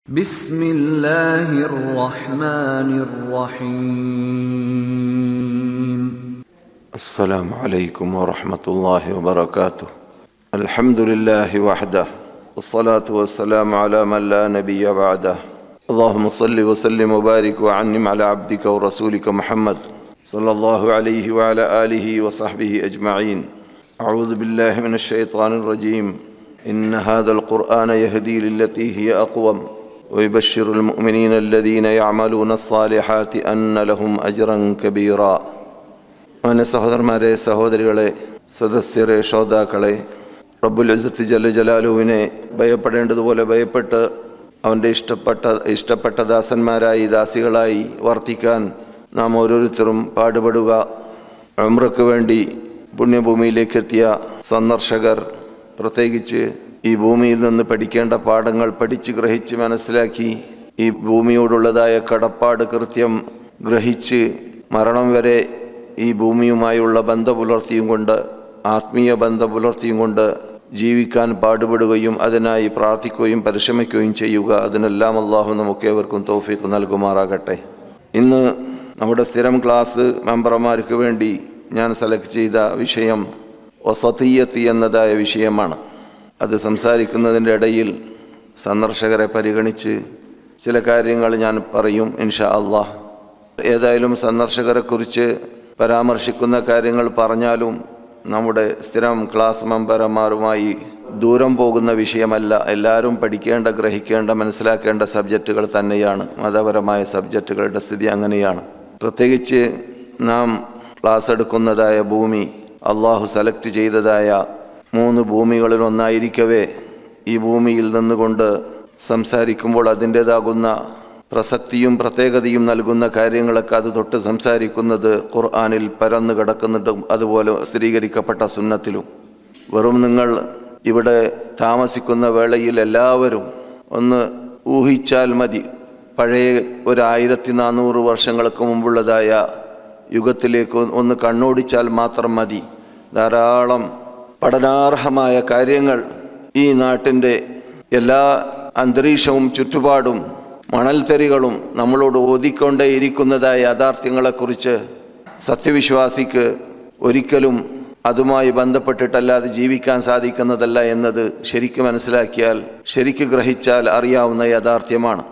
بسم الله الرحمن الرحيم السلام عليكم ورحمة الله وبركاته. الحمد لله وحده والصلاة والسلام على من لا نبي بعده. اللهم صل وسلم وبارك وعنم على عبدك ورسولك محمد صلى الله عليه وعلى آله وصحبه أجمعين. أعوذ بالله من الشيطان الرجيم. إن هذا القرآن يهدي للتي هي أقوم ويبشر المؤمنين الذين يعملون الصالحات أن لهم أجرا كبيرا. മാന്യ സഹോദരന്മാരെ, സഹോദരികളെ, സദസ്യരെ, ശ്രോതാക്കളെ, റബ്ബുൽ ഇസ്സത്ത് ജല്ല ജലാലുവിനെ ഭയപ്പെടേണ്ടതുപോലെ ഭയപ്പെട്ട് അവൻ്റെ ഇഷ്ടപ്പെട്ട ദാസന്മാരായി ദാസികളായി വർത്തിക്കാൻ നാം ഓരോരുത്തരും പാടുപെടുക. ഉംറയ്ക്ക് വേണ്ടി പുണ്യഭൂമിയിലേക്കെത്തിയ സന്ദർശകർ പ്രത്യേകിച്ച് ഈ ഭൂമിയിൽ നിന്ന് പഠിക്കേണ്ട പാഠങ്ങൾ പഠിച്ച് ഗ്രഹിച്ച് മനസ്സിലാക്കി ഈ ഭൂമിയോടുള്ളതായ കടപ്പാട് കൃത്യം ഗ്രഹിച്ച് മരണം വരെ ഈ ഭൂമിയുമായുള്ള ബന്ധം പുലർത്തിയും കൊണ്ട്, ആത്മീയ ബന്ധം പുലർത്തിയും കൊണ്ട് ജീവിക്കാൻ പാടുപെടുകയും അതിനായി പ്രാർത്ഥിക്കുകയും പരിശ്രമിക്കുകയും ചെയ്യുക. അതിനെല്ലാം അള്ളാഹു നമുക്കേവർക്കും തൗഫീഖ് നൽകുമാറാകട്ടെ. ഇന്ന് നമ്മുടെ സ്ഥിരം ക്ലാസ് മെമ്പർമാർക്ക് വേണ്ടി ഞാൻ സെലക്ട് ചെയ്ത വിഷയം വസതിയ്യത്ത് എന്നതായ വിഷയമാണ്. അത് സംസാരിക്കുന്നതിൻ്റെ ഇടയിൽ സന്ദർശകരെ പരിഗണിച്ച് ചില കാര്യങ്ങൾ ഞാൻ പറയും ഇൻഷാ അള്ളാഹ്. ഏതായാലും സന്ദർശകരെക്കുറിച്ച് പരാമർശിക്കുന്ന കാര്യങ്ങൾ പറഞ്ഞാലും നമ്മുടെ സ്ഥിരം ക്ലാസ് മെമ്പർമാരുമായി ദൂരം പോകുന്ന വിഷയമല്ല. എല്ലാവരും പഠിക്കേണ്ട, ഗ്രഹിക്കേണ്ട, മനസ്സിലാക്കേണ്ട സബ്ജക്റ്റുകൾ തന്നെയാണ്. മതപരമായ സബ്ജക്റ്റുകളുടെ സ്ഥിതി അങ്ങനെയാണ്. പ്രത്യേകിച്ച് നാം ക്ലാസ് എടുക്കുന്നതായ ഭൂമി അള്ളാഹു സെലക്ട് ചെയ്തതായ 3 ഭൂമികളിൽ ഒന്നായിരിക്കവേ ഈ ഭൂമിയിൽ നിന്നുകൊണ്ട് സംസാരിക്കുമ്പോൾ അതിൻ്റേതാകുന്ന പ്രസക്തിയും പ്രത്യേകതയും നൽകുന്ന കാര്യങ്ങളൊക്കെ അത് തൊട്ട് സംസാരിക്കുന്നത് ഖുർആനിൽ പരന്നു കിടക്കുന്നുണ്ടും അതുപോലെ സ്ഥിരീകരിക്കപ്പെട്ട സുന്നത്തിലും. വെറും നിങ്ങൾ ഇവിടെ താമസിക്കുന്ന വേളയിൽ എല്ലാവരും ഒന്ന് ഊഹിച്ചാൽ മതി, പഴയ 1400 വർഷങ്ങൾക്ക് മുമ്പുള്ളതായ യുഗത്തിലേക്ക് ഒന്ന് കണ്ണോടിച്ചാൽ മാത്രം മതി. ധാരാളം പഠനാർഹമായ കാര്യങ്ങൾ ഈ നാട്ടിൻ്റെ എല്ലാ അന്തരീക്ഷവും ചുറ്റുപാടും മണൽത്തരികളും നമ്മളോട് ഓതിക്കൊണ്ടേയിരിക്കുന്നതായ യാഥാർത്ഥ്യങ്ങളെക്കുറിച്ച് സത്യവിശ്വാസിക്ക് ഒരിക്കലും അതുമായി ബന്ധപ്പെട്ടിട്ടല്ലാതെ ജീവിക്കാൻ സാധിക്കുന്നതല്ല എന്നത് ശരിക്കും മനസ്സിലാക്കിയാൽ, ശരിക്ക് ഗ്രഹിച്ചാൽ അറിയാവുന്ന യാഥാർത്ഥ്യമാണ്.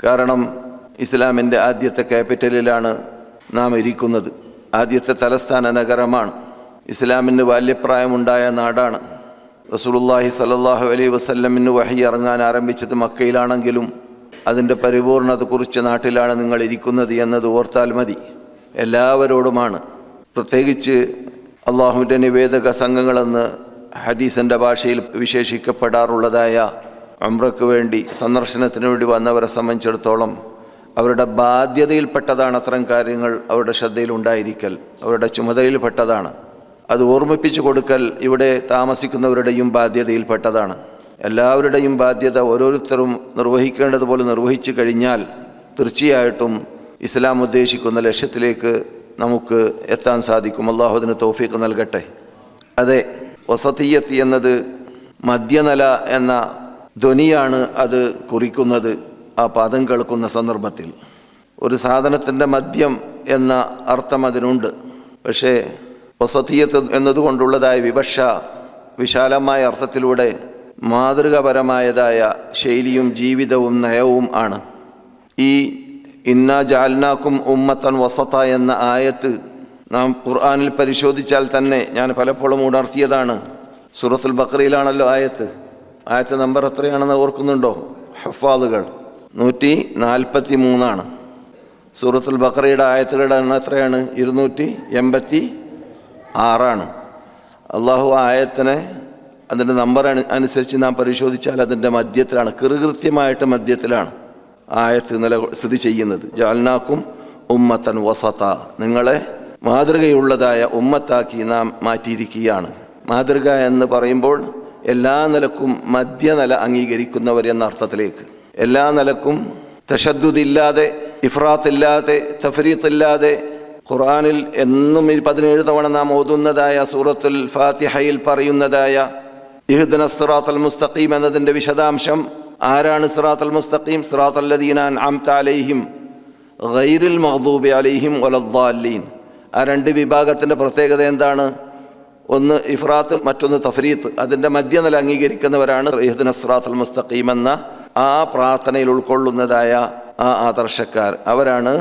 കാരണം ഇസ്ലാമിൻ്റെ ആദ്യത്തെ ക്യാപിറ്റലിലാണ് നാം ഇരിക്കുന്നത്. ആദ്യത്തെ തലസ്ഥാന നഗരമാണ്. ഇസ്ലാമിന് ബാല്യപ്രായമുണ്ടായ നാടാണ്. റസൂലുള്ളാഹി സ്വല്ലല്ലാഹു അലൈഹി വസല്ലമിന് വഹി ഇറങ്ങാൻ ആരംഭിച്ചത് മക്കയിലാണെങ്കിലും അതിൻ്റെ പരിപൂർണത കുറിച്ച് നാട്ടിലാണ് നിങ്ങൾ ഇരിക്കുന്നത് എന്നത് ഓർത്താൽ മതി. എല്ലാവരോടുമാണ്. പ്രത്യേകിച്ച് അള്ളാഹുവിൻ്റെ നിവേദക സംഘങ്ങളെന്ന് ഹദീസിൻ്റെ ഭാഷയിൽ വിശേഷിക്കപ്പെടാറുള്ളതായ ഉംറയ്ക്ക് വേണ്ടി സന്ദർശനത്തിന് വേണ്ടി വന്നവരെ സംബന്ധിച്ചിടത്തോളം അവരുടെ ബാധ്യതയിൽപ്പെട്ടതാണ് അത്തരം കാര്യങ്ങൾ അവരുടെ ശ്രദ്ധയിലുണ്ടായിരിക്കൽ, അവരുടെ ചുമതലയിൽപ്പെട്ടതാണ്. അത് ഓർമ്മിപ്പിച്ചു കൊടുക്കൽ ഇവിടെ താമസിക്കുന്നവരുടെയും ബാധ്യതയിൽപ്പെട്ടതാണ്. എല്ലാവരുടെയും ബാധ്യത ഓരോരുത്തരും നിർവഹിക്കേണ്ടതുപോലെ നിർവഹിച്ചു കഴിഞ്ഞാൽ തീർച്ചയായിട്ടും ഇസ്ലാം ഉദ്ദേശിക്കുന്ന ലക്ഷ്യത്തിലേക്ക് നമുക്ക് എത്താൻ സാധിക്കും. അല്ലാഹു അതിന് തൗഫീഖ് നൽകട്ടെ. അതെ, വസതിയ്യത്ത് എന്നത് മധ്യനില എന്ന ധ്വനിയാണ് അത് കുറിക്കുന്നത്. ആ പദം കേൾക്കുന്ന സന്ദർഭത്തിൽ ഒരു സാധനത്തിൻ്റെ മദ്യം എന്ന അർത്ഥം അതിനുണ്ട്. പക്ഷേ വസതിയ്യത്ത് എന്നതുകൊണ്ടുള്ളതായ വിവക്ഷ വിശാലമായ അർത്ഥത്തിലൂടെ മാതൃകാപരമായതായ ശൈലിയും ജീവിതവും നയവും ആണ്. ഈ ഇന്നാ ജഅൽനാകും ഉമ്മത്തൻ വസത എന്ന ആയത്ത് നാം ഖുർആനിൽ പരിശോധിച്ചാൽ തന്നെ ഞാൻ പലപ്പോഴും ഉണർത്തിയതാണ്. സൂറത്തുൽ ബഖറയിലാണല്ലോ ആയത്ത് നമ്പർ എത്രയാണെന്ന് ഓർക്കുന്നുണ്ടോ ഹഫാദുകൾ? 143 സൂറത്തുൽ ബഖറയുടെ ആയത്തുകളുടെ എണ്ണം എത്രയാണ്? 286. അള്ളാഹു ആയത്തിനെ അതിൻ്റെ നമ്പർ അനുസരിച്ച് നാം പരിശോധിച്ചാൽ അതിൻ്റെ മധ്യത്തിലാണ്, കൃത്യമായിട്ട് മധ്യത്തിലാണ് ആയത്ത് സ്ഥിതി ചെയ്യുന്നത്. ജഅൽനാകും ഉമ്മത്തൻ വസത, നിങ്ങളെ മാതൃകയുള്ളതായ ഉമ്മത്താക്കി നാം മാറ്റിയിരിക്കുകയാണ്. മാതൃക എന്ന് പറയുമ്പോൾ എല്ലാ നിലക്കും മധ്യനില അംഗീകരിക്കുന്നവർ എന്ന അർത്ഥത്തിലേക്ക്, എല്ലാ നിലക്കും തശദ്ദുദില്ലാതെ, ഇഫ്രാത്തില്ലാതെ, തഫ്രീത്തില്ലാതെ. ഖുർആനിൽ എന്നും 17 തവണ നാം ഓതുന്നതായ സൂറത്തുൽ ഫാത്തിഹയിൽ പറയുന്നതായ ഇഹ്ദിന സിറാത്തൽ മുസ്തഖീം എന്നതിൻ്റെ വിശദാംശം ആരാണ് സിറാത്തൽ മുസ്തഖീം? സിറാത്തൽ ലദീന അൻഅംത അലൈഹിം ഗൈറിൽ മഗ്ദൂബി അലൈഹിം വലദ്ദാല്ലീൻ. ആ രണ്ട് വിഭാഗത്തിൻ്റെ പ്രത്യേകത എന്താണ്? ഒന്ന് ഇഫ്രാത്ത്, മറ്റൊന്ന് തഫ്രീത്ത്. അതിൻ്റെ മധ്യനില അംഗീകരിക്കുന്നവരാണ് ഇഹ്ദിന സിറാത്തൽ മുസ്തഖീം എന്ന ആ പ്രാർത്ഥനയിൽ ഉൾക്കൊള്ളുന്നതായ ആ ആദർശക്കാർ. അവരാണ്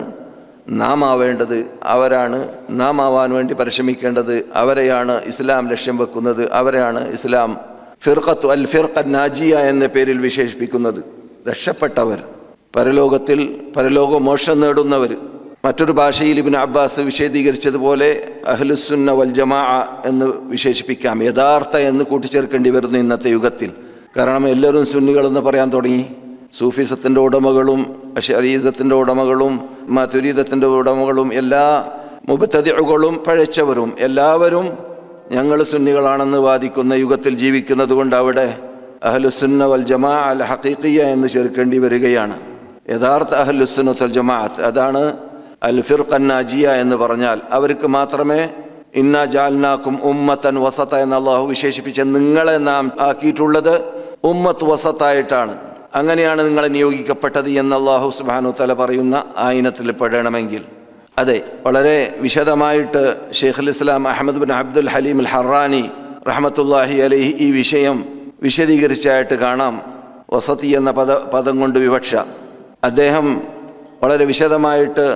നാം ആവേണ്ടത്, അവരാണ് നാം ആവാൻ വേണ്ടി പരിശ്രമിക്കേണ്ടത്, അവരെയാണ് ഇസ്ലാം ലക്ഷ്യം വെക്കുന്നത്, അവരെയാണ് ഇസ്ലാം ഫിർഖത്തു അൽ ഫിർഖ നാജിയ എന്ന പേരിൽ വിശേഷിപ്പിക്കുന്നത്. രക്ഷപ്പെട്ടവർ, പരലോകത്തിൽ പരലോകമോക്ഷം നേടുന്നവർ. മറ്റൊരു ഭാഷയിൽ ഇബ്നു അബ്ബാസ് വിശദീകരിച്ചതുപോലെ അഹ്ലുസുന്ന വൽ ജമാഅ എന്ന് വിശേഷിപ്പിക്കാം. യഥാർത്ഥ എന്ന് കൂട്ടിച്ചേർക്കേണ്ടി വരുന്നു ഇന്നത്തെ യുഗത്തിൽ. കാരണം എല്ലാവരും സുന്നികളെന്ന് പറയാൻ തുടങ്ങി. സൂഫിസത്തിൻ്റെ ഉടമകളും അശ്അരീസത്തിൻ്റെ ഉടമകളും മതുരീദത്തിൻ്റെ ഉടമകളും എല്ലാ മുബ്തദിഉകളും പഴച്ചവരും എല്ലാവരും ഞങ്ങൾ സുന്നികളാണെന്ന് വാദിക്കുന്ന യുഗത്തിൽ ജീവിക്കുന്നത് കൊണ്ട് അവിടെ അഹ്ലുസുന്ന വൽ ജമാഅ അൽ ഹഖീഖിയ എന്ന് ചേർക്കേണ്ടി വരികയാണ്. യഥാർത്ഥ അഹ്ലുസുന്നത്ത് വൽ ജമാഅത്ത്, അതാണ് അൽ ഫിർഖ നാജിയ എന്ന് പറഞ്ഞാൽ. അവർക്ക് മാത്രമേ ഇന്നാ ജഅൽനാകും ഉമ്മത്തൻ വസത എന്ന് അള്ളാഹു വിശേഷിപ്പിച്ച നിങ്ങളെ നാം ആക്കിയിട്ടുള്ളത് ഉമ്മത്ത് വസത്തായിട്ടാണ്, അങ്ങനെയാണ് നിങ്ങളെ നിയോഗിക്കപ്പെട്ടത് എന്ന് അല്ലാഹു സുബ്ഹാനഹു വ തആല പറയുന്ന ആയത്തിൽ പെടണമെങ്കിൽ. അതെ, വളരെ വിശദമായിട്ട് ഷെയ്ഖുൽ ഇസ്ലാം അഹ്മദ് ബിൻ അബ്ദുൽ ഹലീം അൽ ഹറാനി റഹ്മത്തുള്ളാഹി അലൈഹി ഈ വിഷയം വിശദീകരിച്ചായിട്ട് കാണാം. വസതി എന്ന പദം കൊണ്ട് വിവക്ഷ. അദ്ദേഹം വളരെ വിശദമായിട്ട്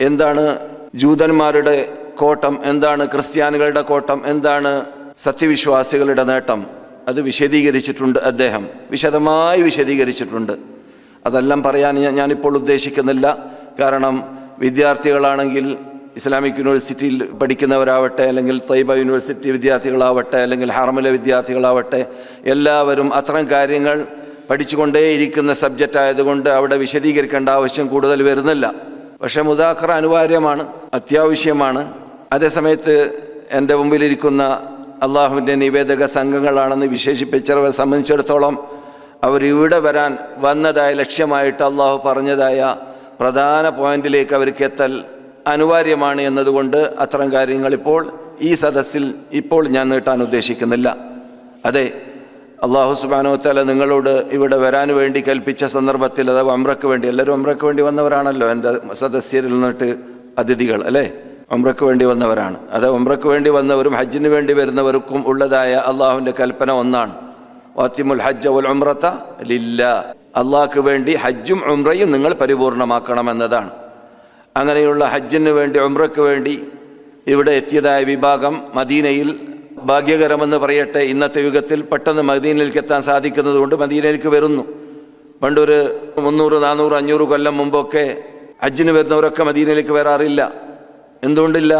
എന്താണ് ജൂതന്മാരുടെ കോട്ടം, എന്താണ് ക്രിസ്ത്യാനികളുടെ കോട്ടം, എന്താണ് സത്യവിശ്വാസികളുടെ നേട്ടം, അത് വിശദീകരിച്ചിട്ടുണ്ട്. അദ്ദേഹം വിശദമായി വിശദീകരിച്ചിട്ടുണ്ട്. അതെല്ലാം പറയാൻ ഞാനിപ്പോൾ ഉദ്ദേശിക്കുന്നില്ല. കാരണം വിദ്യാർത്ഥികളാണെങ്കിൽ ഇസ്ലാമിക് യൂണിവേഴ്സിറ്റിയിൽ പഠിക്കുന്നവരാവട്ടെ, അല്ലെങ്കിൽ തൈബ യൂണിവേഴ്സിറ്റി വിദ്യാർത്ഥികളാവട്ടെ, അല്ലെങ്കിൽ ഹറമിലെ വിദ്യാർത്ഥികളാവട്ടെ, എല്ലാവരും അത്തരം കാര്യങ്ങൾ പഠിച്ചുകൊണ്ടേയിരിക്കുന്ന സബ്ജക്റ്റ് ആയതുകൊണ്ട് അവിടെ വിശദീകരിക്കേണ്ട ആവശ്യം കൂടുതൽ വരുന്നില്ല. പക്ഷേ മുദാഖറ അനിവാര്യമാണ്, അത്യാവശ്യമാണ്. അതേസമയത്ത് എൻ്റെ മുമ്പിലിരിക്കുന്ന അള്ളാഹുവിൻ്റെ നിവേദക സംഘങ്ങളാണെന്ന് വിശേഷിപ്പിച്ചവരെ സംബന്ധിച്ചിടത്തോളം അവരിവിടെ വരാൻ വന്നതായ ലക്ഷ്യമായിട്ട് അള്ളാഹു പറഞ്ഞതായ പ്രധാന പോയിന്റിലേക്ക് അവർക്ക് എത്തൽ അനിവാര്യമാണ് എന്നതുകൊണ്ട് അത്തരം കാര്യങ്ങൾ ഇപ്പോൾ ഈ സദസ്സിൽ ഇപ്പോൾ ഞാൻ നീട്ടാൻ ഉദ്ദേശിക്കുന്നില്ല. അതെ, അള്ളാഹു സുബ്ഹാനഹു വ തആല നിങ്ങളോട് ഇവിടെ വരാൻ വേണ്ടി കൽപ്പിച്ച സന്ദർഭത്തിൽ, അത് ഉംറയ്ക്ക് വേണ്ടി, എല്ലാവരും ഉംറയ്ക്ക് വേണ്ടി വന്നവരാണല്ലോ എൻ്റെ സദസ്യരിൽ നിന്നിട്ട് അതിഥികൾ, അല്ലേ? ഉംറയ്ക്ക് വേണ്ടി വന്നവരാണ്. അത് ഉംറയ്ക്ക് വേണ്ടി വന്നവരും ഹജ്ജിന് വേണ്ടി വരുന്നവർക്കും ഉള്ളതായ അള്ളാഹുവിൻ്റെ കൽപ്പന ഒന്നാണ്. വാത്തിമുൽ ഹജ്ജ വൽ ഉംറത ലില്ലാ, അള്ളാഹ്ക്ക് വേണ്ടി ഹജ്ജും ഉംറയും നിങ്ങൾ പരിപൂർണമാക്കണമെന്നതാണ്. അങ്ങനെയുള്ള ഹജ്ജിന് വേണ്ടി ഉംറയ്ക്ക് വേണ്ടി ഇവിടെ എത്തിയതായ വിഭാഗം മദീനയിൽ ഭാഗ്യകരമെന്ന് പറയട്ടെ, ഇന്നത്തെ യുഗത്തിൽ പെട്ടെന്ന് മദീനയിലേക്ക് എത്താൻ സാധിക്കുന്നത് കൊണ്ട് മദീനയിലേക്ക് വരുന്നു. പണ്ടൊരു 300, 400, 500 കൊല്ലം മുമ്പൊക്കെ ഹജ്ജിന് വരുന്നവരൊക്കെ മദീനയിലേക്ക് വരാറില്ല. എന്തുകൊണ്ടില്ല?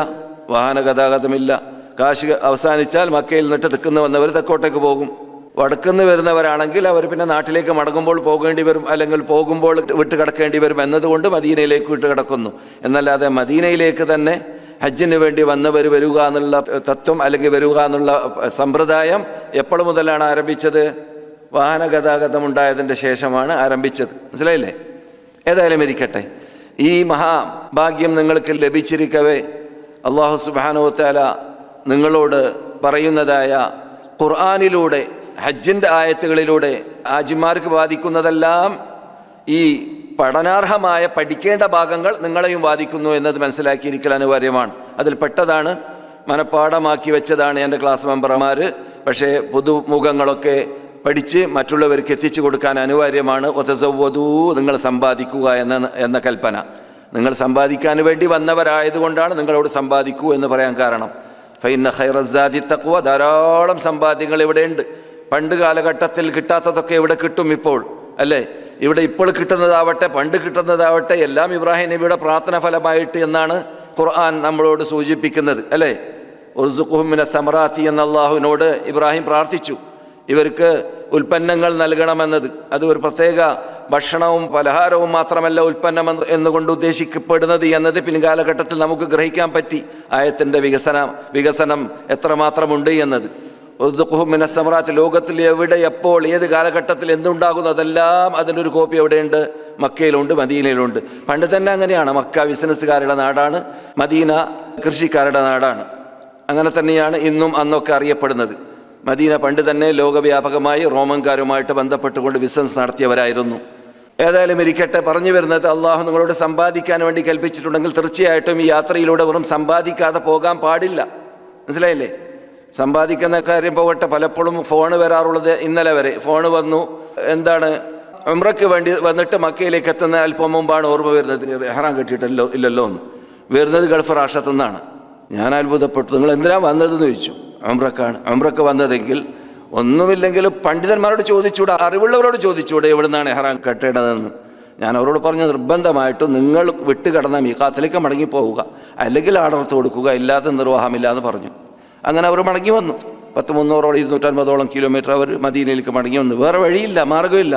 വാഹന ഗതാഗതമില്ല. കാശ് അവസാനിച്ചാൽ മക്കയിൽ നിന്നിട്ട് തെക്കുന്ന് വന്നവർ തെക്കോട്ടേക്ക് പോകും. വടക്കുന്ന് വരുന്നവരാണെങ്കിൽ അവർ പിന്നെ നാട്ടിലേക്ക് മടങ്ങുമ്പോൾ പോകേണ്ടി വരും, അല്ലെങ്കിൽ പോകുമ്പോൾ വിട്ട് കിടക്കേണ്ടി വരും എന്നതുകൊണ്ട് മദീനയിലേക്ക് വിട്ട് കിടക്കുന്നു. എന്നല്ലാതെ മദീനയിലേക്ക് തന്നെ ഹജ്ജിന് വേണ്ടി വന്നവർ വരിക എന്നുള്ള തത്വം, അല്ലെങ്കിൽ വരിക എന്നുള്ള സമ്പ്രദായം എപ്പോൾ മുതലാണ് ആരംഭിച്ചത്? വാഹന ഗതാഗതം ഉണ്ടായതിൻ്റെ ശേഷമാണ് ആരംഭിച്ചത്. മനസ്സിലായില്ലേ? ഏതായാലും ഇരിക്കട്ടെ, ഈ മഹാഭാഗ്യം നിങ്ങൾക്ക് ലഭിച്ചിരിക്കവേ അല്ലാഹു സുബ്ഹാനഹു വ തആല നിങ്ങളോട് പറയുന്നതായ ഖുർആനിലൂടെ, ഹജ്ജിൻ്റെ ആയത്തുകളിലൂടെ ഹാജിമാർക്ക് ബാധിക്കുന്നതെല്ലാം ഈ പഠനാർഹമായ പഠിക്കേണ്ട ഭാഗങ്ങൾ നിങ്ങളെയും ബാധിക്കുന്നു എന്നത് മനസ്സിലാക്കിയിരിക്കൽ അനിവാര്യമാണ്. അതിൽ പെട്ടതാണ്, മനഃപ്പാഠമാക്കി വെച്ചതാണ് എൻ്റെ ക്ലാസ് മെമ്പർമാർ. പക്ഷേ പുതുമുഖങ്ങളൊക്കെ പഠിച്ച് മറ്റുള്ളവർക്ക് എത്തിച്ചു കൊടുക്കാൻ അനിവാര്യമാണ്. ഒതസവ്വദൂ, നിങ്ങൾ സമ്പാദിക്കുക എന്ന കൽപ്പന. നിങ്ങൾ സമ്പാദിക്കാൻ വേണ്ടി വന്നവരായതുകൊണ്ടാണ് നിങ്ങളോട് സമ്പാദിക്കൂ എന്ന് പറയാൻ കാരണം. ഫൈന ഖൈറസ്സാദി തഖ്വ, ധാരാളം സമ്പാദ്യങ്ങൾ ഇവിടെയുണ്ട്. പണ്ട് കാലഘട്ടത്തിൽ കിട്ടാത്തതൊക്കെ ഇവിടെ കിട്ടും ഇപ്പോൾ, അല്ലേ? ഇവിടെ ഇപ്പോൾ കിട്ടുന്നതാവട്ടെ പണ്ട് കിട്ടുന്നതാവട്ടെ എല്ലാം ഇബ്രാഹിം നബിയുടെ പ്രാർത്ഥന ഫലമായിട്ട് എന്നാണ് ഖുർആൻ നമ്മളോട് സൂചിപ്പിക്കുന്നത്, അല്ലേ? ഉർസുഖുഹും മിനസ് സമറാത്തി എന്ന അല്ലാഹുവിനോട് ഇബ്രാഹിം പ്രാർത്ഥിച്ചു ഇവർക്ക് ഉൽപ്പന്നങ്ങൾ നൽകണമെന്നത്. അത് ഒരു പ്രത്യേക ഭക്ഷണവും പലഹാരവും മാത്രമല്ല ഉൽപ്പന്നം എന്നുകൊണ്ട് ഉദ്ദേശിക്കപ്പെടുന്നത് എന്നത് പിൻകാലഘട്ടത്തിൽ നമുക്ക് ഗ്രഹിക്കാൻ പറ്റി. ആയത്തിൻ്റെ വികസനം എത്രമാത്രമുണ്ട് എന്നത്. ഉർസുഖുഹും മിനസ് സമറാത്ത്, ലോകത്തിൽ എവിടെ എപ്പോൾ ഏത് കാലഘട്ടത്തിൽ എന്തുണ്ടാകുന്നു അതെല്ലാം അതിൻ്റെ ഒരു കോപ്പി എവിടെയുണ്ട്? മക്കയിലുണ്ട്, മദീനയിലുണ്ട്. പണ്ട് തന്നെ അങ്ങനെയാണ്. മക്ക ബിസിനസ്സുകാരുടെ നാടാണ്, മദീന കൃഷിക്കാരുടെ നാടാണ്. അങ്ങനെ തന്നെയാണ് ഇന്നും അന്നൊക്കെ അറിയപ്പെടുന്നത്. മദീന പണ്ട് തന്നെ ലോകവ്യാപകമായി റോമൻകാരുമായിട്ട് ബന്ധപ്പെട്ടുകൊണ്ട് ബിസിനസ് നടത്തിയവരായിരുന്നു. ഏതായാലും ഇരിക്കട്ടെ, പറഞ്ഞു വരുന്നത്, അള്ളാഹു നിങ്ങളോട് സമ്പാദിക്കാൻ വേണ്ടി കൽപ്പിച്ചിട്ടുണ്ടെങ്കിൽ തീർച്ചയായിട്ടും ഈ യാത്രയിലൂടെ വെറും സമ്പാദിക്കാതെ പോകാൻ പാടില്ല. മനസ്സിലായില്ലേ? സമ്പാദിക്കുന്ന കാര്യം പോകട്ടെ, പലപ്പോഴും ഫോണ് വരാറുള്ളത്. ഇന്നലെ വരെ ഫോണ് വന്നു, എന്താണ്, ഉംറയ്ക്ക് വേണ്ടി വന്നിട്ട് മക്കയിലേക്ക് എത്തുന്ന അല്പം മുമ്പാണ് ഓർമ്മ വരുന്നത്, ഇഹ്റാം കെട്ടിയിട്ടല്ലോ ഇല്ലല്ലോ എന്ന്. വരുന്നത് ഗൾഫ് രാഷ്ട്രത്തു നിന്നാണ്. ഞാൻ അത്ഭുതപ്പെട്ടു. നിങ്ങൾ എന്തിനാ വന്നതെന്ന് ചോദിച്ചു. ഉംറക്കാണ്. ഉംറയ്ക്ക് വന്നതെങ്കിൽ ഒന്നുമില്ലെങ്കിലും പണ്ഡിതന്മാരോട് ചോദിച്ചൂടെ, അറിവുള്ളവരോട് ചോദിച്ചൂടെ എവിടുന്നാണ് ഇഹ്റാം കെട്ടേണ്ടതെന്ന്. ഞാൻ അവരോട് പറഞ്ഞു, നിർബന്ധമായിട്ടും നിങ്ങൾ വിട്ടുകിടന്ന മീഖാത്തിലേക്ക് മടങ്ങിപ്പോവുക, അല്ലെങ്കിൽ ആടർത്ത് കൊടുക്കുക, ഇല്ലാതെ നിർവാഹമില്ല എന്ന് പറഞ്ഞു. അങ്ങനെ അവർ മടങ്ങി വന്നു. 250-250 കിലോമീറ്റർ അവർ മദീനയിലേക്ക് മടങ്ങി വന്നു. വേറെ വഴിയില്ല, മാർഗ്ഗമില്ല.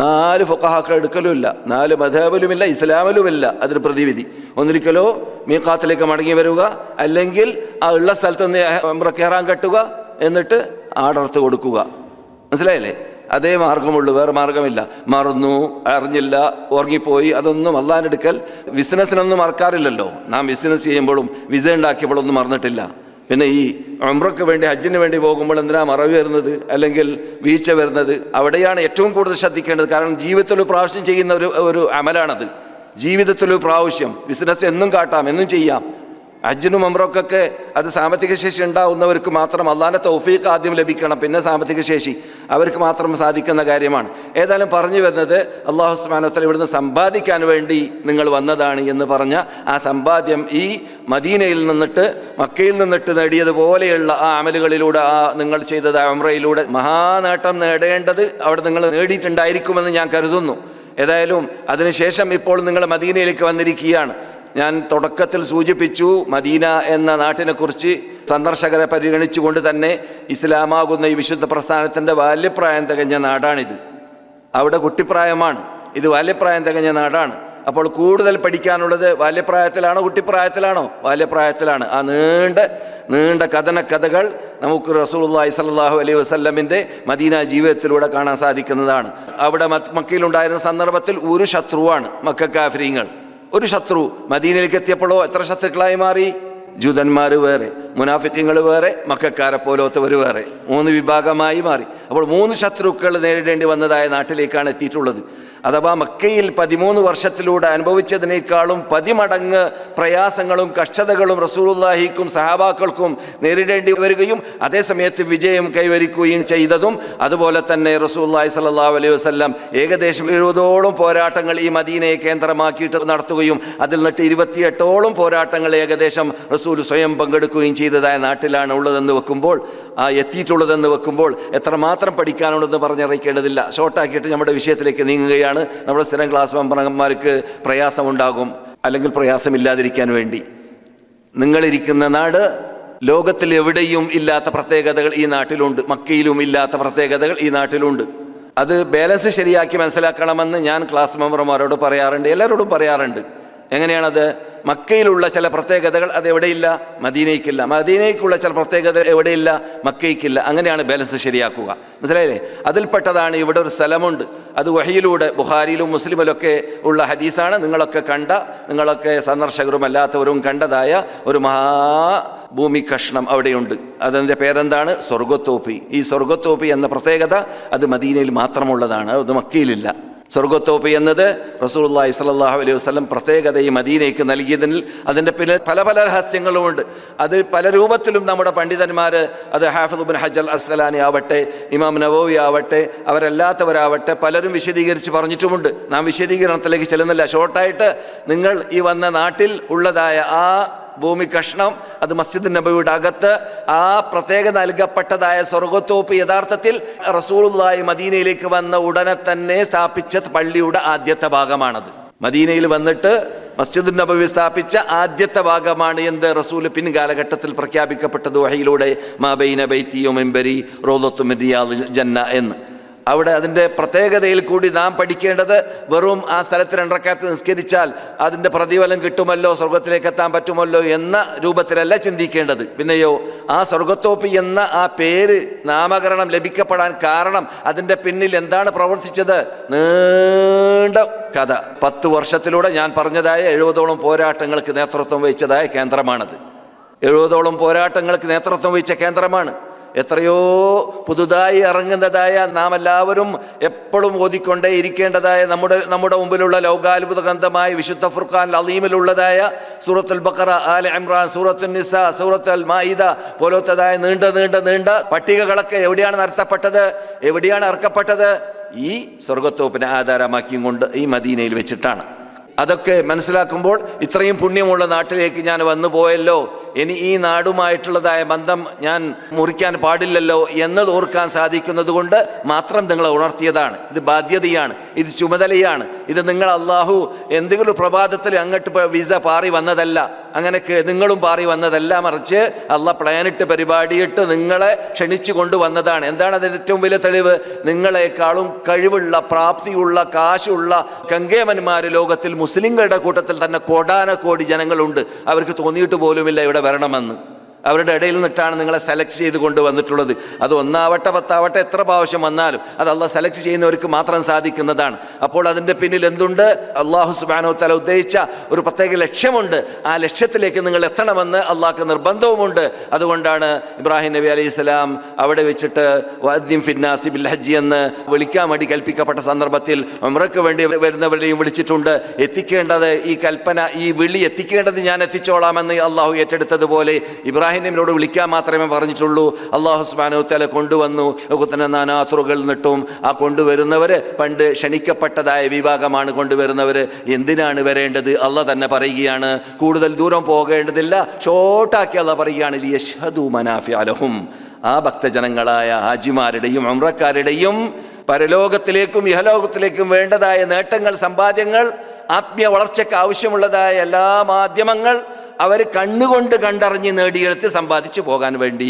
4 ഫുഖഹാക്കൾ എടുക്കലുമില്ല, 4 മദ്ഹബിലുമില്ല, ഇസ്ലാമിലുമില്ല അതിന് പ്രതിവിധി. ഒന്നിരിക്കലോ മീഖാത്തിലേക്ക് മടങ്ങി വരിക, അല്ലെങ്കിൽ ആ ഉള്ള സ്ഥലത്ത് നിന്ന് ഉംറയ്ക്ക് ഇഹ്റാം കെട്ടുക, എന്നിട്ട് ആടർത്ത് കൊടുക്കുക. മനസ്സിലായില്ലേ? അതേ മാർഗമുള്ളൂ, വേറെ മാർഗമില്ല. മറന്നു, അറിഞ്ഞില്ല, ഉറങ്ങിപ്പോയി, അതൊന്നും അള്ളാഹിൻ്റെ അടുക്കൽ ബിസിനസ്സിനൊന്നും മറക്കാറില്ലല്ലോ. നാം ബിസിനസ് ചെയ്യുമ്പോഴും വിസ ഉണ്ടാക്കിയപ്പോഴൊന്നും മറന്നിട്ടില്ല. പിന്നെ ഈ ഉംറയ്ക്ക് വേണ്ടി, ഹജ്ജിന് വേണ്ടി പോകുമ്പോൾ എന്തിനാ മറവി വരുന്നത്, അല്ലെങ്കിൽ വീഴ്ച വരുന്നത്? അവിടെയാണ് ഏറ്റവും കൂടുതൽ ശ്രദ്ധിക്കേണ്ടത്. കാരണം ജീവിതത്തിൽ ഒരു പ്രാവശ്യം ചെയ്യുന്ന ഒരു അമലാണത്. ജീവിതത്തിൽ ഒരു പ്രാവശ്യം. ബിസിനസ് എന്നും കാട്ടാം, എന്നും ചെയ്യാം. ഹജ്ജിനും ഉംറയ്ക്കൊക്കെ അത് സാമ്പത്തിക ശേഷി ഉണ്ടാവുന്നവർക്ക് മാത്രം അള്ളാഹിൻ്റെ തൗഫീഖ് ആദ്യം ലഭിക്കണം, പിന്നെ സാമ്പത്തിക ശേഷി അവർക്ക് മാത്രം സാധിക്കുന്ന കാര്യമാണ്. ഏതായാലും പറഞ്ഞു വരുന്നത്, അള്ളാഹു സുബ്ഹാനഹു വ തആല ഇവിടുന്ന് സമ്പാദിക്കാൻ വേണ്ടി നിങ്ങൾ വന്നതാണ് എന്ന് പറഞ്ഞ ആ സമ്പാദ്യം ഈ മദീനയിൽ നിന്നിട്ട്, മക്കയിൽ നിന്നിട്ട് നേടിയതുപോലെയുള്ള ആ അമലുകളിലൂടെ, ആ നിങ്ങൾ ചെയ്തത് ആ ഉംറയിലൂടെ മഹാനേട്ടം നേടേണ്ടത് അവിടെ നിങ്ങൾ നേടിയിട്ടുണ്ടായിരിക്കുമെന്ന് ഞാൻ കരുതുന്നു. ഏതായാലും അതിനുശേഷം ഇപ്പോൾ നിങ്ങൾ മദീനയിലേക്ക് വന്നിരിക്കുകയാണ്. ഞാൻ തുടക്കത്തിൽ സൂചിപ്പിച്ചു, മദീന എന്ന നാട്ടിനെക്കുറിച്ച് സന്ദർശകരെ പരിഗണിച്ചുകൊണ്ട് തന്നെ ഇസ്ലാമാകുന്ന ഈ വിശുദ്ധ പ്രസ്ഥാനത്തിൻ്റെ ബാല്യപ്രായം തികഞ്ഞ നാടാണിത്. അവിടെ കുട്ടിപ്രായമാണ്, ഇത് ബാല്യപ്രായം തികഞ്ഞ നാടാണ്. അപ്പോൾ കൂടുതൽ പഠിക്കാനുള്ളത് ബാല്യപ്രായത്തിലാണോ കുട്ടിപ്രായത്തിലാണോ? ബാല്യപ്രായത്തിലാണ്. ആ നീണ്ട കഥകൾ നമുക്ക് റസൂലുള്ളാഹി സ്വല്ലല്ലാഹു അലൈഹി വസല്ലമിൻ്റെ മദീന ജീവിതത്തിലൂടെ കാണാൻ സാധിക്കുന്നതാണ്. അവിടെ മക്കയിലുണ്ടായിരുന്ന സന്ദർഭത്തിൽ ഒരു ശത്രുവാണ് മക്കക്കാഫിരീങ്ങൾ. ഒരു ശത്രു. മദീനയിലേക്ക് എത്തിയപ്പോഴോ എത്ര ശത്രുക്കളായി മാറി? ജൂതന്മാർ വേറെ, മുനാഫിഖീങ്ങൾ വേറെ, മക്കക്കാരെ പോലത്തവർ വേറെ, 3 വിഭാഗമായി മാറി. അപ്പോൾ 3 ശത്രുക്കൾ നേരിടേണ്ടി വന്നതായ നാട്ടിലേക്കാണ് എത്തിയിട്ടുള്ളത്. അഥവാ മക്കയിൽ 13 വർഷത്തിലൂടെ അനുഭവിച്ചതിനേക്കാളും 10 മടങ്ങ് പ്രയാസങ്ങളും കഷ്ടതകളും റസൂലുള്ളാഹിക്കും സഹാബാക്കൾക്കും നേരിടേണ്ടി വരികയും അതേസമയത്ത് വിജയം കൈവരിക്കുകയും ചെയ്തതും, അതുപോലെ തന്നെ റസൂലുള്ളാഹി സ്വല്ലല്ലാഹു അലൈഹി വസല്ലം ഏകദേശം 70ഓളം പോരാട്ടങ്ങൾ ഈ മദീനയെ കേന്ദ്രമാക്കിയിട്ട് നടത്തുകയും അതിൽ നിന്നിട്ട് 28ഓളം പോരാട്ടങ്ങൾ ഏകദേശം റസൂൽ സ്വയം പങ്കെടുക്കുകയും ചെയ്തതായ നാട്ടിലാണ് ഉള്ളതെന്ന് വെക്കുമ്പോൾ, എത്തിയിട്ടുള്ളതെന്ന് വെക്കുമ്പോൾ എത്രമാത്രം പഠിക്കാനുള്ളതെന്ന് പറഞ്ഞറിയിക്കേണ്ടതില്ല. ഷോർട്ടാക്കിയിട്ട് നമ്മുടെ വിഷയത്തിലേക്ക് നീങ്ങുകയാണ്. നമ്മുടെ സ്ഥിരം ക്ലാസ് മെമ്പർമാർക്ക് പ്രയാസമുണ്ടാകും, അല്ലെങ്കിൽ പ്രയാസമില്ലാതിരിക്കാൻ വേണ്ടി, നിങ്ങളിരിക്കുന്ന നാട് ലോകത്തിൽ എവിടെയും ഇല്ലാത്ത പ്രത്യേകതകൾ ഈ നാട്ടിലുണ്ട്. മക്കയിലും ഇല്ലാത്ത പ്രത്യേകതകൾ ഈ നാട്ടിലുണ്ട്. അത് ബാലൻസ് ശരിയാക്കി മനസ്സിലാക്കണമെന്ന് ഞാൻ ക്ലാസ് മെമ്പർമാരോട് പറയാറുണ്ട്, എല്ലാവരോടും പറയാറുണ്ട്. എങ്ങനെയാണത്? മക്കയിലുള്ള ചില പ്രത്യേകതകൾ അത് എവിടെയില്ല, മദീനയ്ക്കില്ല. മദീനയ്ക്കുള്ള ചില പ്രത്യേകത എവിടെയില്ല, മക്കയ്ക്കില്ല. അങ്ങനെയാണ് ബാലൻസ് ശരിയാക്കുക. മനസ്സിലായില്ലേ? അതിൽപ്പെട്ടതാണ് ഇവിടെ ഒരു സ്ഥലമുണ്ട്. അത് വഹിയിലൂടെ ബുഖാരിയിലും മുസ്ലിമിലൊക്കെ ഉള്ള ഹദീസാണ്. നിങ്ങളൊക്കെ സന്ദർശകരും അല്ലാത്തവരും കണ്ടതായ ഒരു ഭൂമി കഷ്ണം അവിടെയുണ്ട്. അതിൻ്റെ പേരെന്താണ്? സ്വർഗത്തോപ്പി. ഈ സ്വർഗത്തോപ്പി എന്ന പ്രത്യേകത അത് മദീനയിൽ മാത്രമുള്ളതാണ്, അത് മക്കയിലില്ല. സ്വർഗത്തോപ്പി എന്നത് റസൂലുള്ളാഹി സ്വല്ലല്ലാഹു അലൈഹി വസല്ലം പ്രത്യേകത ഈ മദീനയ്ക്ക് നൽകിയതിൽ അതിൻ്റെ പിന്നെ പല രഹസ്യങ്ങളുമുണ്ട്. അത് പല രൂപത്തിലും നമ്മുടെ പണ്ഡിതന്മാർ, അത് ഹാഫിദ് ഇബ്നു ഹജർ അസ്ഖലാനി ആവട്ടെ, ഇമാം നവവി ആവട്ടെ, അവരെല്ലാത്തവരാവട്ടെ പലരും വിശദീകരിച്ച് പറഞ്ഞിട്ടുമുണ്ട്. നാം വിശദീകരണത്തിലേക്ക് ചെല്ലുന്നില്ല. ഷോർട്ടായിട്ട്, നിങ്ങൾ ഈ വന്ന നാട്ടിൽ ഉള്ളതായ ആ ഭൂമി കഷ്ണം, അത് മസ്ജിദ് നബവിയുടെ അകത്ത് ആ പ്രത്യേകത നൽകപ്പെട്ടതായ സ്വർഗത്തോപ്പ് യഥാർത്ഥത്തിൽ റസൂലുള്ളാഹി മദീനയിലേക്ക് വന്ന ഉടനെ തന്നെ സ്ഥാപിച്ച പള്ളിയുടെ ആദ്യത്തെ ഭാഗമാണത്. മദീനയിൽ വന്നിട്ട് മസ്ജിദ് നബവി സ്ഥാപിച്ച ആദ്യത്തെ ഭാഗമാണ് എന്ത്? റസൂൽ പിൻകാലഘട്ടത്തിൽ പ്രഖ്യാപിക്കപ്പെട്ടത് വഹയിലൂടെ, മാ ബൈന ബൈതി വ മിൻബരി റൗളത്തും മിൻ റിയാദിൽ ജന്ന എന്ന്. അവിടെ അതിൻ്റെ പ്രത്യേകതയിൽ കൂടി നാം പഠിക്കേണ്ടത്, വെറും ആ സ്ഥലത്ത് 2 റക്അത്ത് നിസ്കരിച്ചാൽ അതിൻ്റെ പ്രതിഫലം കിട്ടുമല്ലോ, സ്വർഗത്തിലേക്ക് എത്താൻ പറ്റുമല്ലോ എന്ന രൂപത്തിലല്ല ചിന്തിക്കേണ്ടത്. പിന്നെയോ, ആ സ്വർഗത്തോപ്പി എന്ന ആ പേര് നാമകരണം ലഭിക്കപ്പെടാൻ കാരണം അതിൻ്റെ പിന്നിൽ എന്താണ് പ്രവർത്തിച്ചത്? നീണ്ട കഥ. 10 വർഷത്തിലൂടെ ഞാൻ പറഞ്ഞതായ 70ഓളം പോരാട്ടങ്ങൾക്ക് നേതൃത്വം വഹിച്ചതായ കേന്ദ്രമാണത്. 70ഓളം പോരാട്ടങ്ങൾക്ക് നേതൃത്വം വഹിച്ച കേന്ദ്രമാണ്. എത്രയോ പുതുതായി ഇറങ്ങുന്നതായ നാം എല്ലാവരും എപ്പോഴും ഓതിക്കൊണ്ടേ ഇരിക്കേണ്ടതായ നമ്മുടെ മുമ്പിലുള്ള ലോകാത്ഭുത ഗ്രന്ഥമായ വിശുദ്ധ ഫുർഖാൻ അലീമിലുള്ളതായ സൂറത്തുൽ ബഖറ, ആല ഇംറാൻ, സൂറത്തുൽ നിസാ, സൂറത്തുൽ മാഇദ പോലത്തതായ നീണ്ട പട്ടികകളൊക്കെ എവിടെയാണ് നടത്തപ്പെട്ടത്, എവിടെയാണ് ഇറക്കപ്പെട്ടത്? ഈ സ്വർഗത്തോപ്പിനെ ആധാരമാക്കിയും കൊണ്ട് ഈ മദീനയിൽ വെച്ചിട്ടാണ്. അതൊക്കെ മനസ്സിലാക്കുമ്പോൾ ഇത്രയും പുണ്യമുള്ള നാട്ടിലേക്ക് ഞാൻ വന്നു പോയല്ലോ, ഇനി ഈ നാടുമായിട്ടുള്ളതായ ബന്ധം ഞാൻ മുറിക്കാൻ പാടില്ലല്ലോ എന്നത് ഓർക്കാൻ സാധിക്കുന്നത് കൊണ്ട് മാത്രം നിങ്ങളെ ഉണർത്തിയതാണ്. ഇത് ബാധ്യതയാണ്, ഇത് ചുമതലയാണ്. ഇത് നിങ്ങൾ അള്ളാഹു എന്തെങ്കിലും പ്രഭാതത്തിൽ അങ്ങോട്ട് വിസ പാറി വന്നതല്ല, അങ്ങനെയൊക്കെ നിങ്ങളും പാറി വന്നതല്ല, മറിച്ച് അള്ളാഹ് പ്ലാനിട്ട് പരിപാടിയിട്ട് നിങ്ങളെ ക്ഷണിച്ചു കൊണ്ടുവന്നതാണ്. എന്താണ് അതിൻ്റെ ഏറ്റവും വലിയ തെളിവ്? നിങ്ങളെക്കാളും കഴിവുള്ള, പ്രാപ്തിയുള്ള, കാശുള്ള കങ്കേമന്മാർ ലോകത്തിൽ മുസ്ലിങ്ങളുടെ കൂട്ടത്തിൽ തന്നെ കോടാനക്കോടി ജനങ്ങളുണ്ട്. അവർക്ക് തോന്നിയിട്ട് പോലുമില്ല ഇവിടെ വരണമെന്ന്. അവരുടെ ഇടയിൽ നിന്നിട്ടാണ് നിങ്ങളെ സെലക്ട് ചെയ്ത് കൊണ്ടുവന്നിട്ടുള്ളത്. അത് 1 ആവട്ടെ 10 ആവട്ടെ എത്ര പ്രാവശ്യം വന്നാലും അത് അള്ളാഹ് സെലക്ട് ചെയ്യുന്നവർക്ക് മാത്രം സാധിക്കുന്നതാണ്. അപ്പോൾ അതിൻ്റെ പിന്നിൽ എന്തുണ്ട്? അള്ളാഹു സുബ്ഹാനഹു വ തആല ഉദ്ദേശിച്ച ഒരു പ്രത്യേക ലക്ഷ്യമുണ്ട്. ആ ലക്ഷ്യത്തിലേക്ക് നിങ്ങൾ എത്തണമെന്ന് അള്ളാഹ്ക്ക് നിർബന്ധവുമുണ്ട്. അതുകൊണ്ടാണ് ഇബ്രാഹിം നബി അലൈഹിസ്സലാം അവിടെ വെച്ചിട്ട് വഅദ്ദിൻ ഫിന്നാസി ബിൽ ഹജ്ജ് എന്ന് വിളിക്കാൻ വേണ്ടി കൽപ്പിക്കപ്പെട്ട സന്ദർഭത്തിൽ ഉംറയ്ക്ക് വേണ്ടി വരുന്നവരെയും വിളിച്ചിട്ടുണ്ട്. എത്തിക്കേണ്ടത് ഈ കൽപ്പന, ഈ വിളി എത്തിക്കേണ്ടത് ഞാൻ എത്തിച്ചോളാമെന്ന് അള്ളാഹു ഏറ്റെടുത്തതുപോലെ ഇബ്രാഹിം നബിയോട് വിളിക്കാൻ മാത്രമേ പറഞ്ഞിട്ടുള്ളൂ. അള്ളാഹു സുബ്ഹാനഹു വ തആല കൊണ്ടുവന്നു. നാനാത്തുറുകളിൽ നിന്നിട്ടും ആ കൊണ്ടുവരുന്നവർ പണ്ട് ക്ഷണിക്കപ്പെട്ടതായ വിഭാഗമാണ് കൊണ്ടുവരുന്നവർ. എന്തിനാണ് വരേണ്ടത്? അള്ളാഹ് തന്നെ പറയുകയാണ്, കൂടുതൽ ദൂരം പോകേണ്ടതില്ല, ഷോർട്ടാക്കി അള്ളാഹ് പറയുകയാണ്, ലിയശ്ഹദു മനാഫിഅ ലഹും. ആ ഭക്തജനങ്ങളായ ഹാജിമാരുടെയും ഉംറക്കാരുടെയും പരലോകത്തിലേക്കും ഇഹലോകത്തിലേക്കും വേണ്ടതായ നേട്ടങ്ങൾ, സമ്പാദ്യങ്ങൾ, ആത്മീയ വളർച്ചയ്ക്ക് ആവശ്യമുള്ളതായ എല്ലാ മാധ്യമങ്ങൾ അവർ കണ്ണുകൊണ്ട് കണ്ടറിഞ്ഞ് നേടിയെടുത്ത് സമ്പാദിച്ചു പോകാൻ വേണ്ടി.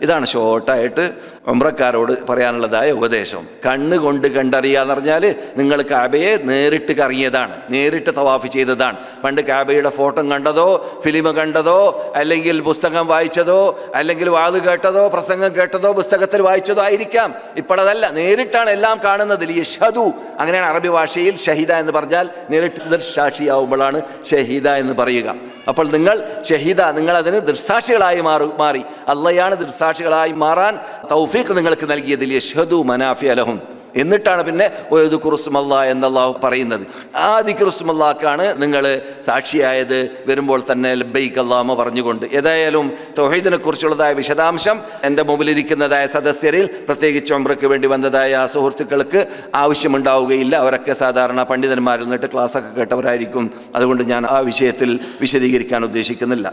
ഇതാണ് ഷോർട്ടായിട്ട് ഉംറക്കാരോട് പറയാനുള്ളതായ ഉപദേശം. കണ്ണുകൊണ്ട് കണ്ടറിയാന്ന് പറഞ്ഞാൽ നിങ്ങൾ കാബയെ നേരിട്ട് കറങ്ങിയതാണ്, നേരിട്ട് തവാഫ് ചെയ്തതാണ്. പണ്ട് കാബയുടെ ഫോട്ടോ കണ്ടതോ, ഫിലിം കണ്ടതോ, അല്ലെങ്കിൽ പുസ്തകം വായിച്ചതോ, അല്ലെങ്കിൽ വാത് കേട്ടതോ, പ്രസംഗം കേട്ടതോ, പുസ്തകത്തിൽ വായിച്ചതോ ആയിരിക്കാം. ഇപ്പോഴതല്ല, നേരിട്ടാണ് എല്ലാം കാണുന്നത്. യശ്ഹദു, അങ്ങനെയാണ് അറബി ഭാഷയിൽ ഷഹീദ എന്ന് പറഞ്ഞാൽ നേരിട്ട് ദൃക്സാക്ഷിയാവുമ്പോഴാണ് ഷഹീദ എന്ന് പറയുക. അപ്പോൾ നിങ്ങൾ ഷഹീദ, നിങ്ങൾ അതിന് ദൃക്സാക്ഷികളായി മാറി. അള്ളയാണ് ദൃക്സാക്ഷികളായി മാറാൻ തൗഫീഖ് നിങ്ങൾക്ക് നൽകിയതിൽ യശ്ഹദു മനാഫിഅ ലഹും. എന്നിട്ടാണ് പിന്നെ ഒയദ്കുറുസ്മല്ലാ എന്നല്ലാഹു പറയുന്നത്. ആ ദിക്റുസ്മല്ലാക്കാണ് നിങ്ങൾ സാക്ഷിയായത് വരുമ്പോൾ തന്നെ ലബ്ബൈക അല്ലാഹുമ്മ പറഞ്ഞുകൊണ്ട്. ഏതായാലും തൗഹീദിനെ കുറിച്ചുള്ളതായ വിശദാംശം എൻ്റെ മുമ്പിലിരിക്കുന്നതായ സദസ്യരിൽ, പ്രത്യേകിച്ച് ഉംറയ്ക്ക് വേണ്ടി വന്നതായ സുഹൃത്തുക്കൾക്ക് ആവശ്യമുണ്ടാവുകയില്ല. അവരൊക്കെ സാധാരണ പണ്ഡിതന്മാരിൽ നിന്നിട്ട് ക്ലാസ്സൊക്കെ കേട്ടവരായിരിക്കും. അതുകൊണ്ട് ഞാൻ ആ വിഷയത്തിൽ വിശദീകരിക്കാൻ ഉദ്ദേശിക്കുന്നില്ല.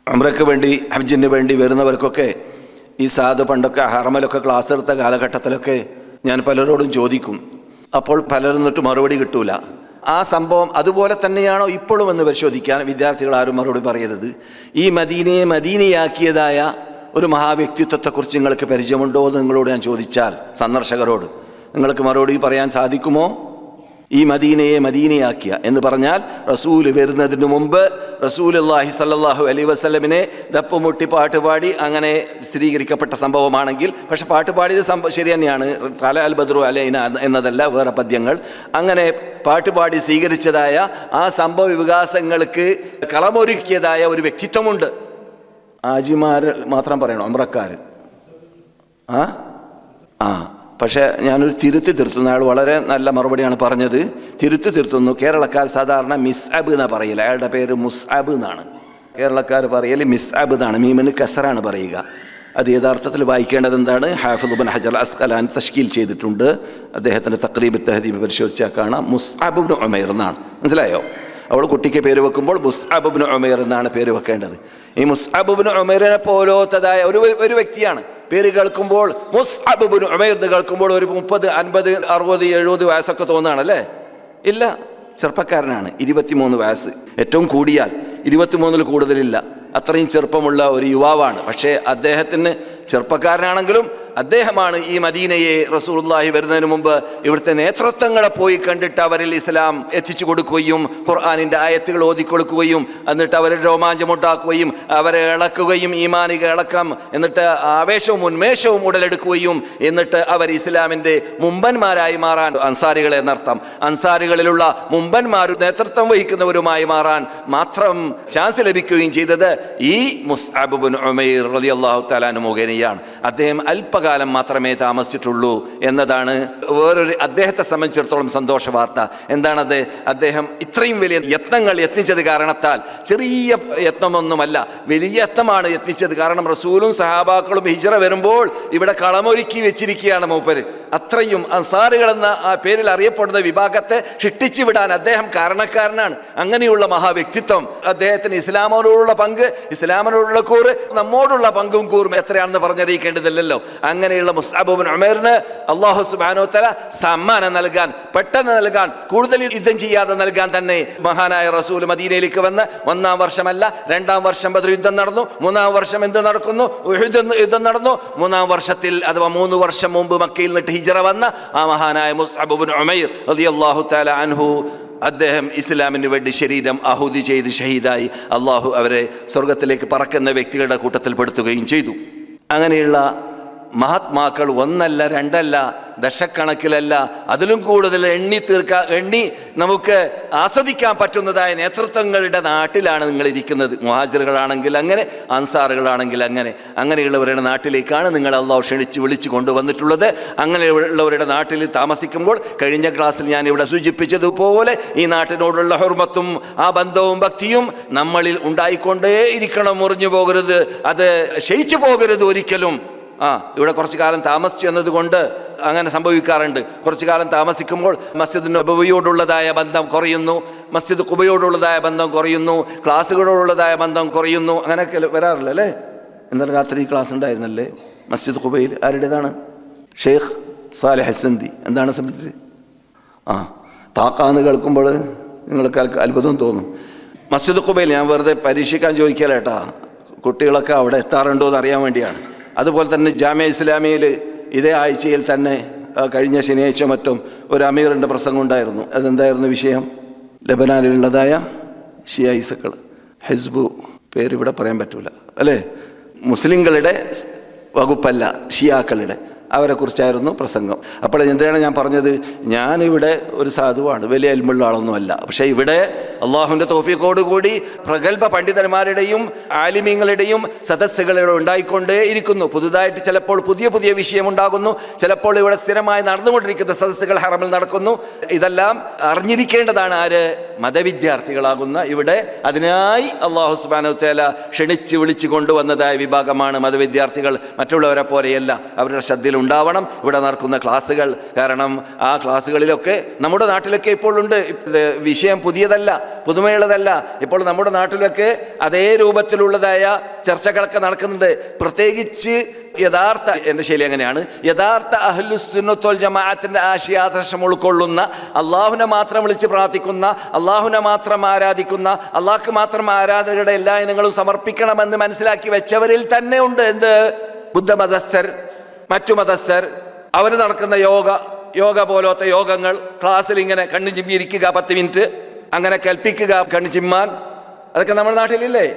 ഉംറയ്ക്ക് വേണ്ടി, ഹജ്ജിന് വേണ്ടി വരുന്നവർക്കൊക്കെ ഈ സാധു പണ്ടൊക്കെ ഹറമലൊക്കെ ക്ലാസ് എടുത്ത കാലഘട്ടത്തിലൊക്കെ ഞാൻ പലരോടും ചോദിക്കും. അപ്പോൾ പലരും നിന്നിട്ട് മറുപടി കിട്ടൂല. ആ സംഭവം അതുപോലെ തന്നെയാണോ ഇപ്പോഴും എന്ന് പരിശോധിക്കാൻ വിദ്യാർത്ഥികൾ ആരും മറുപടി പറയരുത്. ഈ മദീനയെ മദീനയാക്കിയതായ ഒരു മഹാവ്യക്തിത്വത്തെക്കുറിച്ച് നിങ്ങൾക്ക് പരിചയമുണ്ടോ എന്ന് നിങ്ങളോട് ഞാൻ ചോദിച്ചാൽ, സന്ദർശകരോട് നിങ്ങൾക്ക് മറുപടി പറയാൻ സാധിക്കുമോ? ഈ മദീനയെ മദീനയാക്കിയ എന്ന് പറഞ്ഞാൽ റസൂൽ വരുന്നതിന് മുമ്പ് റസൂലുള്ളാഹി സ്വല്ലല്ലാഹു അലൈഹി വസല്ലമിനെ ദപ്പുമുട്ടി പാട്ടുപാടി അങ്ങനെ സ്ഥിരീകരിക്കപ്പെട്ട സംഭവമാണെങ്കിൽ, പക്ഷെ പാട്ടുപാടിയത് ശരി തന്നെയാണ്, തല അൽ ബദ്രു അലൈന എന്നതല്ല, വേറെ പദ്യങ്ങൾ. അങ്ങനെ പാട്ടുപാടി സ്വീകരിച്ചതായ ആ സംഭവ വികാസങ്ങൾക്ക് കളമൊരുക്കിയതായ ഒരു വ്യക്തിത്വമുണ്ട്. ആജിമാർ മാത്രം പറയണം, ഉംറക്കാർ. പക്ഷേ ഞാനൊരു തിരുത്തുന്നു. അയാൾ വളരെ നല്ല മറുപടിയാണ് പറഞ്ഞത്. തിരുത്തുന്നു. കേരളക്കാർ സാധാരണ മിസ്അബ് എന്നാണ് പറയില്ല. അയാളുടെ പേര് മുസ്അബ് എന്നാണ്. കേരളക്കാർ പറയൽ മിസ്അബ് എന്നാണ്. മീമിന് കസറാണ് പറയുക. അത് യഥാർത്ഥത്തിൽ വായിക്കേണ്ടത് എന്താണ്? ഹാഫിദ് ഇബ്നു ഹജർ അസ്ഖലാനി തശ്കീൽ ചെയ്തിട്ടുണ്ട്. അദ്ദേഹത്തിൻ്റെ തഖ്രീബ് തഹദീബ് പരിശോധിച്ചാൽ കാണാം, മുസ്അബ് ഇബ്നു ഉമൈർ എന്നാണ്. മനസ്സിലായോ? അവൾ കുട്ടിക്ക് പേര് വെക്കുമ്പോൾ മുസ്അബ് ഇബ്നു ഉമൈർ എന്നാണ് പേര് വെക്കേണ്ടത്. ഈ മുസ്അബ് ഇബ്നു ഉമൈറിനെ പോലത്തതായ ഒരു വ്യക്തിയാണ്. പേര് കേൾക്കുമ്പോൾ മുസ്അബ് ഇബ്നു ഉമൈർ എന്ന് കേൾക്കുമ്പോൾ ഒരു 30, 50, 60, 70 വയസ്സൊക്കെ തോന്നുകയാണല്ലേ? ഇല്ല, ചെറുപ്പക്കാരനാണ്. 23 വയസ്സ്, ഏറ്റവും കൂടിയാൽ 23 കൂടുതലില്ല. അത്രയും ചെറുപ്പമുള്ള ഒരു യുവാവാണ്. പക്ഷേ അദ്ദേഹത്തിന് ചെറുപ്പക്കാരനാണെങ്കിലും അദ്ദേഹമാണ് ഈ മദീനയെ റസൂലുള്ളാഹി വരുന്നതിന് മുമ്പ് ഇവിടുത്തെ നേതൃത്വങ്ങളെ പോയി കണ്ടിട്ട് അവരിൽ ഇസ്ലാം എത്തിച്ചു കൊടുക്കുകയും ഖുർആനിൻ്റെ ആയത്തുകൾ ഓതിക്കൊടുക്കുകയും എന്നിട്ട് അവരെ രോമാഞ്ചമുണ്ടാക്കുകയും അവരെ ഇളക്കുകയും ഈമാനിക ഇളക്കം എന്നിട്ട് ആവേശവും ഉന്മേഷവും ഉടലെടുക്കുകയും എന്നിട്ട് അവർ ഇസ്ലാമിൻ്റെ മുമ്പന്മാരായി മാറാൻ അൻസാരികളെ എന്നർത്ഥം അൻസാരികളിലുള്ള മുമ്പന്മാർ നേതൃത്വം വഹിക്കുന്നവരുമായി മാറാൻ മാത്രം ചാൻസ് ലഭിക്കുകയും ചെയ്തത് ഈ മുസ്അബ് ഇബ്നു ഉമൈർ റളിയല്ലാഹു തആല അൻഹു മുഖേനയാണ്. അദ്ദേഹം അല്പകാലം മാത്രമേ താമസിച്ചിട്ടുള്ളൂ എന്നതാണ് വേറൊരു അദ്ദേഹത്തെ സംബന്ധിച്ചിടത്തോളം സന്തോഷ വാർത്ത. എന്താണത്? അദ്ദേഹം ഇത്രയും വലിയ യത്നങ്ങൾ യത്നിച്ചത് കാരണത്താൽ, ചെറിയ യത്നമൊന്നുമല്ല, വലിയ യത്നമാണ് യത്നിച്ചത്. കാരണം റസൂലും സഹാബാക്കളും ഹിജ്റ വരുമ്പോൾ ഇവിടെ കളമൊരുക്കി വെച്ചിരിക്കുകയാണ് മൂപ്പര്. അത്രയും അൻസാറുകൾ എന്ന ആ പേരിൽ അറിയപ്പെടുന്ന വിഭാഗത്തെ ശിക്ഷിച്ചു വിടാൻ അദ്ദേഹം കാരണക്കാരനാണ്. അങ്ങനെയുള്ള മഹാവ്യക്തിത്വം, അദ്ദേഹത്തിന് ഇസ്ലാമിനോടുള്ള പങ്ക്, ഇസ്ലാമിനോടുള്ള കൂറ്, നമ്മോടുള്ള പങ്കും കൂറും എത്രയാണെന്ന് പറഞ്ഞറിയിക്കേണ്ടതില്ലല്ലോ. അങ്ങനെയുള്ള മുസ്അബ് ഇബ്നു ഉമൈറിന് അല്ലാഹു സുബ്ഹാനഹു വ തആല സമ്മാനം നൽകാൻ, പെട്ടെന്ന് നൽകാൻ, കൂടുതൽ യുദ്ധം ചെയ്യാതെ നൽകാൻ തന്നെ മഹാനായ റസൂൽ മദീനയിലേക്ക് വന്ന് 1-ാം വർഷമല്ല 2-ാം വർഷം ബദർ യുദ്ധം നടന്നു, 3-ാം വർഷം എന്ത് നടക്കുന്നു? ഉഹുദ് യുദ്ധം നടന്നു. 3-ാം വർഷത്തിൽ അഥവാ 3 വർഷം മുമ്പ് മക്കയിൽ നിന്നിട്ട് ഹിജ്റ വന്ന ആ മഹാനായ മുസ്അബ് ഇബ്നു ഉമൈർ റളിയല്ലാഹു തആല അൻഹു അദ്ദേഹം ഇസ്ലാമിന് വേണ്ടി ശരീരം ആഹുതി ചെയ്ത് ഷഹീദായി. അള്ളാഹു അവരെ സ്വർഗത്തിലേക്ക് പറക്കുന്ന വ്യക്തികളുടെ കൂട്ടത്തിൽ പെടുത്തുകയും ചെയ്തു. അങ്ങനെയുള്ള മഹാത്മാക്കൾ 1 അല്ല 2 അല്ല ദശക്കണക്കിലല്ല, അതിലും കൂടുതൽ എണ്ണി നമുക്ക് ആസ്വദിക്കാൻ പറ്റുന്നതായ നേതൃത്വങ്ങളുടെ നാട്ടിലാണ് നിങ്ങൾ ഇരിക്കുന്നത്. മുഹാജിറുകളാണെങ്കിൽ അങ്ങനെ, അൻസാറുകളാണെങ്കിൽ അങ്ങനെ, അങ്ങനെയുള്ളവരുടെ നാട്ടിലേക്കാണ് നിങ്ങൾ അള്ളാഹു ക്ഷണിച്ച് വിളിച്ചു കൊണ്ടുവന്നിട്ടുള്ളത്. അങ്ങനെയുള്ളവരുടെ നാട്ടിൽ താമസിക്കുമ്പോൾ കഴിഞ്ഞ ക്ലാസ്സിൽ ഞാൻ ഇവിടെ സൂചിപ്പിച്ചതുപോലെ ഈ നാട്ടിനോടുള്ള ഹുർമത്തും ആ ബന്ധവും ഭക്തിയും നമ്മളിൽ ഉണ്ടായിക്കൊണ്ടേ ഇരിക്കണം. മുറിഞ്ഞു പോകരുത്, അത് ക്ഷയിച്ചു പോകരുത് ഒരിക്കലും. ഇവിടെ കുറച്ചു കാലം താമസിച്ചു എന്നതുകൊണ്ട് അങ്ങനെ സംഭവിക്കാറുണ്ട്. കുറച്ചു കാലം താമസിക്കുമ്പോൾ മസ്ജിദ് നബവിയോടുള്ളതായ ബന്ധം കുറയുന്നു, മസ്ജിദ് ഖുബയോടുള്ളതായ ബന്ധം കുറയുന്നു, ക്ലാസ്സുകളോടുള്ളതായ ബന്ധം കുറയുന്നു. അങ്ങനെയൊക്കെ വരാറില്ല അല്ലേ? ഇന്നലെ രാത്രി ക്ലാസ് ഉണ്ടായിരുന്നല്ലേ മസ്ജിദ് ഖുബയിൽ? ആരുടേതാണ്? ഷെയ്ഖ് സാലിഹ് ഹസന്തി. എന്താണ് സംബന്ധിച്ച് താക്കാന്ന് കേൾക്കുമ്പോൾ നിങ്ങൾക്ക് അത്ഭുതം തോന്നും. മസ്ജിദ് ഖുബയിൽ ഞാൻ വെറുതെ പരീക്ഷിക്കാൻ ചോദിക്കലേട്ടാ, കുട്ടികളൊക്കെ അവിടെ എത്താറുണ്ടോ എന്ന് അറിയാൻ വേണ്ടിയാണ്. അതുപോലെ തന്നെ ജാമിയ ഇസ്ലാമിയയിൽ ഇതേ ആഴ്ചയിൽ തന്നെ കഴിഞ്ഞ ശനിയാഴ്ച മറ്റും ഒരു അമീറിൻ്റെ പ്രസംഗം ഉണ്ടായിരുന്നു. അതെന്തായിരുന്നു വിഷയം? ലബനാനിലുള്ളതായ ഷിയായിസക്കൾ, ഹിസ്ബു, പേരിവിടെ പറയാൻ പറ്റൂല അല്ലേ, മുസ്ലിങ്ങളുടെ വകുപ്പല്ല, ഷിയാക്കളുടെ, അവരെക്കുറിച്ചായിരുന്നു പ്രസംഗം. അപ്പോൾ എന്താണ് ഞാൻ പറഞ്ഞത്? ഞാനിവിടെ ഒരു സാധുവാണ്, വലിയ എൽമുള്ള ആളൊന്നുമല്ല. പക്ഷേ ഇവിടെ അള്ളാഹുവിൻ്റെ തൗഫീഖോടുകൂടി പ്രഗത്ഭ പണ്ഡിതന്മാരുടെയും ആലിമീങ്ങളുടെയും സദസ്സുകളുടെ ഉണ്ടായിക്കൊണ്ടേ ഇരിക്കുന്നു. പുതുതായിട്ട് ചിലപ്പോൾ പുതിയ വിഷയമുണ്ടാകുന്നു, ചിലപ്പോൾ ഇവിടെ സ്ഥിരമായി നടന്നുകൊണ്ടിരിക്കുന്ന സദസ്സുകൾ ഹറമിൽ നടക്കുന്നു. ഇതെല്ലാം അറിഞ്ഞിരിക്കേണ്ടതാണ് ആര്? മതവിദ്യാർത്ഥികളാകുന്ന ഇവിടെ. അതിനായി അള്ളാഹു സുബ്ഹാനഹു വ തആല ക്ഷണിച്ച് വിളിച്ചു കൊണ്ടുവന്നതായ വിഭാഗമാണ് മതവിദ്യാർത്ഥികൾ. മറ്റുള്ളവരെ പോലെയല്ല, അവരുടെ ശ്രദ്ധയിൽ ഉണ്ടാവണം ഇവിടെ നടക്കുന്ന ക്ലാസ്സുകൾ. കാരണം ആ ക്ലാസ്സുകളിലൊക്കെ നമ്മുടെ നാട്ടിലൊക്കെ ഇപ്പോൾ ഉണ്ട്. വിഷയം പുതിയതല്ല, പുതുമയുള്ളതല്ല. ഇപ്പോൾ നമ്മുടെ നാട്ടിലൊക്കെ അതേ രൂപത്തിലുള്ളതായ ചർച്ചകളൊക്കെ നടക്കുന്നുണ്ട്. പ്രത്യേകിച്ച് യഥാർത്ഥ, എൻ്റെ ശൈലി അങ്ങനെയാണ്, യഥാർത്ഥ അഹ്ലുസുന്നത്ത് വൽ ജമാഅത്തിന്റെ ആശയാദർശം ഉൾക്കൊള്ളുന്ന, അള്ളാഹുവിനെ മാത്രം വിളിച്ച് പ്രാർത്ഥിക്കുന്ന, അള്ളാഹുവിനെ മാത്രം ആരാധിക്കുന്ന, അള്ളാഹ്ക്ക് മാത്രം ആരാധനയുടെ എല്ലാ ഇനങ്ങളും സമർപ്പിക്കണമെന്ന് മനസ്സിലാക്കി വെച്ചവരിൽ തന്നെ ഉണ്ട് എന്ത്? ബുദ്ധമതസ്ഥർ, മറ്റു മതസ്ഥർ. അവർ നടക്കുന്ന യോഗ പോലത്തെ യോഗങ്ങൾ, ക്ലാസ്സിൽ ഇങ്ങനെ കണ്ണു ചിമ്മിയിരിക്കുക 10 മിനിറ്റ്, അങ്ങനെ കൽപ്പിക്കുക കണ്ണു ചിമ്മാൻ, അതൊക്കെ നമ്മുടെ നാട്ടിലില്ലേ?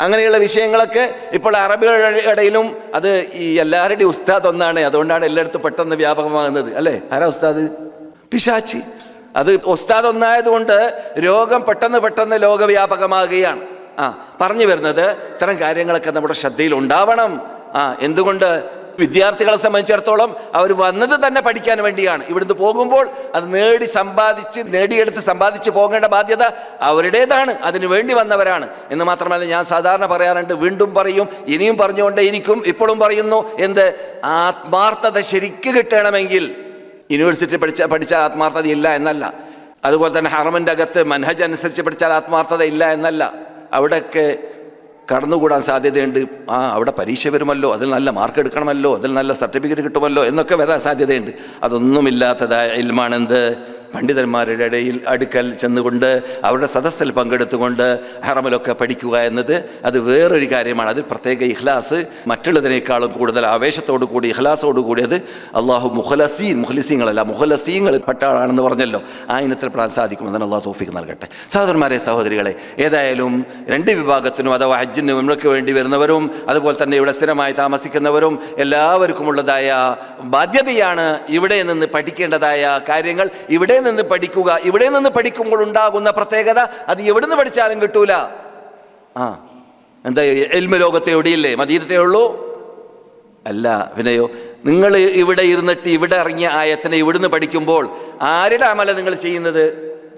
അങ്ങനെയുള്ള വിഷയങ്ങളൊക്കെ ഇപ്പോൾ അറബികളുടെ ഇടയിലും, അത് ഈ എല്ലാവരുടെയും ഉസ്താദ് ഒന്നാണ്, അതുകൊണ്ടാണ് എല്ലായിടത്തും പെട്ടെന്ന് വ്യാപകമാകുന്നത് അല്ലേ? ആരാ ഉസ്താദ്? പിശാചി. അത് ഉസ്താദ് ഒന്നായതുകൊണ്ട് രോഗം പെട്ടെന്ന് ലോകവ്യാപകമാകുകയാണ്. പറഞ്ഞു വരുന്നത് ഇത്തരം കാര്യങ്ങളൊക്കെ നമ്മുടെ ശ്രദ്ധയിൽ ഉണ്ടാവണം. എന്തുകൊണ്ട്? വിദ്യാർത്ഥികളെ സംബന്ധിച്ചിടത്തോളം അവർ വന്നത് തന്നെ പഠിക്കാൻ വേണ്ടിയാണ്. ഇവിടുന്ന് പോകുമ്പോൾ അത് നേടിയെടുത്ത് സമ്പാദിച്ച് പോകേണ്ട ബാധ്യത അവരുടേതാണ്, അതിനു വേണ്ടി വന്നവരാണ് എന്ന് മാത്രമല്ല, ഞാൻ സാധാരണ പറയാറുണ്ട്, വീണ്ടും പറയും, ഇനിയും പറഞ്ഞുകൊണ്ടേ ഇരിക്കും, ഇപ്പോഴും പറയുന്നു, എന്ത്? ആത്മാർത്ഥത ശരിക്ക് കിട്ടണമെങ്കിൽ യൂണിവേഴ്സിറ്റി പഠിച്ചാൽ ആത്മാർത്ഥത ഇല്ല എന്നല്ല, അതുപോലെ തന്നെ ഹറമിൻ്റെ അകത്ത് മൻഹജ് അനുസരിച്ച് പഠിച്ചാൽ ആത്മാർത്ഥത ഇല്ല എന്നല്ല. അവിടെയൊക്കെ കടന്നുകൂടാൻ സാധ്യതയുണ്ട്. അവിടെ പരീക്ഷ വരുമല്ലോ, അതിൽ നല്ല മാർക്ക് എടുക്കണമല്ലോ, അതിൽ നല്ല സർട്ടിഫിക്കറ്റ് കിട്ടുമല്ലോ എന്നൊക്കെ വരാൻ സാധ്യതയുണ്ട്. അതൊന്നുമില്ലാത്തതായ ഇൽമാണെന്ത്? പണ്ഡിതന്മാരുടെ അടുക്കൽ ചെന്നുകൊണ്ട് അവരുടെ സദസ്സിൽ പങ്കെടുത്തുകൊണ്ട് ഹറമിലൊക്കെ പഠിക്കുക എന്നത് അത് വേറൊരു കാര്യമാണ്. അതിൽ പ്രത്യേക ഇഖ്ലാസ്, മറ്റുള്ളതിനേക്കാളും കൂടുതൽ ആവേശത്തോടു കൂടി ഇഖ്ലാസോടു കൂടി അത് അള്ളാഹു മുഖ്ലിസീങ്ങളല്ല മുഖലസീങ്ങൾ പെട്ട ആളാണെന്ന് പറഞ്ഞല്ലോ, ആ ഇനത്തിൽ പെടാൻ സാധിക്കുമെന്നാണ് അള്ളാഹു തൗഫീഖ് നൽകട്ടെ. സഹോദരന്മാരെ, സഹോദരികളെ, ഏതായാലും രണ്ട് വിഭാഗത്തിനും അഥവാ ഹജ്ജിന് ഉംറയ്ക്ക് വേണ്ടി വരുന്നവരും അതുപോലെ തന്നെ ഇവിടെ സ്ഥിരമായി താമസിക്കുന്നവരും എല്ലാവർക്കുമുള്ളതായ ബാധ്യതയാണ് ഇവിടെ നിന്ന് പഠിക്കേണ്ടതായ കാര്യങ്ങൾ ഇവിടെ നിന്ന് പഠിക്കുക. ഇവിടെ നിന്ന് പഠിക്കുമ്പോൾ ഉണ്ടാകുന്ന പ്രത്യേകത അത് എവിടെ നിന്ന് പഠിച്ചാലും കിട്ടൂല. എന്താ ഇൽമു ലോകത്തെ എവിടെയില്ലേ? മദീനത്തേ ഉള്ളൂ? അല്ല, പിന്നെയോ നിങ്ങൾ ഇവിടെ ഇരുന്നിട്ട് ഇവിടെ ഇറങ്ങിയ ആയത്തിനെ ഇവിടുന്ന് പഠിക്കുമ്പോൾ ആരുടെ അമല നിങ്ങൾ ചെയ്യുന്നത്?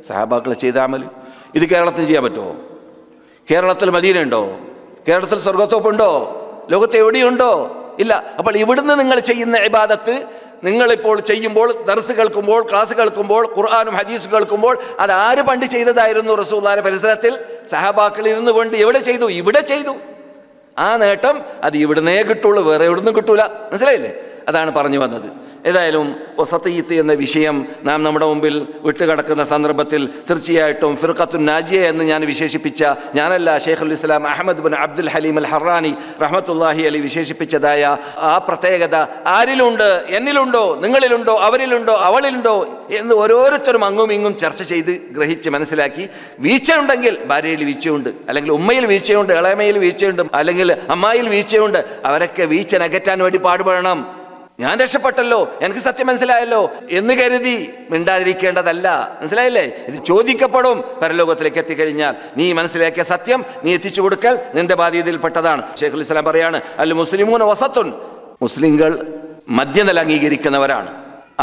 സഹാബാക്കൾ ചെയ്ത അമൽ. ഇത് കേരളത്തിൽ ചെയ്യാൻ പറ്റുമോ? കേരളത്തിൽ മദീന ഉണ്ടോ? കേരളത്തിൽ സ്വർഗത്തോപ്പുണ്ടോ? ലോകത്ത് എവിടെയുണ്ടോ? ഇല്ല. അപ്പോൾ ഇവിടുന്ന് നിങ്ങൾ ചെയ്യുന്ന ഇബാദത്ത് നിങ്ങളിപ്പോൾ ചെയ്യുമ്പോൾ, ദർസ് കേൾക്കുമ്പോൾ, ക്ലാസ് കേൾക്കുമ്പോൾ, ഖുർആനും ഹദീസ് കേൾക്കുമ്പോൾ അത് ആര് പണ്ട് ചെയ്തതായിരുന്നു? റസൂലുള്ളാഹിയുടെ പരിസരത്തിൽ സഹാബാക്കൾ ഇരുന്നു കൊണ്ട് എവിടെ ചെയ്തു? ഇവിടെ ചെയ്തു. ആ നേട്ടം അത് ഇവിടുന്നേ കിട്ടുള്ളൂ, വേറെ എവിടുന്നും കിട്ടൂല. മനസ്സിലായില്ലേ? അതാണ് പറഞ്ഞു വന്നത്. ഏതായാലും വസതീത്ത് എന്ന വിഷയം നാം നമ്മുടെ മുമ്പിൽ വിട്ടുകിടക്കുന്ന സന്ദർഭത്തിൽ തീർച്ചയായിട്ടും ഫിർഖത്തുൻ നാജിയ എന്ന് ഞാൻ വിശേഷിപ്പിച്ച, ഞാനല്ല, ശൈഖുൽ ഇസ്ലാം അഹ്മദ് ബിൻ അബ്ദുൽ ഹലീം അൽ ഹറാനി റഹ്മത്തുള്ളാഹി അലൈഹി വിശേഷിപ്പിച്ചതായ ആ പ്രത്യേകത ആരിലുണ്ട്? എന്നിലുണ്ടോ? നിങ്ങളിലുണ്ടോ? അവരിലുണ്ടോ? അവളിലുണ്ടോ? എന്ന് ഓരോരുത്തരും അങ്ങും ഇങ്ങും ചർച്ച ചെയ്ത് ഗ്രഹിച്ച് മനസ്സിലാക്കി, വീഴ്ചയുണ്ടെങ്കിൽ ഭാര്യയിൽ വീഴ്ചയുണ്ട്, അല്ലെങ്കിൽ ഉമ്മയിൽ വീഴ്ചയുണ്ട്, ഇളയമയിൽ വീഴ്ചയുണ്ട്, അല്ലെങ്കിൽ അമ്മായിൽ വീഴ്ചയുണ്ട്, അവരൊക്കെ വീഴ്ച നകറ്റാൻ വേണ്ടി പാടുപെടണം. ഞാൻ രക്ഷപ്പെട്ടല്ലോ, എനിക്ക് സത്യം മനസ്സിലായല്ലോ എന്ന് കരുതി മിണ്ടാതിരിക്കേണ്ടതല്ല. മനസ്സിലായില്ലേ? ഇത് ചോദിക്കപ്പെടും. പരലോകത്തിലേക്ക് എത്തിക്കഴിഞ്ഞാൽ നീ മനസ്സിലാക്കിയ സത്യം നീ എത്തിച്ചു കൊടുക്കൽ നിന്റെ ബാധ്യതയിൽപ്പെട്ടതാണ്. ശൈഖുൽ ഇസ്ലാം പറയാണ്, അൽ മുസ്ലിമൂന വസത്തുൻ, മുസ്ലിങ്ങൾ മധ്യനില അംഗീകരിക്കുന്നവരാണ്.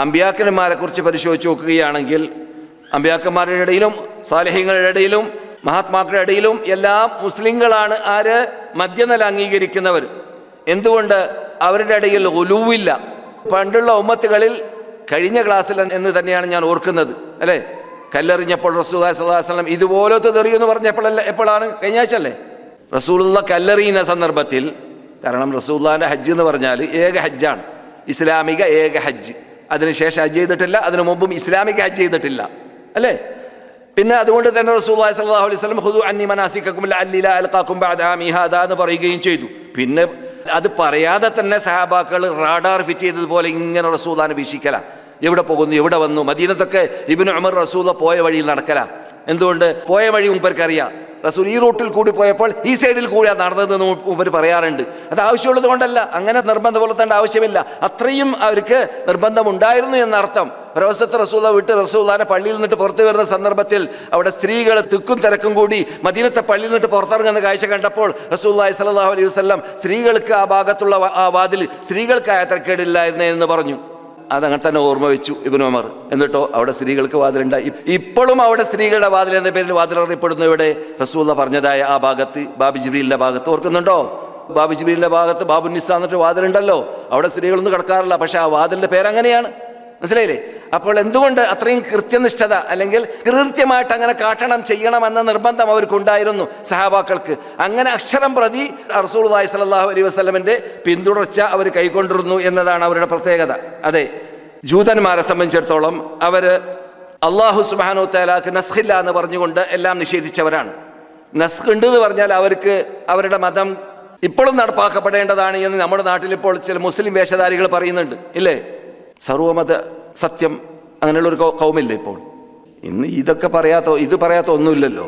അമ്പിയാക്കന്മാരെ കുറിച്ച് പരിശോധിച്ച് നോക്കുകയാണെങ്കിൽ അമ്പിയാക്കന്മാരുടെ ഇടയിലും സാലിഹീങ്ങളുടെ ഇടയിലും മഹാത്മാക്കളുടെ ഇടയിലും എല്ലാം മുസ്ലിങ്ങളാണ് ആര്? മധ്യനില അംഗീകരിക്കുന്നവർ. എന്തുകൊണ്ട്? അവരുടെ ഇടയിൽ ഉലൂവില്ല. പണ്ടുള്ള ഉമ്മത്തുകളിൽ കഴിഞ്ഞ ക്ലാസ്സിൽ എന്ന് തന്നെയാണ് ഞാൻ ഓർക്കുന്നത്, അല്ലേ? കല്ലെറിഞ്ഞപ്പോൾ റസൂലുള്ളാഹി സ്വല്ലല്ലാഹു അലൈഹി വസല്ലം ഇതുപോലത്തെ തെറിയെന്ന് പറഞ്ഞപ്പോഴല്ല, എപ്പോഴാണ്? കഴിഞ്ഞ ആഴ്ച അല്ലേ? റസൂലുള്ളാഹി കല്ലെറിയുന്ന സന്ദർഭത്തിൽ, കാരണം റസൂലുള്ളാഹിന്റെ ഹജ്ജ് എന്ന് പറഞ്ഞാൽ ഏക ഹജ്ജാണ്, ഇസ്ലാമിക ഏക ഹജ്ജ്. അതിനുശേഷം ഹജ്ജ് ചെയ്തിട്ടില്ല, അതിനു മുമ്പും ഇസ്ലാമിക ഹജ്ജ് ചെയ്തിട്ടില്ല, അല്ലേ? പിന്നെ അതുകൊണ്ട് തന്നെ റസൂലുള്ളാഹി സ്വല്ലല്ലാഹു അലൈഹി വസല്ലം ഖുദൂ അന്നി മനാസികക്കും ലഅല്ലി ലാ അൽഖാകും ബഅദ ആമി ഹാദാ എന്ന് പറയുകയും ചെയ്തു. പിന്നെ അത് പറയാതെ തന്നെ സഹാബാക്കൾ റാഡാർ ഫിറ്റ് ചെയ്തതുപോലെ ഇങ്ങനെ റസൂലുള്ളാഹിനെ വീക്ഷിക്കല. എവിടെ പോകുന്നു, എവിടെ വന്നു? മദീനത്തൊക്കെ ഇബ്നു ഉമർ റസൂലുള്ളാഹി പോയ വഴിയിൽ നടക്കല. എന്തുകൊണ്ട്? പോയ വഴി മുമ്പർക്കറിയാം. റസൂൽ ഈ റൂട്ടിൽ കൂടി പോയപ്പോൾ ഈ സൈഡിൽ കൂടിയാണ് നടന്നതെന്ന് മുമ്പ് പറയാറുണ്ട്. അത് ആവശ്യമുള്ളത് കൊണ്ടല്ല, അങ്ങനെ നിർബന്ധം പുലർത്തേണ്ട ആവശ്യമില്ല. അത്രയും അവർക്ക് നിർബന്ധമുണ്ടായിരുന്നു എന്നർത്ഥം. ഒരവസ്ഥത്തെ റസൂലുള്ളാഹി വിട്ട് റസൂലുള്ളാഹിന്റെ പള്ളിയിൽ നിന്നിട്ട് പുറത്തു വരുന്ന സന്ദർഭത്തിൽ അവിടെ സ്ത്രീകൾ തിക്കും തിരക്കും കൂടി മദീനത്തെ പള്ളിയിൽ നിന്നിട്ട് പുറത്തിറങ്ങുന്ന കാഴ്ച കണ്ടപ്പോൾ റസൂലുള്ളാഹി സ്വല്ലല്ലാഹു അലൈഹി വസല്ലം സ്ത്രീകൾക്ക് ആ ഭാഗത്തുള്ള ആ വാതിൽ സ്ത്രീകൾക്ക് യാത്രക്കേടില്ലായിരുന്നു എന്ന് പറഞ്ഞു. അതങ്ങനെ തന്നെ ഓർമ്മ വെച്ചു ഇബ്നു ഉമർ. എന്നിട്ടോ അവിടെ സ്ത്രീകൾക്ക് വാതിലുണ്ടായി. ഇപ്പോഴും അവിടെ സ്ത്രീകളുടെ വാതിൽ എന്ന പേരിൽ വാതിലറിയപ്പെടുന്ന ഇവിടെ റസൂലുള്ളാഹി പറഞ്ഞതായ ആ ഭാഗത്ത്, ബാബി ജിബ്രീലിന്റെ ഭാഗത്ത്, ഓർക്കുന്നുണ്ടോ? ബാബി ജിബ്രീലിന്റെ ഭാഗത്ത് ബാബുന്നിസ എന്നിട്ട് വാതിലുണ്ടല്ലോ, അവിടെ സ്ത്രീകളൊന്നും കിടക്കാറില്ല, പക്ഷെ ആ വാതിലിന്റെ പേരങ്ങനെയാണ്. മനസ്സിലായില്ലേ? അപ്പോൾ എന്തുകൊണ്ട് അത്രയും കൃത്യനിഷ്ഠത, അല്ലെങ്കിൽ കൃത്യമായിട്ട് അങ്ങനെ കാട്ടണം, ചെയ്യണം എന്ന നിർബന്ധം അവർക്കുണ്ടായിരുന്നു സഹാബാക്കൾക്ക്. അങ്ങനെ അക്ഷരം പ്രതി റസൂലുള്ളാഹി സ്വല്ലല്ലാഹു അലൈഹി വസല്ലമിന്റെ പിന്തുടർച്ച അവർ കൈക്കൊണ്ടിരുന്നു എന്നതാണ് അവരുടെ പ്രത്യേകത. അതെ, ജൂതന്മാരെ സംബന്ധിച്ചിടത്തോളം അവർ അല്ലാഹു സുബ്ഹാനഹു തആലാക്ക് നസ്ഖില്ല എന്ന് പറഞ്ഞുകൊണ്ട് എല്ലാം നിഷേധിച്ചവരാണ്. നസ്ഖ് ഉണ്ട് എന്ന് പറഞ്ഞാൽ അവർക്ക് അവരുടെ മതം ഇപ്പോഴും നടപ്പാക്കപ്പെടേണ്ടതാണ് എന്ന് നമ്മുടെ നാട്ടിൽ ഇപ്പോൾ ചില മുസ്ലിം വേഷധാരികൾ പറയുന്നുണ്ട്, ഇല്ലേ? സർവമത സത്യം അങ്ങനെയുള്ളൊരു കൗമില്ലേ ഇപ്പോൾ? ഇന്ന് ഇതൊക്കെ ഇത് പറയാത്ത ഒന്നുമില്ലല്ലോ.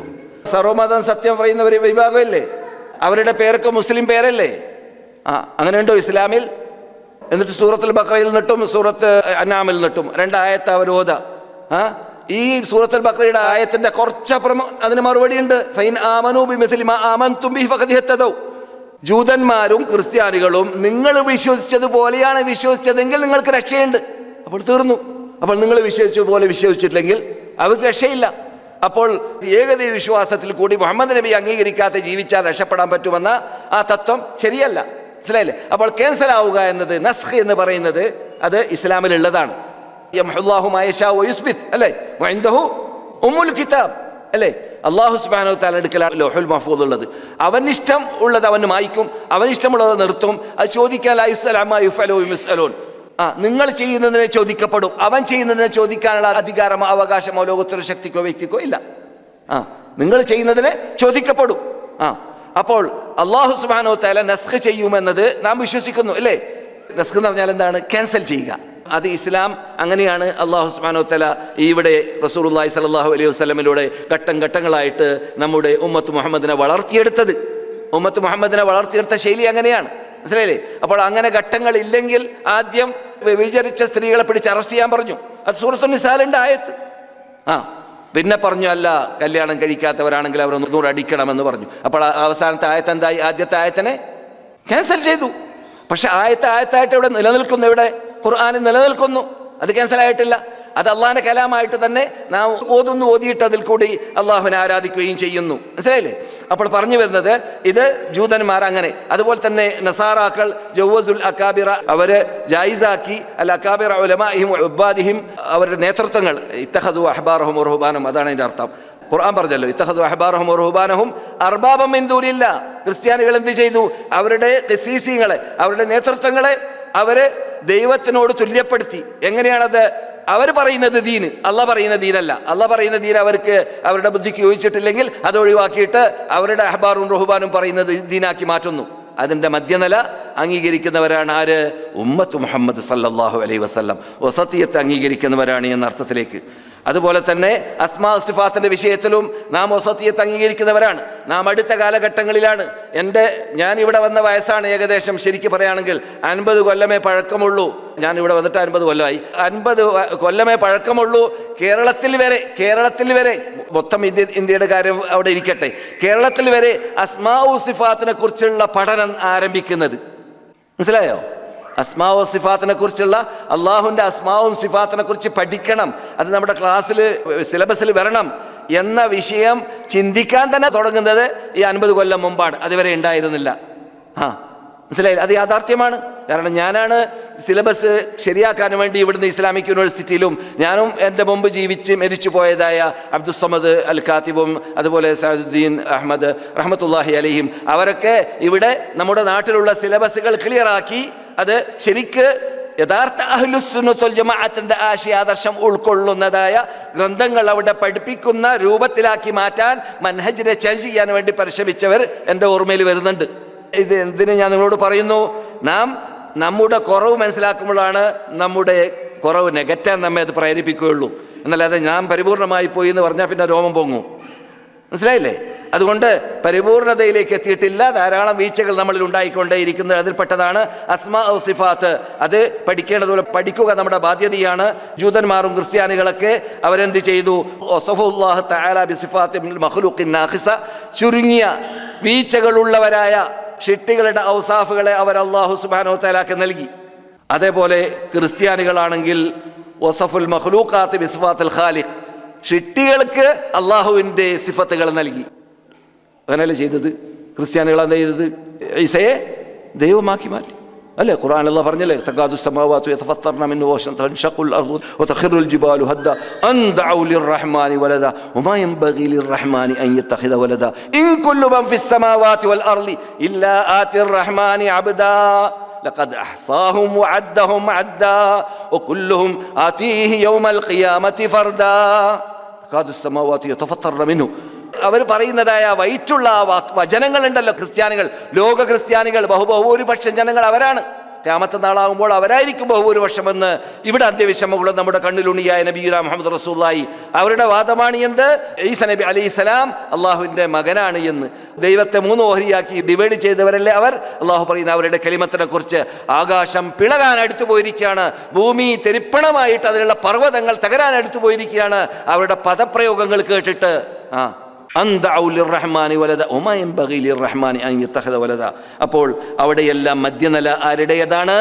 സർവമതം സത്യം പറയുന്നവർ വിഭാഗമല്ലേ? അവരുടെ പേരൊക്കെ മുസ്ലിം പേരല്ലേ? അങ്ങനെയുണ്ടോ ഇസ്ലാമിൽ? എന്നിട്ട് സൂറത്തുൽ ബഖറയിൽ നിന്നിട്ടും സൂറത്ത് അൻആമിൽ നിന്നിട്ടും രണ്ടായത്ത് അവർ ഓത. ഈ സൂറത്തുൽ ബഖറയുടെ ആയത്തിന്റെ കുറച്ചപ്പുറം അതിന് മറുപടി ഉണ്ട്. ഫൈൻ ആമനൂ ബിമിസ്ലി മാ ആമൻതും ബിഹി ഫഖദ് ഇഹ്തദൗ. ജൂതന്മാരും ക്രിസ്ത്യാനികളും നിങ്ങൾ വിശ്വസിച്ചതുപോലെയാണ് വിശ്വസിച്ചതെങ്കിൽ നിങ്ങൾക്ക് രക്ഷയുണ്ട്. അപ്പോൾ തീർന്നു. അപ്പോൾ നിങ്ങൾ വിശ്വസിച്ചതുപോലെ വിശ്വസിച്ചിട്ടില്ലെങ്കിൽ അവർക്ക് രക്ഷയില്ല. അപ്പോൾ ഏകദൈവ വിശ്വാസത്തിൽ കൂടി മുഹമ്മദ് നബി അംഗീകരിക്കാതെ ജീവിച്ചാൽ രക്ഷപ്പെടാൻ പറ്റുമെന്ന ആ തത്വം ശരിയല്ല. മനസ്സിലായില്ലേ? അപ്പോൾ ക്യാൻസൽ ആവുക എന്നത്, നസ്ഖ് എന്ന് പറയുന്നത് അത് ഇസ്ലാമിലുള്ളതാണ്. യംഹുല്ലാഹു മാ യശാഉ വയുസ്ബിത്, അല്ലേ? വഇൻദഹു ഉമ്മുൽ കിതാബ്, അല്ലേ? അല്ലാഹു സുബ്ഹാനഹു വ തആല അടുക്കലാണ് ലൗഹുൽ മഹ്ഫൂദ് ഉള്ളത്. അവനിഷ്ടം ഉള്ളത് അവന് മായ്ക്കും, അവനിഷ്ടമുള്ളത് നിർത്തും. അത് ചോദിക്കാൻ ലാ യുസ്അലു അമ്മാ യുഫ്അലു വയുസ്അലൂൻ. നിങ്ങൾ ചെയ്യുന്നതിനെ ചോദിക്കപ്പെടും. അവൻ ചെയ്യുന്നതിനെ ചോദിക്കാനുള്ള അധികാരമോ അവകാശമോ ലോകത്തൊരു ശക്തിക്കോ വ്യക്തിക്കോ ഇല്ല. നിങ്ങൾ ചെയ്യുന്നതിനെ ചോദിക്കപ്പെടും. അപ്പോൾ അല്ലാഹു സുബ്ഹാനഹു വ തആല നസ്ഖ് ചെയ്യുമെന്നത് നാം വിശ്വസിക്കുന്നു, അല്ലേ? നസ്ഖ് എന്ന് പറഞ്ഞാൽ എന്താണ്? ക്യാൻസൽ ചെയ്യുക. അത് ഇസ്ലാം അങ്ങനെയാണ് അല്ലാഹു സുബ്ഹാനഹു വ തആല ഇവിടെ റസൂലുള്ളാഹി സ്വല്ലല്ലാഹു അലൈഹി വസല്ലമിലൂടെ ഘട്ടം ഘട്ടങ്ങളായിട്ട് നമ്മുടെ ഉമ്മത്ത് മുഹമ്മദിനെ വളർത്തിയെടുത്തത്. ഉമ്മത്ത് മുഹമ്മദിനെ വളർത്തിയെടുത്ത ശൈലി അങ്ങനെയാണ്, മനസ്സിലായില്ലേ? അപ്പോൾ അങ്ങനെ ഘട്ടങ്ങൾ ഇല്ലെങ്കിൽ ആദ്യം വ്യഭിചരിച്ച സ്ത്രീകളെ പിടിച്ച് അറസ്റ്റ് ചെയ്യാൻ പറഞ്ഞു. അത് സൂറത്തുൻ നിസാലിന്റെ ആയത്ത്. പിന്നെ പറഞ്ഞു അല്ല, കല്യാണം കഴിക്കാത്തവരാണെങ്കിൽ അവർ 100 അടിക്കണമെന്ന് പറഞ്ഞു. അപ്പോൾ അവസാനത്തെ ആയത്ത് എന്തായി? ആദ്യത്തെ ആയത്തിനെ ക്യാൻസൽ ചെയ്തു. പക്ഷെ ആയത്തായിട്ട് ഇവിടെ നിലനിൽക്കുന്നു, ഇവിടെ ഖുർആനിൽ നിലനിൽക്കുന്നു. അത് ക്യാൻസൽ ആയിട്ടില്ല. അത് അള്ളാഹിന്റെ കലാമായിട്ട് തന്നെ നാം ഓതിയിട്ട് അതിൽ കൂടി അള്ളാഹുവിനെ ആരാധിക്കുകയും ചെയ്യുന്നു, മനസ്സിലായില്ലേ? അപ്പോൾ പറഞ്ഞു വരുന്നത് ഇത് ജൂതന്മാർ അങ്ങനെ. അതുപോലെ തന്നെ നസാറാക്കൾ ജവ്വസുൽ അക്കാബിറ അവര് ജായിസാക്കി അൽ അക്കാബിറ ഉലമാഇഹിം ഉബ്ബാദിഹിം അവരുടെ നേതൃത്വങ്ങൾ ഇത്തഖദു അഹ്ബാറഹും വറുഹ്ബാനഹും, അതാണ് അതിന്റെ അർത്ഥം. ഖുർആൻ പറഞ്ഞല്ലോ ഇത്തഖദു അഹ്ബാറഹും വറുഹ്ബാനഹും അർബാബം മിൻ ദൂനില്ലാഹ്. ക്രിസ്ത്യാനികൾ എന്ത് ചെയ്തു? അവരുടെ ഖിസീസികളെ, അവരുടെ നേതൃത്വങ്ങളെ അവര് ദൈവത്തിനോട് തുല്യപ്പെടുത്തി. എങ്ങനെയാണത്? അവർ പറയുന്നത് ദീന്, അള്ളാഹ് പറയുന്ന ദീനല്ല. അള്ളാഹ് പറയുന്ന ദീൻ അവർക്ക് അവരുടെ ബുദ്ധിക്ക് യോജിച്ചിട്ടില്ലെങ്കിൽ അത് ഒഴിവാക്കിയിട്ട് അവരുടെ അഹ്ബാറും റുഹ്ബാനും പറയുന്നത് ദീനാക്കി മാറ്റുന്നു. അതിൻ്റെ മധ്യനില അംഗീകരിക്കുന്നവരാണ് ആര്? ഉമ്മത്ത് മുഹമ്മദ് സല്ലല്ലാഹു അലൈഹി വസല്ലം. വസത്തിയത്ത് അംഗീകരിക്കുന്നവരാണ് എന്ന അർത്ഥത്തിലേക്ക്. അതുപോലെ തന്നെ അസ്മാ സിഫാത്തിന്റെ വിഷയത്തിലും നാം വസത്തിയത്ത് അംഗീകരിക്കുന്നവരാണ്. നാം അടുത്ത കാലഘട്ടങ്ങളിലാണ്, ഞാൻ ഇവിടെ വന്ന വയസ്സാണ് ഏകദേശം, ശരിക്കും പറയുകയാണെങ്കിൽ 50 കൊല്ലമേ പഴക്കമുള്ളൂ. ഞാൻ ഇവിടെ വന്നിട്ട് 50 കൊല്ലമായി. 50 കൊല്ലമേ പഴക്കമുള്ളൂ. കേരളത്തിൽ വരെ മൊത്തം ഇന്ത്യയുടെ കാര്യം അവിടെ ഇരിക്കട്ടെ, കേരളത്തിൽ വരെ അസ്മാഉ സിഫാത്തിനെ കുറിച്ചുള്ള പഠനം ആരംഭിക്കുന്നത്. മനസ്സിലായോ? അസ്മാഉ സിഫാത്തിനെ കുറിച്ചുള്ള, അള്ളാഹുവിൻ്റെ അസ്മാവും സിഫാത്തിനെ കുറിച്ച് പഠിക്കണം, അത് നമ്മുടെ ക്ലാസ്സിൽ സിലബസിൽ വരണം എന്ന വിഷയം ചിന്തിക്കാൻ തന്നെ തുടങ്ങുന്നത് ഈ 50 കൊല്ലം മുമ്പാണ്. അതുവരെ ഉണ്ടായിരുന്നില്ല. മനസ്സിലായില്ല? അത് യാഥാർത്ഥ്യമാണ്. കാരണം ഞാനാണ് സിലബസ് ശരിയാക്കാൻ വേണ്ടി ഇവിടുന്ന് ഇസ്ലാമിക് യൂണിവേഴ്സിറ്റിയിലും ഞാനും എൻ്റെ മുമ്പ് ജീവിച്ച് മരിച്ചു പോയതായ അബ്ദുസ്സമദ് അൽ ഖാത്തിബും അതുപോലെ സഅദുദ്ദീൻ അഹമ്മദ് റഹ്മത്തുള്ളാഹി അലൈഹിം അവരൊക്കെ ഇവിടെ നമ്മുടെ നാട്ടിലുള്ള സിലബസുകൾ ക്ലിയറാക്കി അത് ശരിക്ക് യഥാർത്ഥ അഹ്ലുസ്സുന്നത്ത് വൽ ജമാഅത്തിന്റെ ആശയാദർശം ഉൾക്കൊള്ളുന്നതായ ഗ്രന്ഥങ്ങൾ അവിടെ പഠിപ്പിക്കുന്ന രൂപത്തിലാക്കി മാറ്റാൻ, മൻഹജിനെ ചേഞ്ച് ചെയ്യാൻ വേണ്ടി പരിശ്രമിച്ചവർ എൻ്റെ ഓർമ്മയിൽ വരുന്നുണ്ട്. ഇത് എന്തിന് ഞാൻ നിങ്ങളോട് പറയുന്നു? നാം നമ്മുടെ കുറവ് മനസ്സിലാക്കുമ്പോഴാണ് നമ്മുടെ കുറവ് നികറ്റാൻ നമ്മെ അത് പ്രേരിപ്പിക്കുകയുള്ളൂ. എന്നല്ലാതെ ഞാൻ പരിപൂർണമായി പോയി എന്ന് പറഞ്ഞാൽ പിന്നെ രോമം പൊങ്ങും. മനസ്സിലായില്ലേ? അതുകൊണ്ട് പരിപൂർണതയിലേക്ക് എത്തിയിട്ടില്ല. ധാരാളം വീഴ്ചകൾ നമ്മളിൽ ഉണ്ടായിക്കൊണ്ടേയിരിക്കുന്നത് അതിൽപ്പെട്ടതാണ് അസ്മാ ഔ സിഫാത്ത്. അത് പഠിക്കേണ്ടതുപോലെ പഠിക്കുക നമ്മുടെ ബാധ്യതയാണ്. ജൂതന്മാരും ക്രിസ്ത്യാനികളൊക്കെ അവരെന്ത് ചെയ്തു? വസഫുല്ലാഹു തആല ബിസിഫാത്തിൽ മഖ്ലൂഖിൻ നാഖിസ, ചുരുങ്ങിയ വീഴ്ചകളുള്ളവരായ ഷിട്ടികളുടെ ഔസാഫുകളെ അവർ അല്ലാഹു സുബ്ഹാനഹു വ തആലക്ക് നൽകി. അതേപോലെ ക്രിസ്ത്യാനികളാണെങ്കിൽ വസഫുൽ മഖ്ലൂഖാത്ത് ബിസിഫാത്തിൽ ഖാലിഖ്, ഷിട്ടികൾക്ക് അള്ളാഹുവിൻ്റെ സിഫത്തുകൾ നൽകി. അങ്ങനെയല്ലേ ചെയ്തത്? ക്രിസ്ത്യാനികൾ എന്താ ചെയ്തത്? ഈസയെ ദൈവമാക്കി മാറ്റി, അല്ലേ? ഖുർആൻ അല്ലാഹ് പറഞ്ഞല്ലേ, തകാദു സമാവാതു യതഫത്തർന മിൻഹു വതൻഷഖുൽ അർദു വതഖിറുൽ ജിബാലു ഹദ്ദ അൻ ദഉ ലിർറഹ്മാനി വലദ വമാ യൻബഗി ലിർറഹ്മാനി അൻ യത്തഖിദ വലദ ഇൻ കുല്ലു മൻ ഫിസ് സമാവാതി വൽ അർളി ഇല്ലാ ആതിർ റഹ്മാനി അബ്ദാ ലഖദ് അഹ്സാഹും വഅദ്ദഹും അദ്ദാ വകുല്ലുഹും ആതീഹി യൗമൽ ഖിയാമത്തി ഫർദാ തകാദു സമാവാതു യതഫത്തർന മിൻഹു. അവർ പറയുന്നതായ വൈറ്റുള്ള വചനങ്ങളുണ്ടല്ലോ, ക്രിസ്ത്യാനികൾ, ലോക ക്രിസ്ത്യാനികൾ, ബഹുഭൂരിപക്ഷം ജനങ്ങൾ അവരാണ്. ഖിയാമത്ത് നാളാകുമ്പോൾ അവരായിരിക്കും ബഹുഭൂരിപക്ഷമെന്ന് ഇവിടെ അന്ത്യവിഷമമുള്ള നമ്മുടെ കണ്ണിലുണ്ണിയായ നബിയുനാ മുഹമ്മദ് റസൂലുള്ളാഹി അവരുടെ വാദമാണ്. എന്ത്? ഈസ നബി അലൈഹിസ്സലാം അള്ളാഹുവിൻ്റെ മകനാണ് എന്ന്. ദൈവത്തെ 3 ഓഹരിയാക്കി ഡിവൈഡ് ചെയ്തവരല്ലേ അവർ. അള്ളാഹു പറയുന്ന അവരുടെ കലിമത്തിനെ കുറിച്ച്, ആകാശം പിളരാൻ അടുത്തു പോയിരിക്കുകയാണ്, ഭൂമി തെരിപ്പണമായിട്ട് അതിലുള്ള പർവ്വതങ്ങൾ തകരാൻ അടുത്തു പോയിരിക്കുകയാണ് അവരുടെ പദപ്രയോഗങ്ങൾ കേട്ടിട്ട്. അപ്പോൾ അവിടെയെല്ലാം മധ്യനില ആരുടേതാണ്?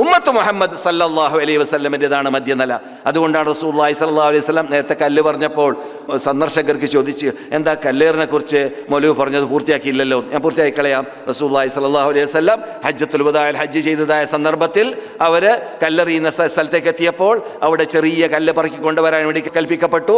ഉമ്മത്ത് മുഹമ്മദ് സല്ലല്ലാഹു അലൈഹി വസല്ലമിൻ്റെതാണ് മധ്യനില. അതുകൊണ്ടാണ് റസൂലുള്ളാഹി സ്വല്ലല്ലാഹു അലൈഹി വസല്ലം നേരത്തെ കല്ല് പറഞ്ഞപ്പോൾ സന്ദർശകർക്ക് ചോദിച്ച്, എന്താ കല്ലേറിനെ കുറിച്ച് മൗലവി പറഞ്ഞത് പൂർത്തിയാക്കിയില്ലല്ലോ? ഞാൻ പൂർത്തിയാക്കി കളയാം. റസൂലുള്ളാഹി സ്വല്ലല്ലാഹു അലൈഹി വസല്ലം ഹജ്ജത്തുൽ വദാഇൽ ഹജ്ജ് ചെയ്തതായ സന്ദർഭത്തിൽ അവർ കല്ലെറിയുന്ന സ്ഥലത്തേക്ക് എത്തിയപ്പോൾ അവിടെ ചെറിയ കല്ല് പറക്കി കൊണ്ടുവരാൻ വേണ്ടി കൽപ്പിക്കപ്പെട്ടു.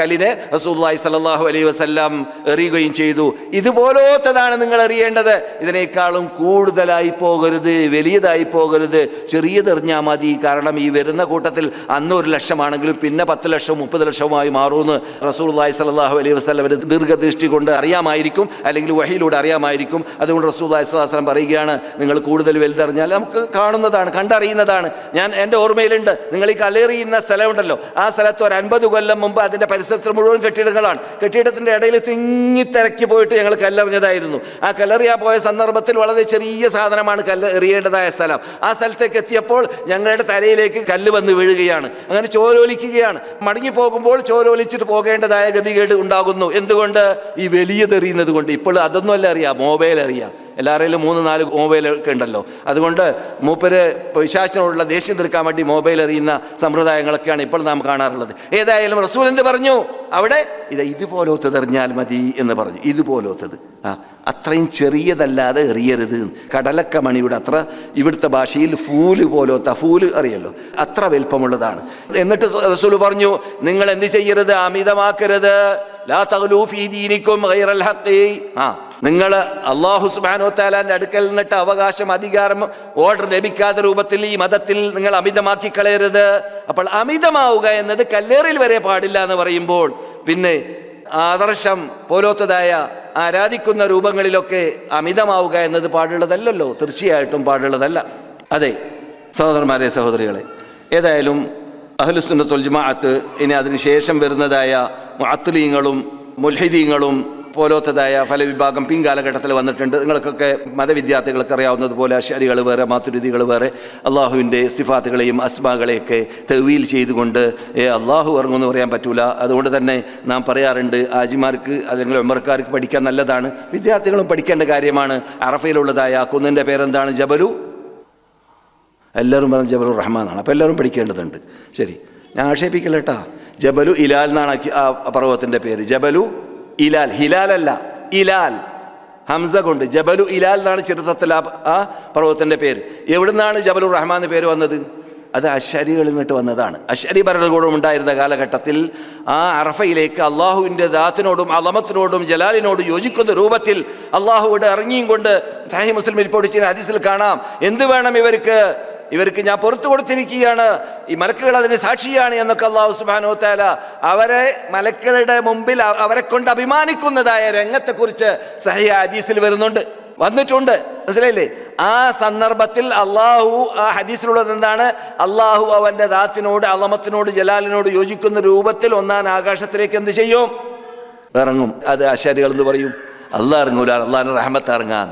കല്ലിനെ റസൂലുള്ളാഹി സ്വല്ലല്ലാഹു അലൈഹി വസല്ലം എറിയുകയും ചെയ്തു. ഇതുപോലത്തതാണ് നിങ്ങൾ എറിയേണ്ടത്, ഇതിനേക്കാളും കൂടുതലായി പോകരുത്, വലിയതായി പോകരുത്, ചെറിയതെറിഞ്ഞാൽ മതി. കാരണം ഈ വരുന്ന കൂട്ടത്തിൽ അന്ന് 1,00,000 ആണെങ്കിലും പിന്നെ 10 ലക്ഷം 30 ലക്ഷമായി മാറുമെന്ന് റസൂലുള്ളാഹി സ്വല്ലല്ലാഹു അലൈഹി വസല്ലം ദീർഘദൃഷ്ടി കൊണ്ട് അറിയാമായിരിക്കും, അല്ലെങ്കിൽ വഹിയിലൂടെ അറിയാമായിരിക്കും. അതുകൊണ്ട് റസൂലുള്ളാഹി സ്വല്ലല്ലാഹു അലൈഹി വസല്ലം പറയുകയാണ്, നിങ്ങൾ കൂടുതൽ വലുതറിഞ്ഞാൽ നമുക്ക് കാണുന്നതാണ്, കണ്ടറിയുന്നതാണ്. ഞാൻ എൻ്റെ ഓർമ്മയിലുണ്ട്, നിങ്ങൾ ഈ കല്ലെറിയുന്ന സ്ഥലമുണ്ടല്ലോ, ആ സ്ഥലത്ത് ഒരു 50 കൊല്ലം മുമ്പ് അതിൻ്റെ പരിസരത്ത് മുഴുവൻ കെട്ടിടങ്ങളാണ്. കെട്ടിടത്തിൻ്റെ ഇടയിൽ തിങ്ങിത്തിരക്കി പോയിട്ട് ഞങ്ങൾ കല്ലെറിഞ്ഞതായിരുന്നു. ആ കല്ലെറിയാൻ പോയ സന്ദർഭത്തിൽ വളരെ ചെറിയ സാധനമാണ് കല്ല് എറിയേണ്ടതായ സ്ഥലം. ആ സ്ഥലത്തേക്ക് എത്തിയപ്പോൾ ഞങ്ങളുടെ തലയിലേക്ക് കല്ല് വന്ന് വീഴുകയാണ്. അങ്ങനെ ചോരോലിക്കുകയാണ്. മടങ്ങി പോകുമ്പോൾ ചോരോലിച്ചിട്ട് പോകേണ്ടതായ ഗതികേട് ഉണ്ടാകുന്നു. എന്തുകൊണ്ട്? ഈ വലിയതെറിയുന്നത് കൊണ്ട്. ഇപ്പോൾ അതൊന്നുമല്ല അറിയാം, മൊബൈൽ അറിയാം. എല്ലാവരെയും 3-4 മൊബൈലൊക്കെ ഉണ്ടല്ലോ. അതുകൊണ്ട് മൂപ്പര് പിശാചിനോടുള്ള ദേഷ്യം തീർക്കാൻ വേണ്ടി മൊബൈൽ എറിയുന്ന സമ്പ്രദായങ്ങളൊക്കെയാണ് ഇപ്പോൾ നാം കാണാറുള്ളത്. ഏതായാലും റസൂൽ എന്ത് പറഞ്ഞു അവിടെ? ഇതുപോലത്തത് എറിഞ്ഞാൽ മതി എന്ന് പറഞ്ഞു. ഇതുപോലത്തത്, അത്രയും ചെറിയതല്ലാതെ എറിയരുത്. കടലക്ക മണിയുടെ അത്ര, ഇവിടുത്തെ ഭാഷയിൽ ഫൂല് പോലത്തെ, ഫൂല് അറിയല്ലോ, അത്ര വലിപ്പമുള്ളതാണ്. എന്നിട്ട് റസൂൽ പറഞ്ഞു, നിങ്ങൾ എന്ത് ചെയ്യരുത്? അമിതമാക്കരുത്. ലാ തഗ്ലൂ ഫീ ദീനിക്കും ഗൈറൽ ഹഖ്. നിങ്ങൾ അല്ലാഹു സുബ്ഹാനഹു വ തആലാന്റെ അടുക്കൽ നിന്നിട്ട് അവകാശം, അധികാരം, ഓർഡർ ലഭിക്കാത്ത രൂപത്തിൽ ഈ മതത്തിൽ നിങ്ങൾ അമിതമാക്കി കളയരുത്. അപ്പോൾ അമിതമാവുക എന്നത് കല്ലേറിൽ വരെ പാടില്ല എന്ന് പറയുമ്പോൾ പിന്നെ ആദർശം പോലത്തതായ ആരാധിക്കുന്ന രൂപങ്ങളിലൊക്കെ അമിതമാവുക എന്നത് പാടുള്ളതല്ലല്ലോ, തീർച്ചയായിട്ടും പാടുള്ളതല്ല. അതെ സഹോദരന്മാരെ, സഹോദരികളെ, ഏതായാലും അഹ്ലുസുന്നത്ത് വൽ ജമാഅത്ത് ഇനി അതിനുശേഷം വരുന്നതായ മുഅത്തിലീങ്ങളും മുൽഹിദീങ്ങളും പോലത്തതായ ഫലവിഭാഗം പിൻകാലഘട്ടത്തിൽ വന്നിട്ടുണ്ട്. നിങ്ങൾക്കൊക്കെ മതവിദ്യാർത്ഥികൾക്ക് അറിയാവുന്നതുപോലെ അശ്അരികൾ വേറെ, മാതുരിദികൾ വേറെ, അള്ളാഹുവിൻ്റെ സിഫാത്തുകളെയും അസ്മാകളെയൊക്കെ തവീൽ ചെയ്തുകൊണ്ട് അള്ളാഹു ഇറങ്ങുമെന്ന് പറയാൻ പറ്റൂല. അതുകൊണ്ട് തന്നെ നാം പറയാറുണ്ട്, ആജിമാർക്ക് അല്ലെങ്കിൽ ഉമർക്കാർക്ക് പഠിക്കാൻ നല്ലതാണ്, വിദ്യാർത്ഥികളും പഠിക്കേണ്ട കാര്യമാണ്. അറഫയിലുള്ളതായ കുന്നിൻ്റെ പേരെന്താണ്? ജബലു, എല്ലാവരും പറഞ്ഞ ജബലുർ റഹ്മാനാണ്. അപ്പോൾ എല്ലാവരും പഠിക്കേണ്ടതുണ്ട്. ശരി, ഞാൻ ആക്ഷേപിക്കില്ല കേട്ടാ. ജബലു ഇലാൽ എന്നാണ് ആ പർവ്വതത്തിൻ്റെ പേര്. ജബലു ഇലാൽ, ഹിലാലല്ല, ഇലാൽ, ഹംസ കൊണ്ട്. ജബലു ഇലാൽ എന്നാണ് ചരിത്രത്തിൽ ആ പർവ്വതത്തിൻ്റെ പേര്. എവിടുന്നാണ് ജബലുർ റഹ്മാൻ എന്ന് പേര് വന്നത്? അത് അശ്അരികളിൽ നിന്നിട്ട് വന്നതാണ്. അശ്അരി ഭരണകൂടം ഉണ്ടായിരുന്ന കാലഘട്ടത്തിൽ ആ അറഫയിലേക്ക് അള്ളാഹുവിൻ്റെ ദാത്തിനോടും അളമത്തിനോടും ജലാലിനോടും യോജിക്കുന്ന രൂപത്തിൽ അള്ളാഹുവിടെ ഇറങ്ങിയും കൊണ്ട് സഹീഹ് മുസ്ലിം റിപ്പോർട്ട് ചെയ്യുന്ന ഹദീസിൽ കാണാം, എന്ത് വേണം ഇവർക്ക് ഞാൻ പുറത്തു കൊടുത്തിരിക്കുകയാണ്, ഈ മലക്കുകൾ അതിന് സാക്ഷിയാണ് എന്നൊക്കെ അല്ലാഹു സുബ്ഹാനഹു വ തആല അവരെ മലക്കുകളുടെ മുമ്പിൽ അവരെ കൊണ്ട് അഭിമാനിക്കുന്നതായ രംഗത്തെക്കുറിച്ച് സഹീഹ് ഹദീസിൽ വന്നിട്ടുണ്ട്. മനസ്സിലായില്ലേ? ആ സന്ദർഭത്തിൽ അള്ളാഹു, ആ ഹദീസിലുള്ളത് എന്താണ്? അള്ളാഹു അവൻ്റെ ദാത്തിനോട് അളമത്തിനോട് ജലാലിനോട് യോജിക്കുന്ന രൂപത്തിൽ ഒന്നാം ആകാശത്തിലേക്ക് എന്ത് ചെയ്യും? ഇറങ്ങും. അത് അശ്അരികൾ എന്ന് പറയും, അള്ളാഹ് ഇറങ്ങൂല, അള്ളാഹിൻ്റെ റഹ്മത്ത് ഇറങ്ങാൻ.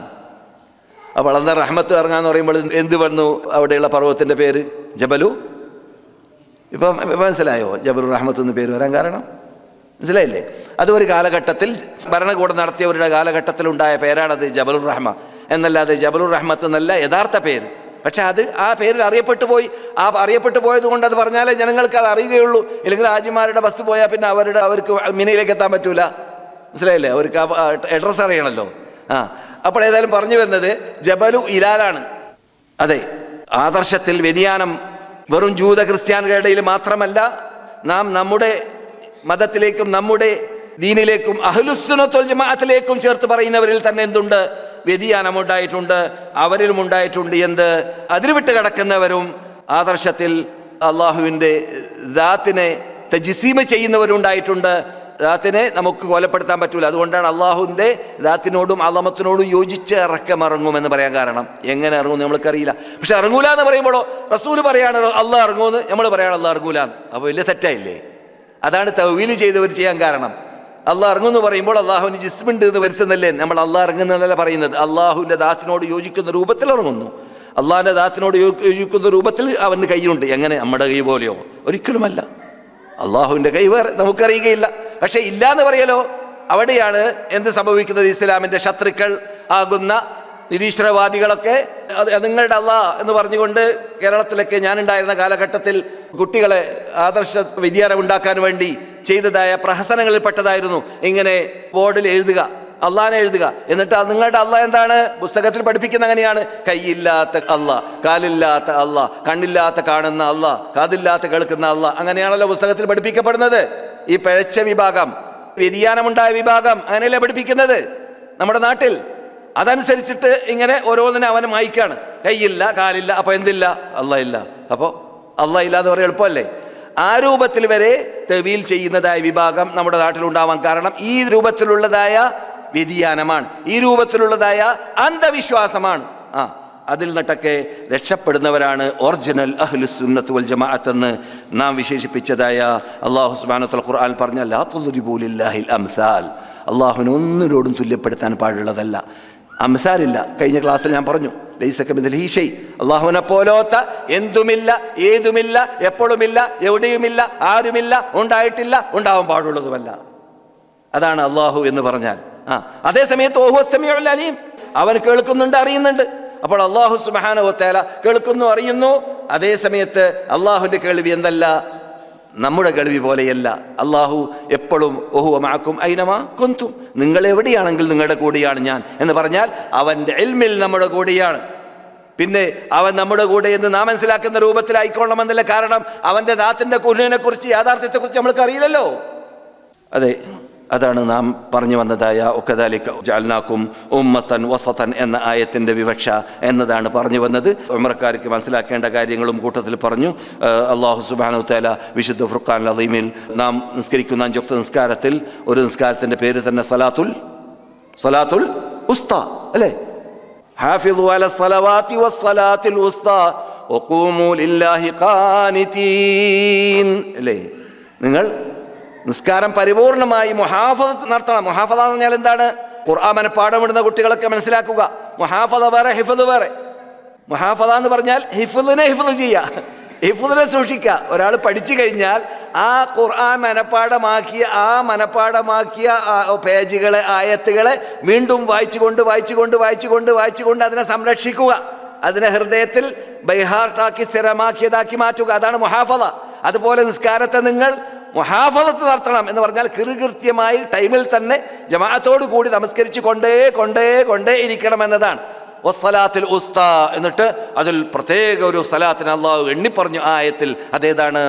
അപ്പോൾ അള്ളാഹ് റഹ്മത്ത് ഇറങ്ങാന്ന് പറയുമ്പോൾ എന്ത് വന്നു? അവിടെയുള്ള പർവ്വതത്തിൻ്റെ പേര് ജബലു. ഇപ്പം മനസ്സിലായോ ജബലുർ റഹ്മത്ത് എന്ന് പേര് വരാൻ കാരണം? മനസ്സിലായില്ലേ? അത് ഒരു കാലഘട്ടത്തിൽ ഭരണകൂടം നടത്തിയവരുടെ കാലഘട്ടത്തിലുണ്ടായ പേരാണത് ജബലുർ റഹ്മ എന്നല്ലാതെ ജബലുർ റഹ്മത്ത് എന്നല്ല യഥാർത്ഥ പേര്. പക്ഷെ അത് ആ പേരിൽ അറിയപ്പെട്ടു പോയി. ആ അറിയപ്പെട്ടു പോയത് കൊണ്ട് അത് പറഞ്ഞാലേ ജനങ്ങൾക്ക് അത് അറിയുകയുള്ളൂ. ഇല്ലെങ്കിൽ ഹാജിമാരുടെ ബസ് പോയാൽ പിന്നെ അവർക്ക് മിനയിലേക്ക് എത്താൻ പറ്റൂല. മനസ്സിലായില്ലേ? അവർക്ക് അഡ്രസ്സ് അറിയണമല്ലോ. അപ്പോൾ ഏതായാലും പറഞ്ഞു വരുന്നത് ജബലു ഇലാലാണ്. അതെ, ആദർശത്തിൽ വ്യതിയാനം വെറും ജൂത ക്രിസ്ത്യാനികളുടെ ഇടയിൽ മാത്രമല്ല, നാം നമ്മുടെ മതത്തിലേക്കും നമ്മുടെ ദീനിലേക്കും അഹ്ലുസ്സുന്നത്ത് വൽ ജമാഅത്തിലേക്കും ചേർത്ത് പറയുന്നവരിൽ തന്നെ എന്തുണ്ട്? വ്യതിയാനമുണ്ടായിട്ടുണ്ട്. അവരിലും ഉണ്ടായിട്ടുണ്ട് എന്ത്? അതിരുവിട്ട് കിടക്കുന്നവരും ആദർശത്തിൽ അള്ളാഹുവിൻ്റെ ദാത്തിനെ തജ്സീമ ചെയ്യുന്നവരുണ്ടായിട്ടുണ്ട്. ദാത്തിനെ നമുക്ക് കൊലപ്പെടുത്താൻ പറ്റൂല. അതുകൊണ്ടാണ് അള്ളാഹുവിൻ്റെ ദാത്തിനോടും അളമത്തിനോടും യോജിച്ച് ഇറങ്ങുമെന്ന് പറയാൻ കാരണം. എങ്ങനെ ഇറങ്ങുമെന്ന് നമ്മൾക്കറിയില്ല. പക്ഷെ ഇറങ്ങൂല എന്ന് പറയുമ്പോഴോ റസൂല് പറയാണ് അള്ളാഹ് ഇറങ്ങുമെന്ന്, നമ്മൾ പറയാണ് അള്ളാഹ് ഇറങ്ങൂലാന്ന്. അപ്പോൾ വലിയ തെറ്റായില്ലേ? അതാണ് തൗവീൽ ചെയ്തവർ ചെയ്യാൻ കാരണം. അള്ളാഹ് ഇറങ്ങുമെന്ന് പറയുമ്പോൾ അള്ളാഹുവിന് ജിസ്മുണ്ട് എന്ന് വരുത്തുന്നല്ലേ നമ്മൾ അള്ളാഹ് ഇറങ്ങുന്നതല്ല പറയുന്നത്. അള്ളാഹുവിൻ്റെ ദാത്തിനോട് യോജിക്കുന്ന രൂപത്തിൽ ഇറങ്ങുന്നു. അള്ളാഹിൻ്റെ ദാത്തിനോട് യോജിക്കുന്ന രൂപത്തിൽ അവന് കൈയുണ്ട്. എങ്ങനെ? നമ്മുടെ കൈ പോലെയോ? ഒരിക്കലുമല്ല. അള്ളാഹുവിൻ്റെ കൈ വേറെ, നമുക്കറിയുകയില്ല. പക്ഷെ ഇല്ല എന്ന് പറയലോ, അവിടെയാണ് എന്ത് സംഭവിക്കുന്നത്? ഇസ്ലാമിൻ്റെ ശത്രുക്കൾ ആകുന്ന നിരീശ്വരവാദികളൊക്കെ നിങ്ങളുടെ അള്ളാഹ് എന്ന് പറഞ്ഞുകൊണ്ട് കേരളത്തിലൊക്കെ ഞാനുണ്ടായിരുന്ന കാലഘട്ടത്തിൽ കുട്ടികളെ ആദർശ വ്യതിയാനം ഉണ്ടാക്കാൻ വേണ്ടി ചെയ്തതായ പ്രഹസനങ്ങളിൽ പെട്ടതായിരുന്നു ഇങ്ങനെ ബോർഡിൽ എഴുതുക, അള്ളാഹിനെ എഴുതുക. എന്നിട്ട് നിങ്ങളുടെ അള്ളാഹ് എന്താണ് പുസ്തകത്തിൽ പഠിപ്പിക്കുന്ന അങ്ങനെയാണ്: കൈയില്ലാത്ത അള്ളാഹ്, കാലില്ലാത്ത അള്ളാഹ്, കണ്ണില്ലാത്ത കാണുന്ന അള്ളാഹ്, കാതില്ലാത്ത കേൾക്കുന്ന അള്ളാഹ്. അങ്ങനെയാണല്ലോ പുസ്തകത്തിൽ പഠിപ്പിക്കപ്പെടുന്നത്. ഈ പിഴച്ച വിഭാഗം, വ്യതിയാനമുണ്ടായ വിഭാഗം അങ്ങനെയല്ലേ പഠിപ്പിക്കുന്നത് നമ്മുടെ നാട്ടിൽ. അതനുസരിച്ചിട്ട് ഇങ്ങനെ ഓരോന്നിനെ അവന് മായ്ക്കാണ്. കൈയില്ല, കാലില്ല, അപ്പൊ എന്തില്ല? അള്ളാഹ് ഇല്ല. അപ്പോൾ അള്ളാഹ് ഇല്ല എന്ന് പറയാൻ എളുപ്പമല്ലേ? ആ രൂപത്തിൽ വരെ തവീൽ ചെയ്യുന്നതായ വിഭാഗം നമ്മുടെ നാട്ടിലുണ്ടാവാൻ കാരണം ഈ രൂപത്തിലുള്ളതായ വ്യതിയാനമാണ്, ഈ രൂപത്തിലുള്ളതായ അന്ധവിശ്വാസമാണ്. അതിൽ നിന്നൊക്കെ രക്ഷപ്പെടുന്നവരാണ് ഒറിജിനൽ അഹ്ലുസുന്നത്ത് വൽ ജമാഅത്ത് എന്ന് നാം വിശേഷിപ്പിച്ചതായ അല്ലാഹു സുബ്ഹാനഹു വ തആല ഖുർആനിൽ പറഞ്ഞ ലാ തുദ്രിബൂ ലില്ലാഹിൽ അംസാൽ, അള്ളാഹുവിനെ ഒന്നിനോടും തുല്യപ്പെടുത്താൻ പാടുള്ളതല്ല. അംസാലില്ല. കഴിഞ്ഞ ക്ലാസ്സിൽ ഞാൻ പറഞ്ഞു, ലൈസ കമിസ്ലിഹി ഷൈ, അള്ളാഹുവിനെ പോലോത്ത എന്തുമില്ല, ഏതുമില്ല, എപ്പോഴുമില്ല, എവിടെയുമില്ല, ആരുമില്ല, ഉണ്ടായിട്ടില്ല, ഉണ്ടാവാൻ പാടുള്ളതുമല്ല. അതാണ് അള്ളാഹു എന്ന് പറഞ്ഞാൽ. അതേ സമയത്ത് ഓഹുവ സമീഉൽ അലീം, അവൻ കേൾക്കുന്നുണ്ട്, അറിയുന്നുണ്ട്. അപ്പോൾ അള്ളാഹു സുബ്ഹാനഹു വ തആല കേൾക്കുന്നു, അറിയുന്നു. അതേ സമയത്ത് അള്ളാഹുവിൻ്റെ കേൾവി എന്തല്ല? നമ്മുടെ കേൾവി പോലെയല്ല. അള്ളാഹു എപ്പോഴും ഓഹുവ മഅക്കും ഐനമാ കുന്തും, നിങ്ങൾ എവിടെയാണെങ്കിൽ നിങ്ങളുടെ കൂടെയാണ് ഞാൻ എന്ന് പറഞ്ഞാൽ അവൻ്റെ ഇൽമിൽ നമ്മുടെ കൂടെയാണ്. പിന്നെ അവൻ നമ്മുടെ കൂടെ എന്ന് നാം മനസ്സിലാക്കുന്ന രൂപത്തിലായിക്കൊള്ളണമെന്നില്ല. കാരണം അവൻ്റെ ദാത്തിൻ്റെ കുർനെ കുറിച്ച്, യാഥാർത്ഥ്യത്തെക്കുറിച്ച് നമ്മൾക്ക് അറിയില്ലല്ലോ. അതെ, അതാണ് നാം പറഞ്ഞു വന്നതായ ഒക്കദാലിക ജഅൽനാകും ഉമ്മത്തൻ വസതൻ എന്ന ആയത്തിൻ്റെ വിവക്ഷ എന്നതാണ് പറഞ്ഞു വന്നത്. ഉംറക്കാർക്ക് മനസ്സിലാക്കേണ്ട കാര്യങ്ങളും കൂട്ടത്തിൽ പറഞ്ഞു. അല്ലാഹു സുബ്ഹാനഹു വ തആല വിശുദ്ധ ഫുർഖാനുൽ അദീമിൽ നാം നിസ്കരിക്കുന്ന 5 വഖ്ത് നിസ്കാരത്തിൽ ഒരു നിസ്കാരത്തിൻ്റെ പേര് തന്നെ സലാത്തുൽ ഉസ്ത അല്ലേ? ഹാഫിളു അലസ് സ്വലവാതി വസ്സലാത്തിൽ ഉസ്ത വഖൂമു ലില്ലാഹി ഖാനിതീൻ അല്ലേ? നിങ്ങൾ നിസ്കാരം പരിപൂർണമായി മുഹാഫദത്ത് നടത്തണം. മുഹാഫദ എന്ന് പറഞ്ഞാൽ എന്താണ്? ഖുർആൻ മനഃപ്പാഠമിടുന്ന കുട്ടികളൊക്കെ മനസ്സിലാക്കുക. മുഹാഫദ വേറെ, ഹിഫ്ദ് വേറെ. മുഹാഫദ എന്ന് പറഞ്ഞാൽ ഹിഫ്ദിനെ ചെയ്യുക, ഹിഫ്ദിനെ സൂക്ഷിക്കുക. ഒരാൾ പഠിച്ചു കഴിഞ്ഞാൽ ആ ഖുർആൻ മനഃപ്പാഠമാക്കിയ പേജുകളെ, ആയത്തുകളെ വീണ്ടും വായിച്ചുകൊണ്ട് അതിനെ സംരക്ഷിക്കുക, അതിനെ ഹൃദയത്തിൽ ബൈഹാർട്ടാക്കി സ്ഥിരമാക്കിയതാക്കി മാറ്റുക. അതാണ് മുഹാഫദ. അതുപോലെ നിസ്കാരത്തെ നിങ്ങൾ മുഹാഫദത്ത് നടത്തണം എന്ന് പറഞ്ഞാൽ കൃത്യമായി ടൈമിൽ തന്നെ ജമാഅത്തോടു കൂടി നമസ്കരിച്ച് കൊണ്ടേ ഇരിക്കണം എന്നതാണ്. വസ്സലാത്തിൽ ഉസ്ത, എന്നിട്ട് അതിൽ പ്രത്യേക ഒരു സലാത്തിന് അള്ളാഹു എണ്ണിപ്പറഞ്ഞു ആയത്തിൽ. അതേതാണ്?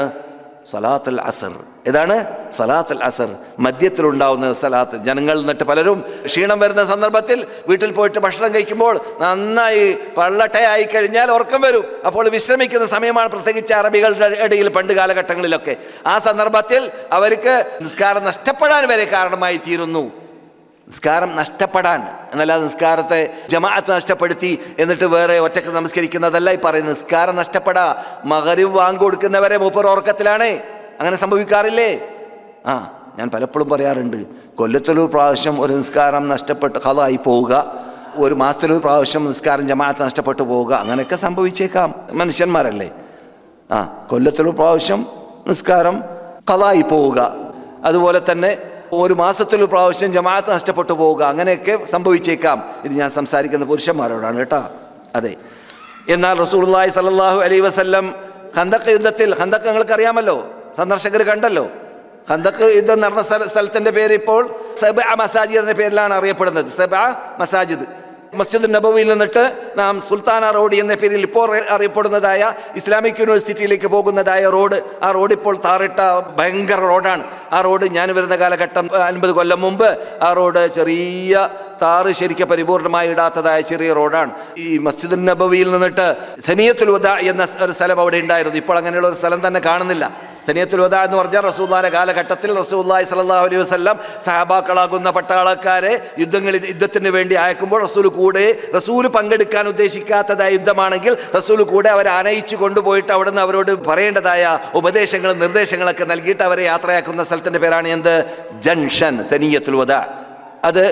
സലാത്തുൽ അസർ. ഏതാണ്? സലാത്തുൽ അസർ, മധ്യത്തിലുണ്ടാവുന്ന സലാത്ത്. ജനങ്ങൾ എന്നിട്ട് പലരും ക്ഷീണം വരുന്ന സന്ദർഭത്തിൽ വീട്ടിൽ പോയിട്ട് ഭക്ഷണം കഴിക്കുമ്പോൾ നന്നായി പള്ളട്ടയായി കഴിഞ്ഞാൽ ഉറക്കം വരും. അപ്പോൾ വിശ്രമിക്കുന്ന സമയമാണ്, പ്രത്യേകിച്ച് അറബികളുടെ ഇടയിൽ പണ്ട് കാലഘട്ടങ്ങളിലൊക്കെ. ആ സന്ദർഭത്തിൽ അവർക്ക് നിസ്കാരം നഷ്ടപ്പെടാൻ വരെ കാരണമായി തീരുന്നു. നിസ്കാരം നഷ്ടപ്പെടാൻ എന്നല്ലാതെ നിസ്കാരത്തെ ജമാഅത്ത് നഷ്ടപ്പെടുത്തി എന്നിട്ട് വേറെ ഒറ്റക്ക് നമസ്കരിക്കുന്നതല്ല ഈ പറയുന്നത്. നിസ്കാരം നഷ്ടപ്പെടാ. മഗ്രിബ് വാങ്ക് കൊടുക്കുന്നവരെ മൂപ്പർ ഉറക്കത്തിലാണ്. അങ്ങനെ സംഭവിക്കാറില്ലേ? ഞാൻ പലപ്പോഴും പറയാറുണ്ട്, കൊല്ലത്തിലൊരു പ്രാവശ്യം ഒരു നിസ്കാരം നഷ്ടപ്പെട്ട് ഖളായി പോവുക, ഒരു മാസത്തിലൊരു പ്രാവശ്യം നിസ്കാരം ജമാഅത്ത് നഷ്ടപ്പെട്ടു പോവുക, അങ്ങനെയൊക്കെ സംഭവിച്ചേക്കാം. മനുഷ്യന്മാരല്ലേ? കൊല്ലത്തിലൊരു പ്രാവശ്യം നിസ്കാരം ഖളായി പോവുക, അതുപോലെ തന്നെ ഒരു മാസത്തിലൊരു പ്രാവശ്യം ജമാഅത്ത് നഷ്ടപ്പെട്ടു പോവുക, അങ്ങനെയൊക്കെ സംഭവിച്ചേക്കാം. ഇത് ഞാൻ സംസാരിക്കുന്ന പുരുഷന്മാരോടാണ് കേട്ടോ. അതെ. എന്നാൽ റസൂലുള്ളാഹി സ്വല്ലല്ലാഹു അലൈഹി വസല്ലം ഖന്തഖ് യുദ്ധത്തിൽ, ഖന്തഖ് നിങ്ങൾക്ക് അറിയാമല്ലോ, സന്ദർശകർ കണ്ടല്ലോ. ഖന്തഖ് യുദ്ധം നടന്ന സ്ഥലത്തിൻ്റെ പേര് ഇപ്പോൾ സബ്അ മസാജിദ് എന്ന പേരിലാണ് അറിയപ്പെടുന്നത്. സബ്അ മസാജിദ്. മസ്ജിദ് നബവിയിൽ നിന്നിട്ട് നാം സുൽത്താന റോഡ് എന്ന പേരിൽ ഇപ്പോൾ അറിയപ്പെടുന്നതായ ഇസ്ലാമിക് യൂണിവേഴ്സിറ്റിയിലേക്ക് പോകുന്നതായ റോഡ്, ആ റോഡ് ഇപ്പോൾ താറിട്ട ഭയങ്കര റോഡാണ്. ആ റോഡ് ഞാൻ വരുന്ന കാലഘട്ടം 50 കൊല്ലം മുമ്പ് ആ റോഡ് ചെറിയ താറ് ശരിക്കും പരിപൂർണമായി ഇടാത്തതായ ചെറിയ റോഡാണ്. ഈ മസ്ജിദ് നബവിയിൽ നിന്നിട്ട് സനിയത്തുൽ വദാ എന്ന ഒരു സ്ഥലം അവിടെ ഉണ്ടായിരുന്നു. ഇപ്പോൾ അങ്ങനെയുള്ള ഒരു സ്ഥലം തന്നെ കാണുന്നില്ല. സനിയത്തുൽ വദാ എന്ന് പറഞ്ഞാൽ റസൂലുള്ളാഹിയുടെ കാലഘട്ടത്തിൽ റസൂലുള്ളാഹി സ്വല്ലല്ലാഹു അലൈഹി വസല്ലം സഹാബാക്കളാകുന്ന പട്ടാളക്കാരെ യുദ്ധത്തിന് വേണ്ടി അയക്കുമ്പോൾ റസൂൽ പങ്കെടുക്കാൻ ഉദ്ദേശിക്കാത്തതായ യുദ്ധമാണെങ്കിൽ റസൂൽ കൂടെ അവരെ ആനയിച്ചു കൊണ്ടുപോയിട്ട് അവിടെ നിന്ന് അവരോട് പറയേണ്ടതായ ഉപദേശങ്ങളും നിർദ്ദേശങ്ങളൊക്കെ നൽകിയിട്ട് അവരെ യാത്രയാക്കുന്ന സ്ഥലത്തിൻ്റെ പേരാണ് എന്ത്? ജംഗ്ഷൻ, സനിയത്തുൽ വദാ. അത്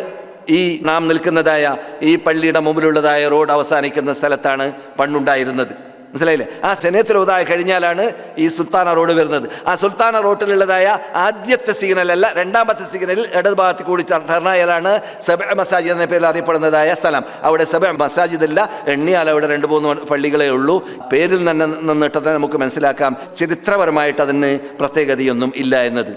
ഈ നാം നിൽക്കുന്നതായ ഈ പള്ളിയുടെ മുമ്പിലുള്ളതായ റോഡ് അവസാനിക്കുന്ന സ്ഥലത്താണ് പണ്ടുണ്ടായിരുന്നത്. മനസ്സിലായില്ലേ? ആ സനിയത്തുൽ വദാ കഴിഞ്ഞാലാണ് ഈ സുൽത്താന റോഡ് വരുന്നത്. ആ സുൽത്താന റോഡിലുള്ളതായ ആദ്യത്തെ സിഗ്നലല്ല, രണ്ടാമത്തെ സിഗ്നലിൽ ഇടതുഭാഗത്ത് കൂടി ടർണായാലാണ് സബ്അ മസാജിദ് എന്ന പേരിൽ അറിയപ്പെടുന്നതായ സ്ഥലം. അവിടെ സബ്അ മസാജിദ് ഇല്ല, എണ്ണിയാൽ അവിടെ 2-3 പള്ളികളേ ഉള്ളൂ. പേരിൽ തന്നെ നിന്നിട്ട് തന്നെ നമുക്ക് മനസ്സിലാക്കാം ചരിത്രപരമായിട്ട് അതിന് പ്രത്യേകതയൊന്നും ഇല്ല എന്നത്.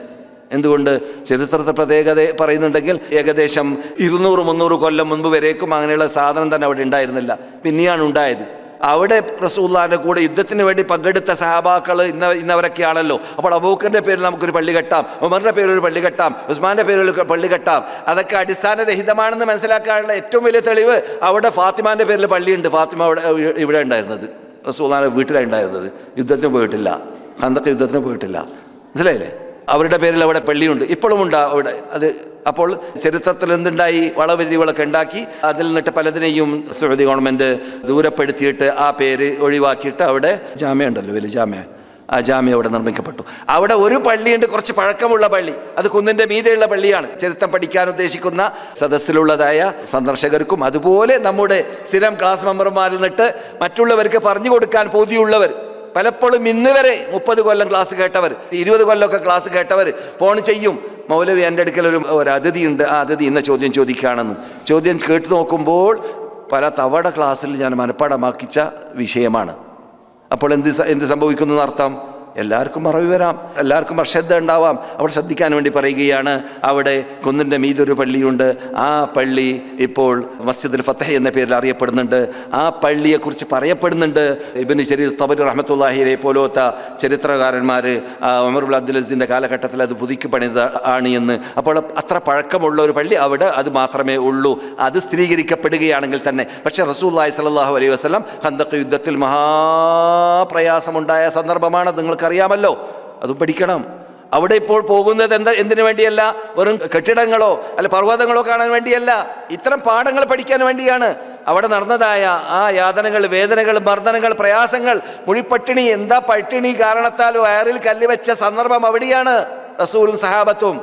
എന്തുകൊണ്ട്? ചരിത്രത്തെ പ്രത്യേകത പറയുന്നുണ്ടെങ്കിൽ ഏകദേശം 200-300 കൊല്ലം മുൻപ് വരേക്കും അങ്ങനെയുള്ള സാധനം തന്നെ അവിടെ ഉണ്ടായിരുന്നില്ല. പിന്നെയാണ് ഉണ്ടായത്. അവിടെ റസൂലുള്ളാഹിന്റെ കൂടെ യുദ്ധത്തിന് വേണ്ടി പങ്കെടുത്ത സഹാബാക്കൾ ഇന്നവരൊക്കെയാണല്ലോ. അപ്പോൾ അബൂബക്കറിന്റെ പേരിൽ നമുക്കൊരു പള്ളി കെട്ടാം, ഉമറിന്റെ പേരിൽ ഒരു പള്ളി കെട്ടാം, ഉസ്മാന്റെ പേരിൽ ഒരു പള്ളി കെട്ടാം. അതൊക്കെ അടിസ്ഥാനരഹിതമാണെന്ന് മനസ്സിലാക്കാനുള്ള ഏറ്റവും വലിയ തെളിവ് അവിടെ ഫാത്തിമാന്റെ പേരിൽ പള്ളിയുണ്ട്. ഫാത്തിമ ഇവിടെ ഉണ്ടായിരുന്നത്, റസൂലുള്ളാഹിന്റെ വീട്ടിലാണ് ഉണ്ടായിരുന്നത്. യുദ്ധത്തിന് പോയിട്ടില്ല, ഖന്തക്ക് യുദ്ധത്തിന് പോയിട്ടില്ല. മനസ്സിലായില്ലേ? അവരുടെ പേരിൽ അവിടെ പള്ളിയുണ്ട്, ഇപ്പോഴും ഉണ്ട് അവിടെ. അത് അപ്പോൾ ചരിത്രത്തിൽ എന്തുണ്ടായി? വളവരികളൊക്കെ ഉണ്ടാക്കി അതിൽ നിന്നിട്ട് പലതിനെയും സൗദി ഗവൺമെൻറ് ദൂരപ്പെടുത്തിയിട്ട് ആ പേര് ഒഴിവാക്കിയിട്ട് അവിടെ ജാമ്യ ഉണ്ടല്ലോ, വലിയ ജാമ്യ, ആ ജാമ്യ അവിടെ നിർമ്മിക്കപ്പെട്ടു. അവിടെ ഒരു പള്ളിയുണ്ട്, കുറച്ച് പഴക്കമുള്ള പള്ളി. അത് കുന്നിൻ്റെ മീതെയുള്ള പള്ളിയാണ്. ചരിത്രം പഠിക്കാൻ ഉദ്ദേശിക്കുന്ന സദസ്സിലുള്ളതായ സന്ദർശകർക്കും അതുപോലെ നമ്മുടെ സ്ഥിരം ക്ലാസ് മെമ്പർമാരിൽ നിന്നിട്ട് മറ്റുള്ളവർക്ക് പറഞ്ഞു കൊടുക്കാൻ പോതിയുള്ളവർ, പലപ്പോഴും ഇന്ന് വരെ 30 കൊല്ലം ക്ലാസ് കേട്ടവർ, 20 കൊല്ലമൊക്കെ ക്ലാസ് കേട്ടവർ ഫോൺ ചെയ്യും, മൗലവി എൻ്റെ അടുക്കൽ ഒരു അതിഥിയുണ്ട്, ആ അതിഥി ഇന്ന ചോദ്യം ചോദിക്കുകയാണെന്ന്. ചോദ്യം കേട്ടു നോക്കുമ്പോൾ പല തവണ ക്ലാസ്സിൽ ഞാൻ മനഃപ്പാടമാക്കിച്ച വിഷയമാണ്. അപ്പോൾ എന്ത് സംഭവിക്കുന്നു എന്നർത്ഥം? എല്ലാവർക്കും മറവി വരാം, എല്ലാവർക്കും അശ്രദ്ധ ഉണ്ടാവാം. അവിടെ ശ്രദ്ധിക്കാൻ വേണ്ടി പറയുകയാണ്. അവിടെ കുന്നിൻ്റെ മീതൊരു പള്ളിയുണ്ട്. ആ പള്ളി ഇപ്പോൾ മസ്ജിദുൽ ഫത്തഹ് എന്ന പേരിൽ അറിയപ്പെടുന്നുണ്ട്. ആ പള്ളിയെക്കുറിച്ച് പറയപ്പെടുന്നുണ്ട്. ഇബ്നു ജരീർ തബരി റഹ്മത്തുള്ളാഹിയെ പോലത്തെ ചരിത്രകാരന്മാർ ഉമർ ഇബ്നു അബ്ദുൽ അസീസിൻ്റെ കാലഘട്ടത്തിൽ അത് പുതുക്കി പണിത ആണ് എന്ന്. അപ്പോൾ അത്ര പഴക്കമുള്ള ഒരു പള്ളി അവിടെ അത് മാത്രമേ ഉള്ളൂ. അത് സ്ഥിരീകരിക്കപ്പെടുകയാണെങ്കിൽ തന്നെ. പക്ഷേ റസൂലുള്ളാഹി സ്വല്ലല്ലാഹു അലൈഹി വസല്ലം ഖന്തഖ് യുദ്ധത്തിൽ മഹാപ്രയാസമുണ്ടായ സന്ദർഭമാണ്, നിങ്ങൾക്കറിയാമല്ലോ. അതും പഠിക്കണം. അവിടെ ഇപ്പോൾ പോകുന്നത് എന്തിനു വേണ്ടിയല്ല? വെറും കെട്ടിടങ്ങളോ അല്ല പർവ്വതങ്ങളോ കാണാൻ വേണ്ടിയല്ല, ഇത്തരം പാഠങ്ങൾ പഠിക്കാൻ വേണ്ടിയാണ്. അവിടെ നടന്നതായ ആ യാതനകൾ, വേദനകൾ, മർദ്ദനങ്ങൾ, പ്രയാസങ്ങൾ, മുഴിപ്പട്ടിണി, എന്താ പട്ടിണി കാരണത്താൽ വയറിൽ കല്ല് വെച്ച സന്ദർഭം അവിടെയാണ് റസൂലും സഹാബത്തും.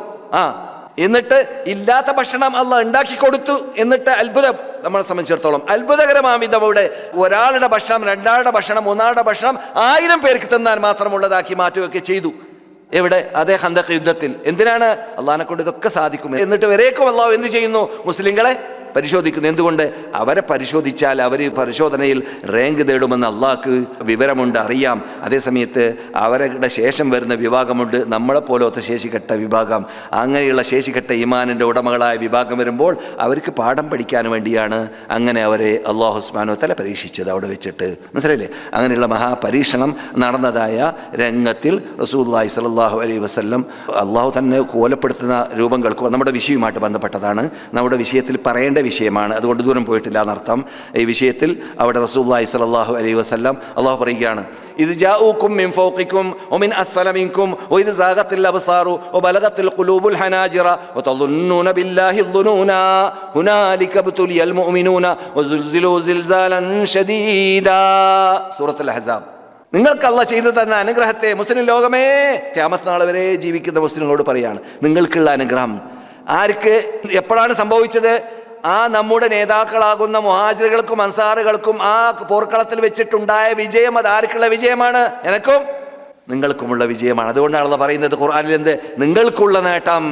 എന്നിട്ട് ഇല്ലാത്ത ഭക്ഷണം അള്ളാഹ് ഉണ്ടാക്കി കൊടുത്തു. എന്നിട്ട് അത്ഭുതം, നമ്മളെ സംബന്ധിച്ചിടത്തോളം അത്ഭുതകരമാം വിധം അവിടെ ഒരാളുടെ ഭക്ഷണം, 2 ആളുടെ ഭക്ഷണം, 3 ആളുടെ ഭക്ഷണം 1000 പേർക്ക് തിന്നാൻ മാത്രമുള്ളതാക്കി മാറ്റുകയൊക്കെ ചെയ്തു. എവിടെ? അതേ ഖന്തഖ് യുദ്ധത്തിൽ. എന്തിനാണ്? അള്ളാഹിനെ കൊണ്ട് ഇതൊക്കെ സാധിക്കും. എന്നിട്ട് വരേക്കും അള്ളാഹു എന്ത് ചെയ്യുന്നു? മുസ്ലിങ്ങളെ പരിശോധിക്കുന്നു. എന്തുകൊണ്ട്? അവരെ പരിശോധിച്ചാൽ അവർ പരിശോധനയിൽ റാങ്ക് നേടുമെന്ന് അള്ളാഹ്ക്ക് വിവരമുണ്ട്, അറിയാം. അതേസമയത്ത് അവരുടെ ശേഷം വരുന്ന വിഭാഗമുണ്ട്, നമ്മളെപ്പോലത്തെ ശേഷിക്കെട്ട വിഭാഗം. അങ്ങനെയുള്ള ശേഷിക്കെട്ട ഈമാനിൻ്റെ ഉടമകളായ വിഭാഗം വരുമ്പോൾ അവർക്ക് പാഠം പഠിക്കാൻ വേണ്ടിയാണ് അങ്ങനെ അവരെ അള്ളാഹു സുബ്ഹാനഹു വ തആല പരീക്ഷിച്ചത് അവിടെ വെച്ചിട്ട്. മനസ്സിലായില്ലേ? അങ്ങനെയുള്ള മഹാപരീക്ഷണം നടന്നതായ രംഗത്തിൽ റസൂലുള്ളാഹി സ്വല്ലല്ലാഹു അലൈഹി വസല്ലം അള്ളാഹു തന്നെ കോലപ്പെടുത്തുന്ന രൂപങ്ങൾക്ക് നമ്മുടെ വിഷയവുമായിട്ട് ബന്ധപ്പെട്ടതാണ്, നമ്മുടെ വിഷയത്തിൽ പറയേണ്ട വിഷയമാണ്. അതുകൊണ്ട് ദൂരം പോയിട്ടില്ല എന്നർത്ഥം. ഈ വിഷയത്തിൽ അവിടെ റസൂലുള്ളാഹി സ്വല്ലല്ലാഹു അലൈഹി വസല്ലം അള്ളാഹു പറയുകയാണ്, إذ جاءوكم من فوقكم ومن أسفل منكم وإذ زاغت الأبصار وبلغت القلوب الحناجر وتظنون بالله الظنونا هنالك ابتلي المؤمنون وزلزلوا زلزالا شديدا. സൂറത്തുൽ അഹ്സാബ്. നിങ്ങൾക്ക് അള്ളാഹ് ചെയ്തു തന്ന അനുഗ്രഹത്തെ മുസ്ലിം ലോകമേ, ഖിയാമത്ത് നാൾ വരെ ജീവിക്കുന്ന മുസ്ലിങ്ങളോട് പറയാണ്, നിങ്ങൾക്കുള്ള അനുഗ്രഹം ആർക്ക് എപ്പോഴാണ് സംഭവിച്ചത്? ആ നമ്മുടെ നേതാക്കളാകുന്ന മുഹാജിറുകൾക്കും അൻസാറുകൾക്കും ആ പോർക്കളത്തിൽ വെച്ചിട്ടുണ്ടായ വിജയം അത് ആർക്കുള്ള വിജയമാണ്? എനക്കും നിങ്ങൾക്കുമുള്ള വിജയമാണ്. അതുകൊണ്ടാണ് അള്ളാഹ് പറയുന്നത് ഖുർആനിൽ എന്ത്? നിങ്ങൾക്കുള്ള നേട്ടം,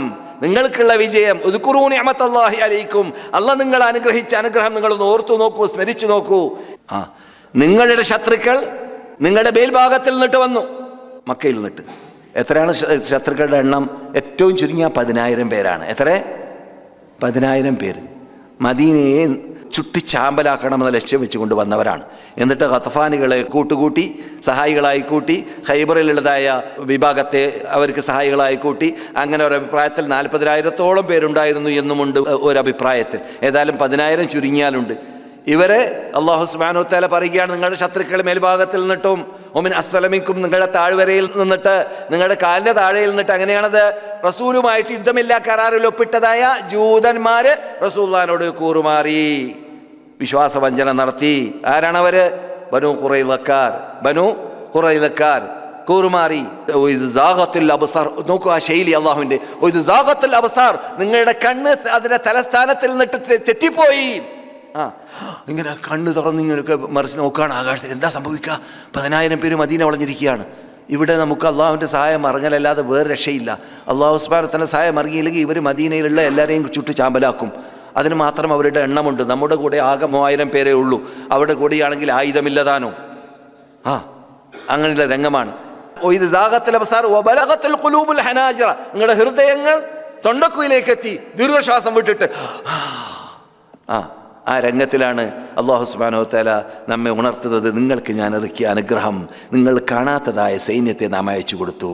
നിങ്ങൾക്കുള്ള വിജയം. ഉദ്കുറൂ നിഅമത്തല്ലാഹി അലൈക്കും. അള്ളാഹ് നിങ്ങൾ അനുഗ്രഹിച്ച അനുഗ്രഹം നിങ്ങളൊന്ന് ഓർത്തു നോക്കൂ, സ്മരിച്ചു നോക്കൂ. നിങ്ങളുടെ ശത്രുക്കൾ നിങ്ങളുടെ മേൽഭാഗത്തിൽ നിന്നിട്ട് വന്നു, മക്കയിൽ നിന്നിട്ട്. എത്രയാണ് ശത്രുക്കളുടെ എണ്ണം? ഏറ്റവും ചുരുങ്ങിയ 10,000 പേരാണ്. എത്ര? 10,000 പേര് മദീനയെ ചുട്ടിച്ചാമ്പലാക്കണമെന്ന ലക്ഷ്യം വെച്ചുകൊണ്ട് വന്നവരാണ്. എന്നിട്ട് ഖത്ഫാനികളെ കൂട്ടുകൂട്ടി സഹായികളായി കൂട്ടി, ഖൈബറിലുള്ളതായ വിഭാഗത്തെ അവർക്ക് സഹായികളായി കൂട്ടി. അങ്ങനെ ഒരു അഭിപ്രായത്തിൽ 40,000-ഓളം പേരുണ്ടായിരുന്നു എന്നുമുണ്ട് ഒരഭിപ്രായത്തിൽ. ഏതായാലും 10,000 ചുരുങ്ങിയാലുണ്ട്. ഇവരെ അല്ലാഹു സുബ്ഹാനഹു വ തആല പറയുകയാണ്, നിങ്ങളുടെ ശത്രുക്കൾ മേൽഭാഗത്തിൽ നിന്നിട്ടും ഒമിൻ അസ്ഫലമിക്കും, നിങ്ങളുടെ താഴ്വരയിൽ നിന്നിട്ട്, നിങ്ങളുടെ കാലിൻ്റെ താഴെയിൽ നിന്നിട്ട്. അങ്ങനെയാണത്. റസൂലുമായിട്ട് യുദ്ധമില്ല കരാറിൽ ഒപ്പിട്ടതായ ജൂതന്മാര് റസൂലുള്ളാഹിനോട് കൂറുമാറി, വിശ്വാസവഞ്ചന നടത്തി. ആരാണവർ? ബനു ഖുറൈളക്കാർ കൂറുമാറി. നോക്കൂ ആ ശൈലി അള്ളാഹുവിൻ്റെ. നിങ്ങളുടെ കണ്ണ് അതിൻ്റെ തലസ്ഥാനത്തിൽ നിന്നിട്ട് തെറ്റിപ്പോയി. ഇങ്ങനെ കണ്ണ് തുറന്ന് ഇങ്ങനെയൊക്കെ മറിച്ച് നോക്കുകയാണ് ആകാശത്തിൽ. എന്താ സംഭവിക്കുക? 10,000 പേര് മദീന വളഞ്ഞിരിക്കുകയാണ്. ഇവിടെ നമുക്ക് അള്ളാഹുവിൻ്റെ സഹായം ഇറങ്ങലല്ലാതെ വേറെ രക്ഷയില്ല. അള്ളാഹു സുബ്ഹാനഹു വ തആല സഹായം ഇറങ്ങിയില്ലെങ്കിൽ ഇവർ മദീനയിലുള്ള എല്ലാവരെയും ചുട്ടു ചാമ്പലാക്കും. അതിന് മാത്രം അവരുടെ എണ്ണമുണ്ട്. നമ്മുടെ കൂടെ ആകെ 3000 പേരേ ഉള്ളൂ. അവരുടെ കൂടെയാണെങ്കിൽ ആയുധമില്ലതാനോ. അങ്ങനെയുള്ള രംഗമാണ്. നിങ്ങളുടെ ഹൃദയങ്ങൾ തൊണ്ടക്കുയിലേക്ക് എത്തി ദീർഘശ്വാസം വിട്ടിട്ട് ആ രംഗത്തിലാണ് അല്ലാഹു സുബ്ഹാനഹു വ തആല നമ്മെ ഉണർത്തുന്നത്. നിങ്ങൾക്ക് ഞാൻ ഇറക്കിയ അനുഗ്രഹം, നിങ്ങൾ കാണാത്തതായ സൈന്യത്തെ നാം അയച്ചു കൊടുത്തു.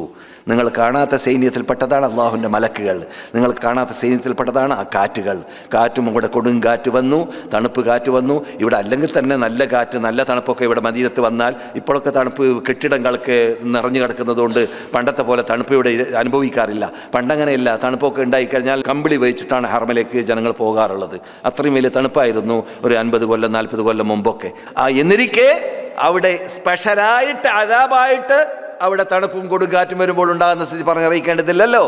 നിങ്ങൾ കാണാത്ത സൈന്യത്തിൽപ്പെട്ടതാണ് അള്ളാഹുവിൻ്റെ മലക്കുകൾ, നിങ്ങൾ കാണാത്ത സൈന്യത്തിൽപ്പെട്ടതാണ് ആ കാറ്റുകൾ. കാറ്റും ഇവിടെ കൊടുങ്കാറ്റ് വന്നു, തണുപ്പ് കാറ്റ് വന്നു. ഇവിടെ അല്ലെങ്കിൽ തന്നെ നല്ല കാറ്റ്, നല്ല തണുപ്പൊക്കെ ഇവിടെ മദീനത്ത് വന്നാൽ, ഇപ്പോഴൊക്കെ തണുപ്പ് കെട്ടിടങ്ങൾക്ക് നിറഞ്ഞു കിടക്കുന്നതുകൊണ്ട് പണ്ടത്തെ പോലെ തണുപ്പ് ഇവിടെ അനുഭവിക്കാറില്ല. പണ്ടങ്ങനെയില്ല, തണുപ്പൊക്കെ ഉണ്ടായിക്കഴിഞ്ഞാൽ കമ്പിളി വഹിച്ചിട്ടാണ് ഹറമിലേക്ക് ജനങ്ങൾ പോകാറുള്ളത്. അത്രയും വലിയ തണുപ്പായിരുന്നു ഒരു 50 കൊല്ലം 40 കൊല്ലം മുമ്പൊക്കെ. എന്നിരിക്കെ അവിടെ സ്പെഷ്യലായിട്ട് അദാബായിട്ട് അവിടെ തണുപ്പും കൊടുങ്കാറ്റും വരുമ്പോൾ ഉണ്ടാകുന്ന സ്ഥിതി പറഞ്ഞറിയിക്കേണ്ടതില്ലല്ലോ.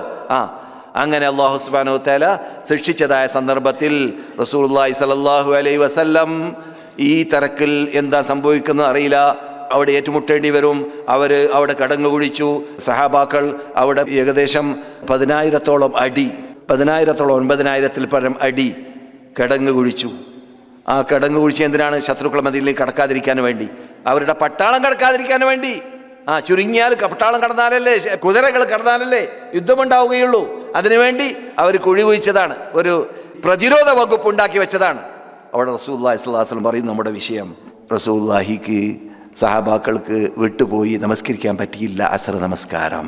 അങ്ങനെ അല്ലാഹു സുബ്ഹാനഹു വ തആല ശിക്ഷിച്ചതായ സന്ദർഭത്തിൽ റസൂലുള്ളാഹി സ്വല്ലല്ലാഹു അലൈഹി വസല്ലം ഈ തരക്കിൽ എന്താ സംഭവിക്കുന്നത് അറിയില്ല, അവിടെ ഏറ്റുമുട്ടേണ്ടി വരും. അവിടെ കടങ്ങു കുഴിച്ചു. സഹാബാക്കൾ അവിടെ ഏകദേശം 10,000-ഓളം അടി, 9,000-ൽ പരം അടി കടങ്ങു കുഴിച്ചു. ആ കടങ്ങു കുഴിച്ച് എന്തിനാണ്? ശത്രുക്കൾ മദീനയിലേക്ക് കടക്കാതിരിക്കാൻ വേണ്ടി, അവരുടെ പട്ടാളം കടക്കാതിരിക്കാൻ വേണ്ടി. ചുരുങ്ങിയാൽ പട്ടാളം കടന്നാലല്ലേ, കുതിരകൾ കടന്നാലല്ലേ യുദ്ധമുണ്ടാവുകയുള്ളൂ. അതിനുവേണ്ടി അവർ കുഴി കുഴിച്ചതാണ്, ഒരു പ്രതിരോധ വകുപ്പ് ഉണ്ടാക്കി വെച്ചതാണ്. അവിടെ റസൂലുള്ളാഹി സ്വല്ലല്ലാഹു അലൈഹി വസല്ലം പറയും, നമ്മുടെ വിഷയം റസൂലുള്ളാഹിക്ക് സഹാബാക്കൾക്ക് വിട്ടുപോയി നമസ്കരിക്കാൻ പറ്റിയില്ല അസർ നമസ്കാരം.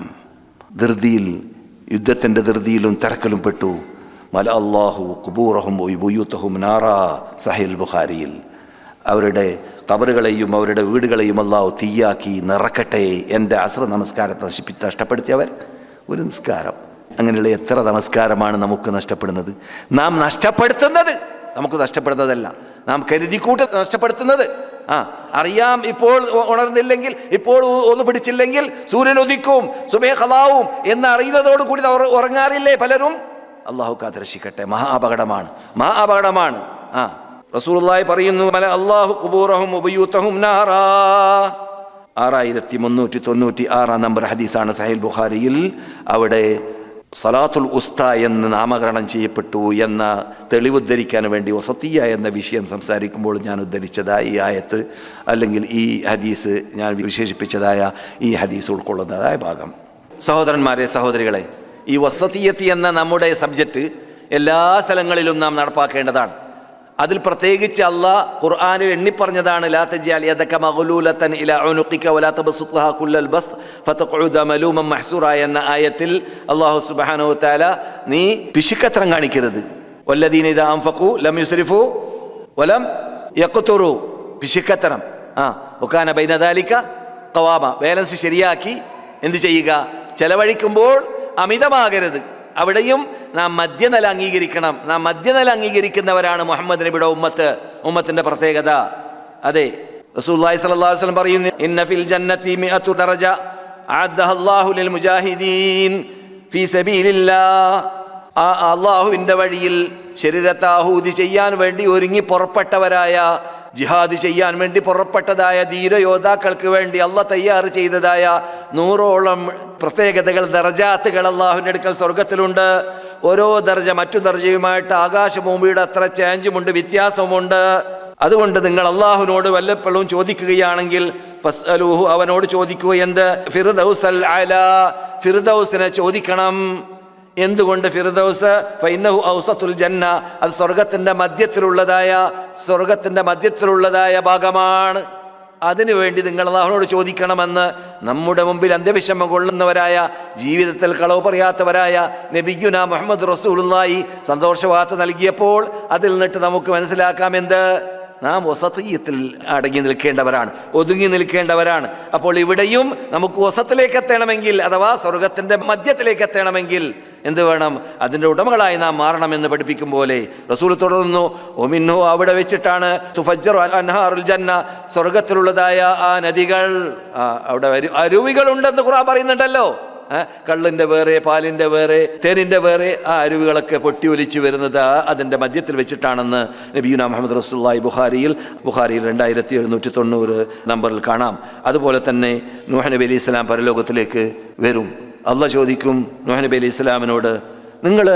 ധൃതിയിൽ, യുദ്ധത്തിൻ്റെ ധൃതിയിലും തിരക്കലും പെട്ടു. മല അല്ലാഹു ഖുബൂറഹും വബുയൂതഹും നാറാ, സഹീഹ് ബുഖാരിയിൽ. അവരുടെ ഖബറുകളെയും അവരുടെ വീടുകളെയും അല്ലാഹു തീയാക്കി നിറക്കട്ടെ. എൻ്റെ അസ്ർ നമസ്കാരത്തെ നഷ്ടപ്പെടുത്തിയവർ ഒരു നിസ്കാരം. അങ്ങനെയുള്ള എത്ര നമസ്കാരമാണ് നമുക്ക് നഷ്ടപ്പെടുന്നത്? നാം നഷ്ടപ്പെടുത്തുന്നത് നമുക്ക് നഷ്ടപ്പെടുന്നതല്ല, നാം കരുതിക്കൂട്ട് നഷ്ടപ്പെടുത്തുന്നത്. അറിയാം, ഇപ്പോൾ ഉണർന്നില്ലെങ്കിൽ, ഇപ്പോൾ ഒന്ന് പിടിച്ചില്ലെങ്കിൽ സൂര്യൻ ഉദിക്കും, സുബഹ് ഖളാവും എന്ന് അറിയുന്നതോട് കൂടി ഉറങ്ങാറില്ലേ പലരും? അല്ലാഹു കാത്തുരക്ഷിക്കട്ടെ. മഹാ അപകടമാണ്. റസൂലുള്ളാഹി പറയുന്നു, മല അല്ലാഹു ഖുബൂറഹും വബുയൂതഹും നാറാ. 6396 നമ്പർ ഹദീസാണ് സഹീഹ് ബുഖാരിയിൽ. അവിടെ സലാത്തുൽ ഉസ്ത എന്ന് നാമകരണം ചെയ്യപ്പെട്ടു എന്ന തെളിവുദ്ധരിക്കാൻ വേണ്ടി വസത്തിയ എന്ന വിഷയം സംസാരിക്കുമ്പോൾ ഞാൻ ഉദ്ധരിച്ചതായ ഈ ആയത്ത്, അല്ലെങ്കിൽ ഈ ഹദീസ്, ഞാൻ വിശേഷിപ്പിച്ചതായ ഈ ഹദീസ് ഉൾക്കൊള്ളുന്നതായ ഭാഗം. സഹോദരന്മാരെ, സഹോദരികളെ, ഈ വസത്തിയത്ത് എന്ന നമ്മുടെ സബ്ജക്റ്റ് എല്ലാ സ്ഥലങ്ങളിലും നാം നടപ്പാക്കേണ്ടതാണ്. അതിൽ പ്രത്യേകിച്ച് അല്ലാഹ് ഖുർആനിൽ എണ്ണിപ്പറഞ്ഞതാണ്, ലാ തജ്അൽ യദക മഗ്ലൂലതൻ ഇലാ ഉനുഖിക വലാ തബ്സുത്ഹാ കുല്ലൽ ബസ്ത് ഫതഖഉദ മലൂമൻ മഹ്സൂറ എന്ന ആയത്തിൽ അല്ലാഹു സുബ്ഹാനഹു വ തആല നീ പിശുക്കത്രം കാണിക്കരുത്. വല്ലദീന ഇദാ അൻഫഖു ലം യുസ്രിഫു വലം യഖ്തുറു. പിശുക്കത്രം വകാന ബൈന ദാലിക ഖവാമ. ബാലൻസ് ശരിയാക്കി എന്ത് ചെയ്യുക? ചെലവഴിക്കുമ്പോൾ അമിതമാകരുത്. അവിടെയും നാം മധ്യനില അംഗീകരിക്കണം. നാം മധ്യനില അംഗീകരിക്കുന്നവരാണ് മുഹമ്മദ് നബിയുടെ ഉമ്മത്തിന്റെ പ്രത്യേകത. അതെ, റസൂലുള്ളാഹി സ്വല്ലല്ലാഹു അലൈഹി വസല്ലം പറയുന്നു, ഇന്ന ഫിൽ ജന്നതി 100 ദറജ അഅദ്ദഹ അല്ലാഹു ലിൽ മുജാഹിദീൻ ഫീ സബീലില്ലാഹ്. അല്ലാഹുവിന്റെ വഴിയിൽ ശരീരത്തെ ആഹൂതി ചെയ്യാൻ വേണ്ടി ഒരുങ്ങി പുറപ്പെട്ടവരായ, ജിഹാദ് ചെയ്യാൻ വേണ്ടി പുറപ്പെട്ടതായ ധീരയോദ്ധാക്കൾക്ക് വേണ്ടി അള്ളാഹ് തയ്യാർ ചെയ്തതായ 100ഓളം പ്രത്യേകതകൾ, ദർജാത്തുകൾ അള്ളാഹുവിൻ്റെ അടുക്കൽ സ്വർഗത്തിലുണ്ട്. ഓരോ ദർജ മറ്റു ദർജയുമായിട്ട് ആകാശഭൂമിയുടെ അത്ര ചേഞ്ചുമുണ്ട്, വ്യത്യാസവുമുണ്ട്. അതുകൊണ്ട് നിങ്ങൾ അള്ളാഹുവിനോട് വല്ലപ്പോഴും ചോദിക്കുകയാണെങ്കിൽ ഫസ്അലൂഹു, അവനോട് ചോദിക്കുക. എന്ത്? ഫിർദൗസൽ അലാ, ഫിർദൗസിനെ ചോദിക്കണം. എന്തുകൊണ്ട് ഫിർദൗസ്? ഫഇന്നഹു ഔസത്തുൽ ജന്ന, അത് സ്വർഗത്തിന്റെ മധ്യത്തിലുള്ളതായ ഭാഗമാണ്. അതിനുവേണ്ടി നിങ്ങൾ അല്ലാഹുവിനോട് ചോദിക്കണമെന്ന് നമ്മുടെ മുമ്പിൽ അന്ത്യവിഷമം കൊള്ളുന്നവരായ, ജീവിതത്തിൽ കളവ് പറയാത്തവരായ നബിയുനാ മുഹമ്മദ് റസൂലുള്ളാഹി സന്തോഷവാർത്ത നൽകിയപ്പോൾ അതിൽ നിന്നിട്ട് നമുക്ക് മനസ്സിലാക്കാം എന്ത്? നാം വസത്തിയത്തിൽ അടങ്ങി നിൽക്കേണ്ടവരാണ്, ഒതുങ്ങി നിൽക്കേണ്ടവരാണ്. അപ്പോൾ ഇവിടെയും നമുക്ക് വസത്തിലേക്ക് എത്തണമെങ്കിൽ, അഥവാ സ്വർഗത്തിന്റെ മധ്യത്തിലേക്ക് എത്തണമെങ്കിൽ എന്ത് വേണം? അതിൻ്റെ ഉടമകളായി നാം മാറണമെന്ന് പഠിപ്പിക്കും പോലെ റസൂൽ തുടർന്നു, ഒമിന്നു, അവിടെ വെച്ചിട്ടാണ് തുഫജ്ജറു അൻഹാറുൽ ജന്ന, സ്വർഗത്തിലുള്ളതായ ആ നദികൾ, അവിടെ അരുവികളുണ്ടെന്ന് ഖുർആൻ പറയുന്നുണ്ടല്ലോ. കള്ളിൻ്റെ വേറെ, പാലിൻ്റെ വേറെ, തേനിൻ്റെ വേറെ, ആ അരുവികളൊക്കെ പൊട്ടി ഒലിച്ചു വരുന്നത് അതിൻ്റെ മധ്യത്തിൽ വെച്ചിട്ടാണെന്ന് നബിയുനാ മുഹമ്മദ് റസൂലുള്ളാഹി ബുഖാരിയിൽ 2790 നമ്പറിൽ കാണാം. അതുപോലെ തന്നെ നൂഹ് നബി അലൈഹി സ്വലാം പരലോകത്തിലേക്ക് വരും. അള്ളാഹ് ചോദിക്കും നൂഹ് നബി അലൈഹി സ്വലാമിനോട്, നിങ്ങൾ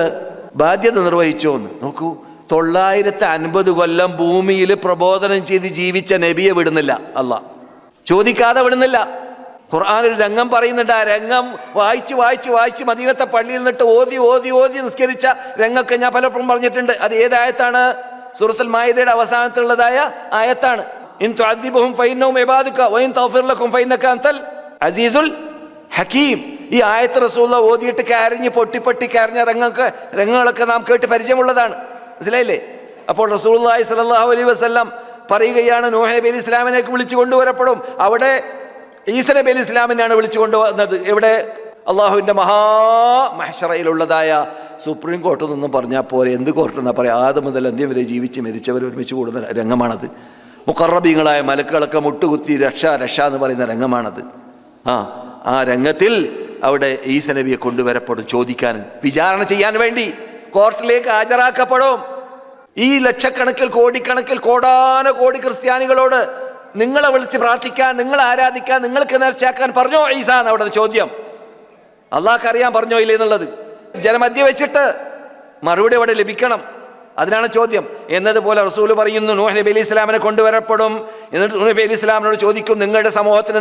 ബാധ്യത നിർവഹിച്ചോന്ന്. നോക്കൂ, 950 കൊല്ലം ഭൂമിയിൽ പ്രബോധനം ചെയ്ത് ജീവിച്ച നബിയെ വിടുന്നില്ല അള്ളാഹ്, ചോദിക്കാതെ വിടുന്നില്ല. ഖുർആൻ ഒരു രംഗം പറയുന്നുണ്ട്. ആ രംഗം വായിച്ച് വായിച്ച് വായിച്ച് മദീനത്തെ പള്ളിയിൽ നിന്നിട്ട് ഓതി ഓതി ഓതി നിസ്കരിച്ച രംഗമൊക്കെ ഞാൻ പലപ്പോഴും പറഞ്ഞിട്ടുണ്ട്. അത് ഏതായത്താണ്? സൂറത്തുൽ മാഇദയുടെ അവസാനത്തിലുള്ളതായ ആയത്താണ്. ഇൻ തുഅദ്ദിബുഹും ഫഇന്നഹും ഇബാദുക വഇൻ തഗ്ഫിർ ലഹും ഫഇന്നക അൻതൽ അസീസുൽ ഹകീം. ഈ ആയത്ത് റസൂലുള്ളാഹി ഓതിയിട്ട് കരഞ്ഞ് പൊട്ടി കരഞ്ഞ രംഗങ്ങളൊക്കെ നാം കേട്ട് പരിചയമുള്ളതാണ്. മനസ്സിലായില്ലേ? അപ്പോൾ റസൂലുള്ളാഹി സ്വല്ലല്ലാഹു അലൈഹി വസല്ലം പറയുകയാണ്, നൂഹ് നബി അലൈഹി ഇസ്ലാമിനെ വിളിച്ചു കൊണ്ടുവരപ്പെടും. അവിടെ ഈസ നബി അലൈഹി ഇസ്ലാമിനെയാണ് വിളിച്ചു കൊണ്ടുവന്നത്. എവിടെ? അള്ളാഹുവിൻ്റെ മഹ്ശറയിലുള്ളതായ സുപ്രീം കോർട്ടിൽ നിന്നും പറഞ്ഞാൽ പോലെ എന്ത് കോർട്ടെന്നാ പറയാം, ആദ്യം മുതൽ അന്ത്യം വരെ ജീവിച്ച് മരിച്ചവർ ഒരുമിച്ച് കൂടുന്ന രംഗമാണത്. മുഖറബീങ്ങളായ മലക്കുകളൊക്കെ മുട്ടുകുത്തി രക്ഷ എന്ന് പറയുന്ന രംഗമാണത്. ആ രംഗത്തിൽ അവിടെ ഈസ നബിയെ കൊണ്ടുവരപ്പെടും. ചോദിക്കാൻ, വിചാരണ ചെയ്യാൻ വേണ്ടി കോർട്ടിലേക്ക് ഹാജരാക്കപ്പെടും. ഈ ലക്ഷക്കണക്കിൽ കോടിക്കണക്കിൽ കോടാനകോടി ക്രിസ്ത്യാനികളോട് നിങ്ങളെ വിളിച്ച് പ്രാർത്ഥിക്കാൻ, നിങ്ങളെ ആരാധിക്കാൻ, നിങ്ങൾക്ക് നേർച്ചയാക്കാൻ പറഞ്ഞോ ഈസ എന്ന് അവിടെ ചോദ്യം. അള്ളാഹ്ക്ക് അറിയാൻ പറഞ്ഞോ ഇല്ലേ എന്നുള്ളത്. ജനമധ്യ വെച്ചിട്ട് മറുപടി അവിടെ ലഭിക്കണം. അതിനാണ് ചോദ്യം. എന്നതുപോലെ റസൂല് പറയുന്നു, നൂഹ് നബി അലൈഹി ഇസ്ലാമിനെ കൊണ്ടുവരപ്പെടും. എന്നിട്ട് നൂഹ് നബി അലൈഹി ഇസ്ലാമിനോട് ചോദിക്കും, നിങ്ങളുടെ സമൂഹത്തിന്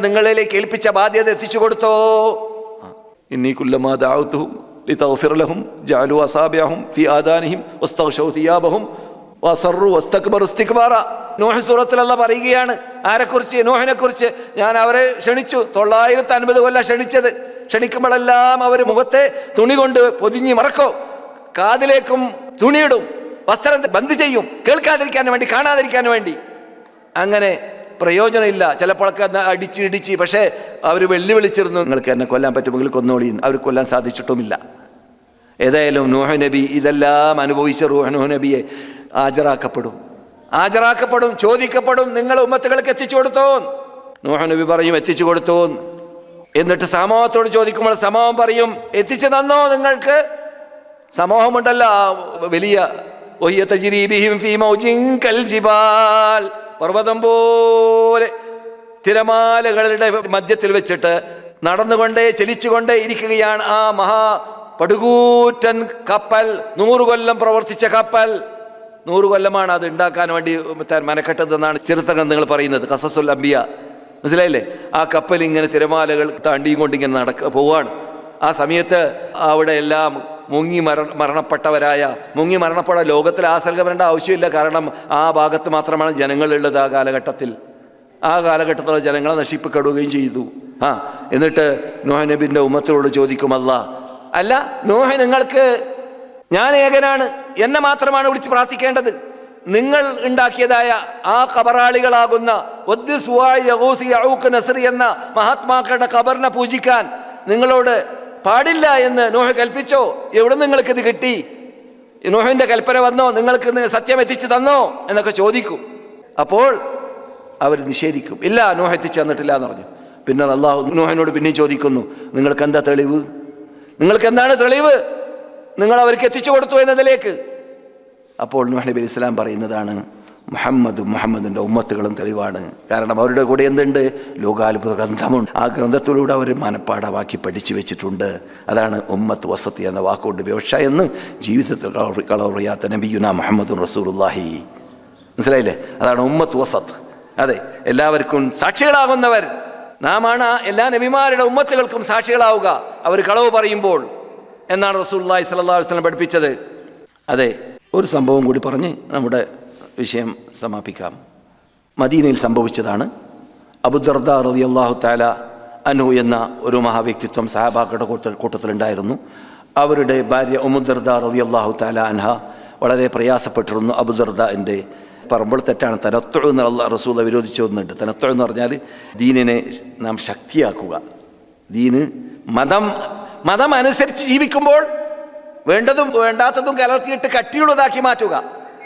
നിങ്ങളിലേക്ക് ഏൽപ്പിച്ച ബാധ്യത എത്തിച്ചു കൊടുത്തോ? ഇന്നി കുല്ലമാ ദഅഉതുഹും ലിതഗ്ഫിറ ലഹും ജഅലു അസാബിഅഹും ഫീ ആദാനിഹിം വസ്തഗ്ശൗ സിയാബഹും വസറു വസ്തക്ബറു ഇസ്തിക്ബാറ. നൂഹ് സൂറത്തിൽ അല്ലാഹ് പറയുകയാണ് ആരെക്കുറിച്ച്? നൂഹിനെ കുറിച്ച്. ഞാൻ അവരെ ക്ഷണിച്ചു, 950 കൊല്ലം ക്ഷണിച്ചത്. ക്ഷണിക്കുമ്പോഴെല്ലാം അവർ മുഖത്തെ തുണി കൊണ്ട് പൊതിഞ്ഞ് മറക്കും, കാതിലേക്കും തുണിയിടും, വസ്ത്രം ബന്ദ് ചെയ്യും, കേൾക്കാതിരിക്കാൻ വേണ്ടി, കാണാതിരിക്കാൻ വേണ്ടി. അങ്ങനെ പ്രയോജനമില്ല. ചിലപ്പോഴൊക്കെ അടിച്ച് പക്ഷേ അവർ വെല്ലുവിളിച്ചിരുന്നു, നിങ്ങൾക്ക് എന്നെ കൊല്ലാൻ പറ്റുമെങ്കിൽ കൊന്നോളി. അവർ കൊല്ലാൻ സാധിച്ചിട്ടുമില്ല. ഏതായാലും നൂഹ് നബി ഇതെല്ലാം അനുഭവിച്ച നൂഹ് നബിയെ ഹാജരാക്കപ്പെടും, ചോദിക്കപ്പെടും, നിങ്ങൾ ഉമ്മത്തുകൾക്ക് എത്തിച്ചു കൊടുത്തോ? നൂഹ് നബി പറയും, എത്തിച്ചു കൊടുത്തോ. എന്നിട്ട് സമൂഹത്തോട് ചോദിക്കുമ്പോൾ സമൂഹം പറയും, എത്തിച്ചു തന്നോ നിങ്ങൾക്ക്? സമൂഹമുണ്ടല്ലോ വലിയ പർവ്വതം പോലെ തിരമാലകളുടെ മധ്യത്തിൽ വെച്ചിട്ട് നടന്നുകൊണ്ടേ ചലിച്ചുകൊണ്ടേ ഇരിക്കുകയാണ് ആ പടുകൂറ്റൻ കപ്പൽ. 100 കൊല്ലം പ്രവർത്തിച്ച കപ്പൽ. 100 കൊല്ലമാണ് അത് ഉണ്ടാക്കാൻ വേണ്ടി മനക്കെട്ടതെന്നാണ് ചരിത്ര ഗ്രന്ഥങ്ങൾ പറയുന്നത്. ഖസസുൽ അംബിയ. മനസ്സിലായില്ലേ? ആ കപ്പൽ ഇങ്ങനെ തിരമാലകൾ താണ്ടിയും കൊണ്ടിങ്ങനെ പോവാണ്. ആ സമയത്ത് അവിടെ എല്ലാം മുങ്ങി മരണപ്പെട്ട ലോകത്തിൽ ആശ്രയം വരേണ്ട ആവശ്യമില്ല. കാരണം ആ ഭാഗത്ത് മാത്രമാണ് ജനങ്ങളുള്ളത്. ആ കാലഘട്ടത്തിലുള്ള ജനങ്ങളെ നശിപ്പിക്കപ്പെടുകയും ചെയ്തു. എന്നിട്ട് നൂഹ് നബിൻ്റെ ഉമ്മത്തോട് ചോദിക്കും അല്ല നൂഹ്, നിങ്ങൾക്ക് ഞാൻ ഏകനാണ്, എന്നെ മാത്രമാണ് വിളിച്ച് പ്രാർത്ഥിക്കേണ്ടത്. നിങ്ങൾ ഉണ്ടാക്കിയതായ ആ ഖബറാളികളാകുന്ന എന്ന മഹാത്മാക്കളുടെ ഖബറിനെ പൂജിക്കാൻ നിങ്ങളോട് പാടില്ല എന്ന് നൂഹ് കൽപ്പിച്ചോ? എവിടെ നിങ്ങൾക്കിത് കിട്ടി? നൂഹിന്റെ കൽപ്പന വന്നോ? നിങ്ങൾക്ക് സത്യം എത്തിച്ചു തന്നോ എന്നൊക്കെ ചോദിക്കും. അപ്പോൾ അവർ നിഷേധിക്കും, ഇല്ല നൂഹ് എത്തിച്ചു തന്നിട്ടില്ല എന്ന് പറഞ്ഞു. പിന്നെ അള്ളാഹു നൂഹിനോട് പിന്നെയും ചോദിക്കുന്നു, നിങ്ങൾക്ക് എന്താ തെളിവ്? നിങ്ങൾക്ക് എന്താണ് തെളിവ് നിങ്ങൾ അവർക്ക് എത്തിച്ചു കൊടുത്തു എന്നതിലേക്ക്? അപ്പോൾ നൂഹ് നബി അലൈഹി സ്വലാം പറയുന്നതാണ്, മുഹമ്മദിൻ്റെ ഉമ്മത്തുകളും തെളിവാണ്. കാരണം അവരുടെ കൂടെ എന്തുണ്ട്? ലോകാത്ഭുത ഗ്രന്ഥമുണ്ട്. ആ ഗ്രന്ഥത്തിലൂടെ അവർ മനപ്പാഠമാക്കി പഠിച്ചു വെച്ചിട്ടുണ്ട്. അതാണ് ഉമ്മത്ത് വസത്തി എന്ന വാക്കുകൊണ്ട് വിവക്ഷ എന്ന് ജീവിതത്തിൽ കളവറിയാത്ത നബിയുന മുഹമ്മദുൻ റസൂലുള്ളാഹി. മനസ്സിലായില്ലേ? അതാണ് ഉമ്മത്ത് വസത്ത്. അതെ, എല്ലാവർക്കും സാക്ഷികളാകുന്നവർ നാമാണ്. എല്ലാ നബിമാരുടെ ഉമ്മത്തുകൾക്കും സാക്ഷികളാവുക അവർ കളവ് പറയുമ്പോൾ എന്നാണ് റസൂലുള്ളാഹി സ്വല്ലല്ലാഹു അലൈഹി വസല്ലം പഠിപ്പിച്ചത്. അതെ, ഒരു സംഭവം കൂടി പറഞ്ഞ് നമ്മുടെ വിഷയം സമാപിക്കാം. മദീനയിൽ സംഭവിച്ചതാണ്. അബൂദർദ റളിയല്ലാഹു തആല അൻഹു എന്ന ഒരു മഹാവ്യക്തിത്വം സഹാബാക്കളുടെ കൂട്ടത്തിലുണ്ടായിരുന്നു. അവരുടെ ഭാര്യ ഉമ്മുദർദ റളിയല്ലാഹു തആല അൻഹ വളരെ പ്രയാസപ്പെട്ടിരുന്നു. അബൂദർദൻ്റെ പറയുമ്പോൾ തെറ്റാണ്. തനത്തു എന്ന് റസൂൽ വിരോധിച്ചു വന്നിട്ടുണ്ട്. തനത്തു എന്ന് പറഞ്ഞാൽ ദീനിനെ നാം ശക്തിയാക്കുക, ദീന് മതം അനുസരിച്ച് ജീവിക്കുമ്പോൾ വേണ്ടതും വേണ്ടാത്തതും കലർത്തിയിട്ട് കട്ടിയുള്ളതാക്കി മാറ്റുക,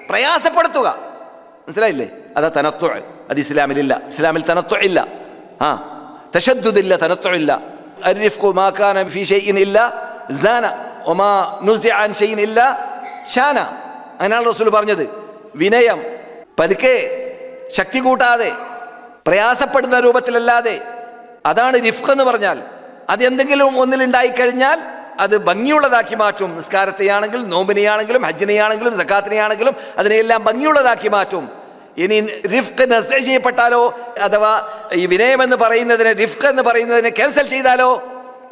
പ്രയാസപ്പെടുത്തുക. മനസ്സിലായില്ലേ? അതാ തനത്തു. അത് ഇസ്ലാമിലില്ല. ഇസ്ലാമിൽ തനത്തു ഇല്ല, തശദ്ദുദില്ല, തനത്തു ഇല്ല. അർരിഫ്ഖു മാ കാന ഫീ ഷൈഇൻ ഇല്ല സാന വമാ നുസിഅ അൻ ഷൈഇൻ ഇല്ല ഷാന. അങ്ങനെയാണ് റസൂൽ പറഞ്ഞത്. വിനയം പതുക്കെ, ശക്തി കൂട്ടാതെ, പ്രയാസപ്പെടുന്ന രൂപത്തിലല്ലാതെ. അതാണ് റിഫ്ഖ് എന്ന് പറഞ്ഞാൽ. അത് എന്തെങ്കിലും ഒന്നിലുണ്ടായിക്കഴിഞ്ഞാൽ അത് ഭംഗിയുള്ളതാക്കി മാറ്റും. നിസ്കാരത്തെയാണെങ്കിലും നോമ്പിനെയാണെങ്കിലും ഹജ്ജിനെയാണെങ്കിലും സക്കാത്തിനെയാണെങ്കിലും അതിനെയെല്ലാം ഭംഗിയുള്ളതാക്കി മാറ്റും. ഇനി റിഫ്ഖ് നസ്ഖ് ചെയ്യപ്പെട്ടാലോ, അഥവാ ഈ വിനയം എന്ന് പറയുന്നതിനെ റിഫ്ഖ് എന്ന് പറയുന്നതിനെ ക്യാൻസൽ ചെയ്താലോ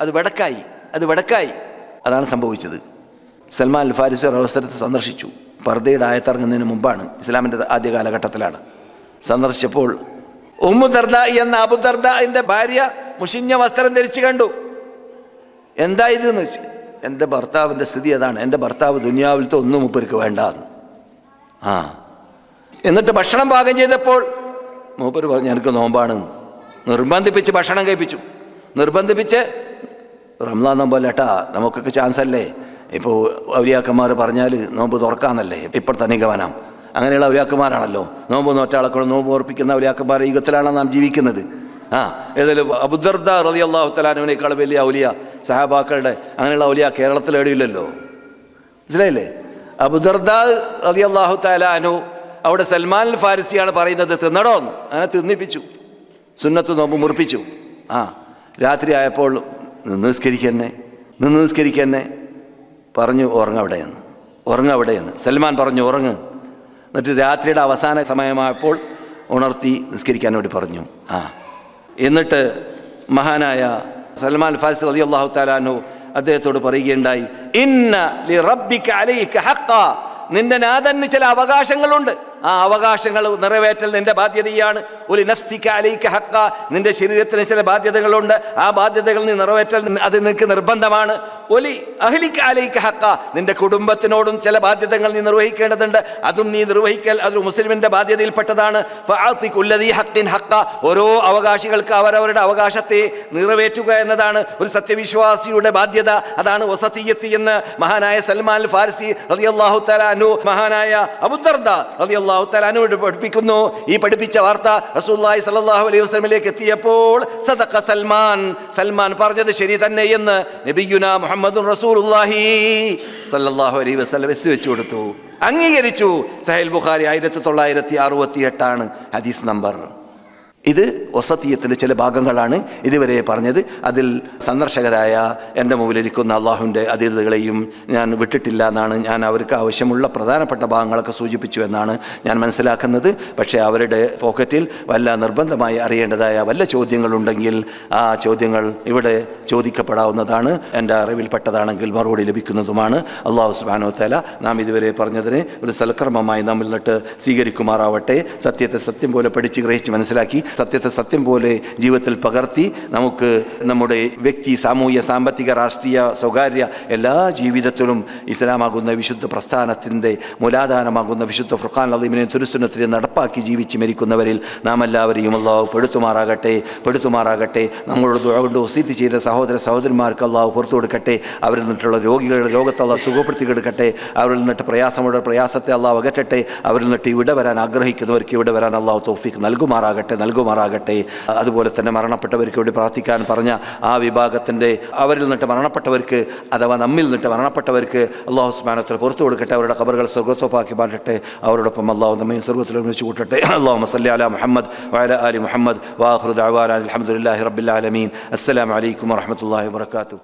അത് വടക്കായി. അതാണ് സംഭവിച്ചത്. സൽമാൻ അൽ ഫാരിസി അവസരത്തെ സന്ദർശിച്ചു. പർദ്ദയുടെ ആയത്തിറങ്ങുന്നതിന് മുമ്പാണ്, ഇസ്ലാമിൻ്റെ ആദ്യ കാലഘട്ടത്തിലാണ്. സന്ദർശിച്ചപ്പോൾ ഉമ്മു ദർദ എന്ന അബു ദർദയുടെ ഭാര്യ മുഷിഞ്ഞ വസ്ത്രം ധരിച്ച് കണ്ടു. എന്താ ഇതെന്ന് വെച്ച്, എൻ്റെ ഭർത്താവിൻ്റെ സ്ഥിതി അതാണ്, എൻ്റെ ഭർത്താവ് ദുനിയാവിലത്തെ ഒന്നും മൂപ്പർക്ക് വേണ്ടാന്ന്. എന്നിട്ട് ഭക്ഷണം പാകം ചെയ്തപ്പോൾ മൂപ്പർ പറഞ്ഞു എനിക്ക് നോമ്പാണ്. നിർബന്ധിപ്പിച്ച് ഭക്ഷണം കഴിപ്പിച്ചു. നിർബന്ധിപ്പിച്ച് റംസാൻ നോമ്പല്ലേട്ടാ, നമുക്കൊക്കെ ചാൻസ് അല്ലേ, ഇപ്പോൾ ഔലിയാക്കന്മാർ പറഞ്ഞാൽ നോമ്പ് തുറക്കാന്നല്ലേ ഇപ്പോഴത്തെ നിഗമനം. അങ്ങനെയുള്ള ഔലിയാക്കന്മാരാണല്ലോ നോമ്പ് നോറ്റാളക്കളും നോമ്പ് ഓർപ്പിക്കുന്ന ഔലിയാക്കന്മാരുടെ യുഗത്തിലാണ് നാം ജീവിക്കുന്നത്. ഏതായാലും അബൂ ദർദ റളിയല്ലാഹു തആല അൻഹുവിനേക്കാൾ വലിയ ഔലിയ സഹാബാക്കളുടെ അങ്ങനെയുള്ള ഔലിയ കേരളത്തിൽ എവിടെയില്ലല്ലോ. മനസ്സിലായില്ലേ? അബൂ ദർദ റളിയല്ലാഹു തആല അൻഹു അവിടെ സൽമാൻ അൽ ഫാരിസിയാണ് പറയുന്നത് തിന്നടോ എന്ന്. അങ്ങനെ തിന്നിപ്പിച്ചു, സുന്നത്ത് നോമ്പ് മുറിപ്പിച്ചു. രാത്രി ആയപ്പോൾ നിന്ന് നിസ്കരിക്കന്നെ പറഞ്ഞു ഉറങ്ങവിടെയെന്ന് സൽമാൻ പറഞ്ഞു ഉറങ്ങ്. എന്നിട്ട് രാത്രിയുടെ അവസാന സമയമായപ്പോൾ ഉണർത്തി നിസ്കരിക്കാൻ വേണ്ടി പറഞ്ഞു. എന്നിട്ട് മഹാനായ സൽമാൻ അൽ ഫാരിസി റളിയല്ലാഹു തആല അൻഹു അദ്ദേഹത്തോട് പറയുകയുണ്ടായി, ഇന്ന ലി റബ്ബിക അലൈക ഹഖ്ഖാ, നിന്റെ നാഥന് ചില അവകാശങ്ങളുണ്ട്, ആ അവകാശങ്ങൾ നിറവേറ്റൽ നിന്റെ ബാധ്യതയാണ്. ഒലി നഫ്സിക അലൈക ഹഖ്ഖ, നിന്റെ ശരീരത്തിന് ചില ബാധ്യതകളുണ്ട്, ആ ബാധ്യതകൾ നീ നിറവേറ്റൽ അത് നിനക്ക് നിർബന്ധമാണ്. ഒലി അഹ്ലിക അലൈക ഹഖ്ഖ, നിന്റെ കുടുംബത്തിനോടും ചില ബാധ്യതകൾ നീ നിർവഹിക്കേണ്ടതുണ്ട്, അതും നീ നിർവഹിക്കൽ അത് മുസ്ലിമിന്റെ ബാധ്യതയിൽപ്പെട്ടതാണ്. ഫഅതി കുല്ലദി ഹഖ്ഖിൻ ഹഖ്ഖ, ഓരോ അവകാശികൾക്ക് അവരവരുടെ അവകാശത്തെ നിറവേറ്റുക എന്നതാണ് ഒരു സത്യവിശ്വാസിയുടെ ബാധ്യത. അതാണ് വസതിയ്യത്ത് എന്ന് മഹാനായ സൽമാൻ അൽ ഫാരിസി റളിയല്ലാഹു തആല അൻഹു മഹാനായ അബൂ ദർദ റളിയല്ലാഹു തആല അൻഹു പഠിപ്പിക്കുന്നു. ഈ പഠിപ്പിച്ച വാർത്ത റസൂലുള്ളാഹി സ്വല്ലല്ലാഹു അലൈഹി വസല്ലമയിലേക്ക് എത്തിയപ്പോൾ സദഖ സൽമാൻ പറഞ്ഞത് ശരി തന്നെ എന്ന് നബിയുനാ മുഹമ്മദുർ റസൂലുള്ളാഹി സ്വല്ലല്ലാഹു അലൈഹി വസല്ലം വെച്ചു കൊടുത്തു, അംഗീകരിച്ചു. സഹീഹ് ബുഖാരി 1968 ഹദീസ് നമ്പർ. ഇത് വസതിയ്യത്തിൻ്റെ ചില ഭാഗങ്ങളാണ് ഇതുവരെ പറഞ്ഞത്. അതിൽ സന്ദർശകരായ എൻ്റെ മുമ്പിലിരിക്കുന്ന അള്ളാഹുവിൻ്റെ അതിഥികളെയും ഞാൻ വിട്ടിട്ടില്ല എന്നാണ്, ഞാൻ അവർക്ക് ആവശ്യമുള്ള പ്രധാനപ്പെട്ട ഭാഗങ്ങളൊക്കെ സൂചിപ്പിച്ചു എന്നാണ് ഞാൻ മനസ്സിലാക്കുന്നത്. പക്ഷേ അവരുടെ പോക്കറ്റിൽ വല്ല നിർബന്ധമായി അറിയേണ്ടതായ വല്ല ചോദ്യങ്ങളുണ്ടെങ്കിൽ ആ ചോദ്യങ്ങൾ ഇവിടെ ചോദിക്കപ്പെടാവുന്നതാണ്. എൻ്റെ അറിവിൽപ്പെട്ടതാണെങ്കിൽ മറുപടി ലഭിക്കുന്നതുമാണ്. അള്ളാഹു സുബ്ഹാനഹു വ തആല നാം ഇതുവരെ പറഞ്ഞതിനെ ഒരു സൽക്കർമ്മമായി നമ്മിൽ നിന്നിട്ട് സ്വീകരിക്കുമാറാവട്ടെ. സത്യത്തെ സത്യം പോലെ പഠിച്ച് ഗ്രഹിച്ച് മനസ്സിലാക്കി സത്യത്തെ സത്യം പോലെ ജീവിതത്തിൽ പകർത്തി നമുക്ക് നമ്മുടെ വ്യക്തി, സാമൂഹ്യ, സാമ്പത്തിക, രാഷ്ട്രീയ, സ്വകാര്യ എല്ലാ ജീവിതത്തിലും ഇസ്ലാമാകുന്ന വിശുദ്ധ പ്രസ്ഥാനത്തിൻ്റെ മൂലാധാരമാകുന്ന വിശുദ്ധ ഫുർഖാൻ അദീമിനെ തിരുസുന്നത്തിനെ നടപ്പാക്കി ജീവിച്ച് മരിക്കുന്നവരിൽ നാം എല്ലാവരെയും അള്ളാഹു പെടുത്തുമാറാകട്ടെ. നമ്മളോട് ദുആ കൊണ്ട് വസീയത്ത് ചെയ്ത സഹോദരന്മാർക്ക് അള്ളാഹു പുറത്തു കൊടുക്കട്ടെ. അവരിൽ നിന്നിട്ടുള്ള രോഗികളുടെ രോഗത്തെ അള്ളാഹു സുഖപ്പെടുത്തി കൊടുക്കട്ടെ. അവരിൽ നിന്നിട്ട് പ്രയാസത്തെ അള്ളാഹു അകറ്റട്ടെ. അവരിൽ നിന്നിട്ട് ഇവിടെ വരാൻ ആഗ്രഹിക്കുന്നവർക്ക് ഇവിടെ വരാൻ അള്ളാഹു തൗഫീഖ് നൽകുമാറാകട്ടെ. അതുപോലെ തന്നെ മരണപ്പെട്ടവർക്ക് വേണ്ടി പ്രാർത്ഥിക്കാൻ പറഞ്ഞ ആ വിഭാഗത്തിൻ്റെ അവരിൽ നിന്നിട്ട് മരണപ്പെട്ടവർക്ക്, അഥവാ നമ്മിൽ നിന്നിട്ട് മരണപ്പെട്ടവർക്ക് അള്ളാഹു സുബ്ഹാനഹു വ തആല പുറത്തു കൊടുക്കട്ടെ. അവരുടെ ഖബറുകൾ സ്വർഗ്ഗത്തോപ്പാക്കി മാറ്റട്ടെ. അവരോടൊപ്പം അള്ളാഹു നമ്മെ സ്വർഗ്ഗത്തിൽ ഒരുമിച്ച് കൂട്ടട്ടെ. അല്ലാഹുമ്മ സല്ലി അലാ മുഹമ്മദ് വഅലാ ആലി മുഹമ്മദ് വആഖിറു ദഅവാനാ അൽഹംദുലില്ലാഹി റബ്ബിൽ ആലമീൻ. അസ്സലാമു അലൈക്കും വറഹ്മത്തുള്ളാഹി വബറകാതുഹു.